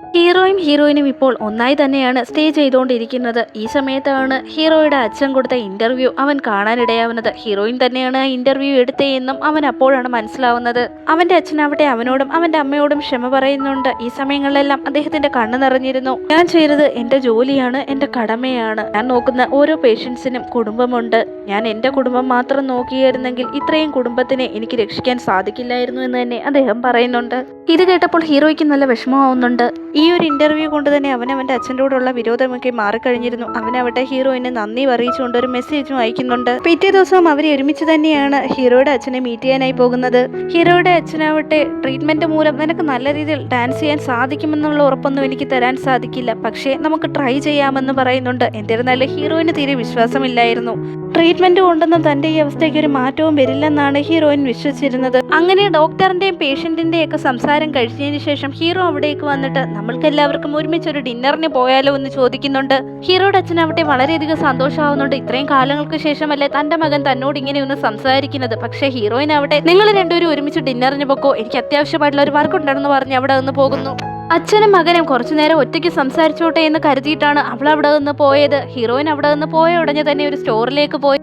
ഹീറോയിനും ഇപ്പോൾ ഒന്നായി തന്നെയാണ് സ്റ്റേ ചെയ്തുകൊണ്ടിരിക്കുന്നത്. ഈ സമയത്താണ് ഹീറോയുടെ അച്ഛൻ കൊടുത്ത ഇന്റർവ്യൂ അവൻ കാണാനിടയാവുന്നത്. ഹീറോയിൻ തന്നെയാണ് ആ ഇന്റർവ്യൂ എടുത്തതെന്നും അവൻ അപ്പോഴാണ് മനസ്സിലാവുന്നത്. അവന്റെ അച്ഛനാവട്ടെ അവനോടും അവന്റെ അമ്മയോടും ക്ഷമ പറയുന്നുണ്ട്. ഈ സമയങ്ങളിലെല്ലാം അദ്ദേഹത്തിന്റെ കണ്ണ് നിറഞ്ഞിരുന്നു. ഞാൻ ചെയ്തത് എന്റെ ജോലിയാണ്, എന്റെ കടമയാണ്. ഞാൻ നോക്കുന്ന ഓരോ പേഷ്യൻസിനും കുടുംബമുണ്ട്. ഞാൻ എന്റെ കുടുംബം മാത്രം നോക്കിയായിരുന്നെങ്കിൽ ഇത്രയും കുടുംബത്തിനെ എനിക്ക് രക്ഷിക്കാൻ സാധിക്കില്ലായിരുന്നു എന്ന് തന്നെ അദ്ദേഹം പറയുന്നുണ്ട്. ഇത് കേട്ടപ്പോൾ ഹീറോയ്ക്ക് നല്ല വിഷമമാവുന്നുണ്ട്. ഈ ഒരു ഇന്റർവ്യൂ കൊണ്ട് തന്നെ അവന്റെ അച്ഛനോടുള്ള വിരോധമൊക്കെ മാറിക്കഴിഞ്ഞിരുന്നു. അവനവട്ടെ ഹീറോയിന് നന്ദി അറിയിച്ചുകൊണ്ട് ഒരു മെസ്സേജും അയക്കുന്നുണ്ട്. പിറ്റേ ദിവസം അവരെ ഒരുമിച്ച് തന്നെയാണ് ഹീറോയുടെ അച്ഛനെ മീറ്റ് ചെയ്യാനായി പോകുന്നത്. ഹീറോയുടെ അച്ഛനാവട്ടെ ട്രീറ്റ്മെന്റ് മൂലം നിനക്ക് നല്ല രീതിയിൽ ഡാൻസ് ചെയ്യാൻ സാധിക്കുമെന്നുള്ള ഉറപ്പൊന്നും എനിക്ക് തരാൻ സാധിക്കില്ല, പക്ഷേ നമുക്ക് ട്രൈ ചെയ്യാമെന്ന് പറയുന്നുണ്ട്. എന്നിരുന്നാലും ഹീറോയിന് തീരെ വിശ്വാസമില്ലായിരുന്നു. ട്രീറ്റ്മെന്റ് കൊണ്ടൊന്നും തന്റെ ഈ അവസ്ഥയ്ക്ക് ഒരു മാറ്റവും വരില്ലെന്നാണ് ഹീറോയിൻ വിശ്വസിച്ചിരുന്നത്. അങ്ങനെ ഡോക്ടറിന്റെയും പേഷ്യന്റിന്റെയും ഒക്കെ സംസാരം കഴിച്ചതിന് ശേഷം ഹീറോ അവിടേക്ക് വന്നിട്ട് നമ്മൾക്ക് എല്ലാവർക്കും ഒരുമിച്ച് ഒരു ഡിന്നറിന് പോയാലോ എന്ന് ചോദിക്കുന്നുണ്ട്. ഹീറോയുടെ അച്ഛനാവട്ടെ വളരെയധികം സന്തോഷമാവുന്നുണ്ട്. ഇത്രയും കാലങ്ങൾക്ക് ശേഷമല്ലേ തന്റെ മകൻ തന്നോട് ഇങ്ങനെ ഒന്ന് സംസാരിക്കുന്നത്. പക്ഷേ ഹീറോയിനാവട്ടെ നിങ്ങൾ രണ്ടുപേരും ഒരുമിച്ച് ഡിന്നറിന് പോക്കോ, എനിക്ക് അത്യാവശ്യമായിട്ടുള്ള ഒരു വർക്ക് ഉണ്ടെന്ന് പറഞ്ഞ് അവിടെ നിന്ന് പോകുന്നു. അച്ഛനും മകനും കുറച്ചു നേരം ഒറ്റയ്ക്ക് സംസാരിച്ചോട്ടെ എന്ന് കരുതിയിട്ടാണ് അവൾ അവിടെ നിന്ന് പോയത്. ഹീറോയിൻ അവിടെ നിന്ന് പോയ ഉടനെ തന്നെ ഒരു സ്റ്റോറിലേക്ക് പോയി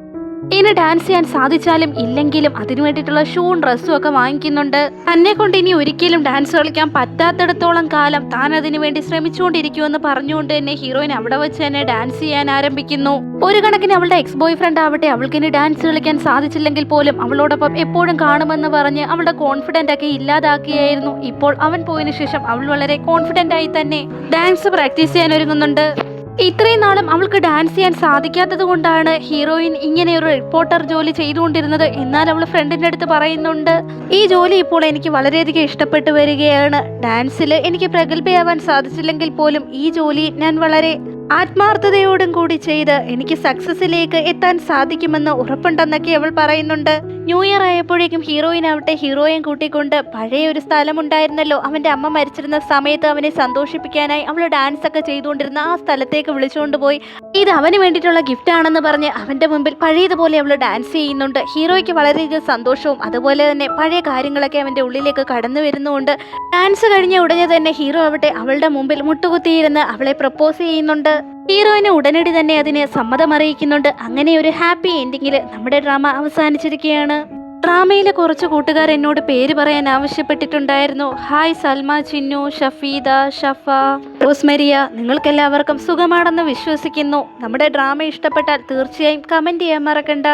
ഇനി ഡാൻസ് ചെയ്യാൻ സാധിച്ചാലും ഇല്ലെങ്കിലും അതിനു വേണ്ടിയിട്ടുള്ള ഷൂവും ഡ്രസ്സും ഒക്കെ വാങ്ങിക്കുന്നുണ്ട്. തന്നെ കൊണ്ട് ഇനി ഒരിക്കലും ഡാൻസ് കളിക്കാൻ പറ്റാത്തിടത്തോളം കാലം താൻ അതിനു വേണ്ടി ശ്രമിച്ചുകൊണ്ടിരിക്കുമെന്ന് പറഞ്ഞുകൊണ്ട് തന്നെ ഹീറോയിൻ അവിടെ വെച്ച് തന്നെ ഡാൻസ് ചെയ്യാൻ ആരംഭിക്കുന്നു. ഒരു കണക്കിന് അവളുടെ എക്സ് ബോയ് ഫ്രണ്ട് ആവട്ടെ അവൾക്ക് ഇനി ഡാൻസ് കളിക്കാൻ സാധിച്ചില്ലെങ്കിൽ പോലും അവളോടൊപ്പം എപ്പോഴും കാണുമെന്ന് പറഞ്ഞ് അവളുടെ കോൺഫിഡന്റ് ഒക്കെ ഇല്ലാതാക്കിയായിരുന്നു. ഇപ്പോൾ അവൻ പോയതിനു ശേഷം അവൾ വളരെ കോൺഫിഡന്റ് ആയി തന്നെ ഡാൻസ് പ്രാക്ടീസ് ചെയ്യാൻ ഒരുങ്ങുന്നുണ്ട്. ഇത്രയും നാളും അവൾക്ക് ഡാൻസ് ചെയ്യാൻ സാധിക്കാത്തത് കൊണ്ടാണ് ഹീറോയിൻ ഇങ്ങനെ ഒരു റിപ്പോർട്ടർ ജോലി ചെയ്തുകൊണ്ടിരുന്നത്. എന്നാൽ അവൾ ഫ്രണ്ടിന്റെ അടുത്ത് പറയുന്നുണ്ട്, ഈ ജോലി ഇപ്പോൾ എനിക്ക് വളരെയധികം ഇഷ്ടപ്പെട്ടു വരികയാണ്. ഡാൻസിൽ എനിക്ക് പ്രഗത്ഭയാവാൻ സാധിച്ചില്ലെങ്കിൽ പോലും ഈ ജോലി ഞാൻ വളരെ ആത്മാർത്ഥതയോടും കൂടി ചെയ്ത് എനിക്ക് സക്സസിലേക്ക് എത്താൻ സാധിക്കുമെന്ന് ഉറപ്പുണ്ടെന്നൊക്കെ അവൾ പറയുന്നുണ്ട്. ന്യൂ ഇയർ ആയപ്പോഴേക്കും ഹീറോയിൻ ആവട്ടെ ഹീറോയും കൂട്ടിക്കൊണ്ട് പഴയ ഒരു സ്ഥലമുണ്ടായിരുന്നല്ലോ, അവന്റെ അമ്മ മരിച്ചിരുന്ന സമയത്ത് അവനെ സന്തോഷിപ്പിക്കാനായി അവൾ ഡാൻസ് ഒക്കെ ചെയ്തുകൊണ്ടിരുന്ന ആ സ്ഥലത്തേക്ക് വിളിച്ചുകൊണ്ട് പോയി ഇത് അവന് വേണ്ടിയിട്ടുള്ള ഗിഫ്റ്റ് ആണെന്ന് പറഞ്ഞ് അവന്റെ മുമ്പിൽ പഴയതുപോലെ അവൾ ഡാൻസ് ചെയ്യുന്നുണ്ട്. ഹീറോയ്ക്ക് വളരെയധികം സന്തോഷവും അതുപോലെ തന്നെ പഴയ കാര്യങ്ങളൊക്കെ അവന്റെ ഉള്ളിലേക്ക് കടന്നു വരുന്നുണ്ട്. ഡാൻസ് കഴിഞ്ഞ ഉടനെ തന്നെ ഹീറോ ആവട്ടെ അവളുടെ മുമ്പിൽ മുട്ടുകുത്തിയിരുന്ന് അവളെ പ്രപ്പോസ് ചെയ്യുന്നുണ്ട്. ഹീറോയിന് ഉടനടി തന്നെ അതിന് സമ്മതം അറിയിക്കുന്നുണ്ട്. അങ്ങനെ ഒരു ഹാപ്പി എൻഡിങ്ങിൽ നമ്മുടെ ഡ്രാമ അവസാനിച്ചിരിക്കുകയാണ്. ഡ്രാമയിലെ കുറച്ച് കൂട്ടുകാർ എന്നോട് പേര് പറയാൻ ആവശ്യപ്പെട്ടിട്ടുണ്ടായിരുന്നു. ഹായ് സൽമ, ചിന്നു, ഷഫീദ, ഷഫ, റോസ്മരിയ, നിങ്ങൾക്കെല്ലാവർക്കും സുഖമാണെന്ന് വിശ്വസിക്കുന്നു. നമ്മുടെ ഡ്രാമ ഇഷ്ടപ്പെട്ടാൽ തീർച്ചയായും കമൻറ്റ് ചെയ്യാൻ മറക്കണ്ട.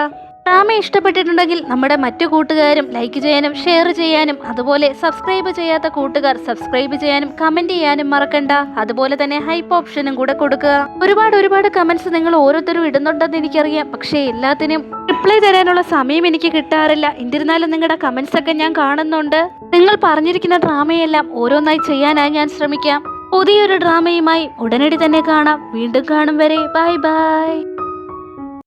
ഡ്രാമ ഇഷ്ടപ്പെട്ടിട്ടുണ്ടെങ്കിൽ നമ്മുടെ മറ്റു കൂട്ടുകാരും ലൈക്ക് ചെയ്യാനും ഷെയർ ചെയ്യാനും അതുപോലെ സബ്സ്ക്രൈബ് ചെയ്യാത്ത കൂട്ടുകാർ സബ്സ്ക്രൈബ് ചെയ്യാനും കമൻറ്റ് ചെയ്യാനും മറക്കണ്ട. അതുപോലെ തന്നെ ഹൈപ്പ് ഓപ്ഷനും കൂടെ കൊടുക്കുക. ഒരുപാട് കമൻറ്റ്സ് നിങ്ങൾ ഓരോരുത്തരും ഇടുന്നുണ്ടെന്ന് എനിക്കറിയാം, പക്ഷേ എല്ലാത്തിനും റിപ്ലൈ തരാനുള്ള സമയം എനിക്ക് കിട്ടാറില്ല. എന്നിരുന്നാലും നിങ്ങളുടെ കമൻറ്റ്സ് ഒക്കെ ഞാൻ കാണുന്നുണ്ട്. നിങ്ങൾ പറഞ്ഞിരിക്കുന്ന ഡ്രാമയെല്ലാം ഓരോന്നായി ചെയ്യാനായി ഞാൻ ശ്രമിക്കാം. പുതിയൊരു ഡ്രാമയുമായി ഉടനടി തന്നെ കാണാം. വീണ്ടും കാണും വരെ ബൈ ബൈ.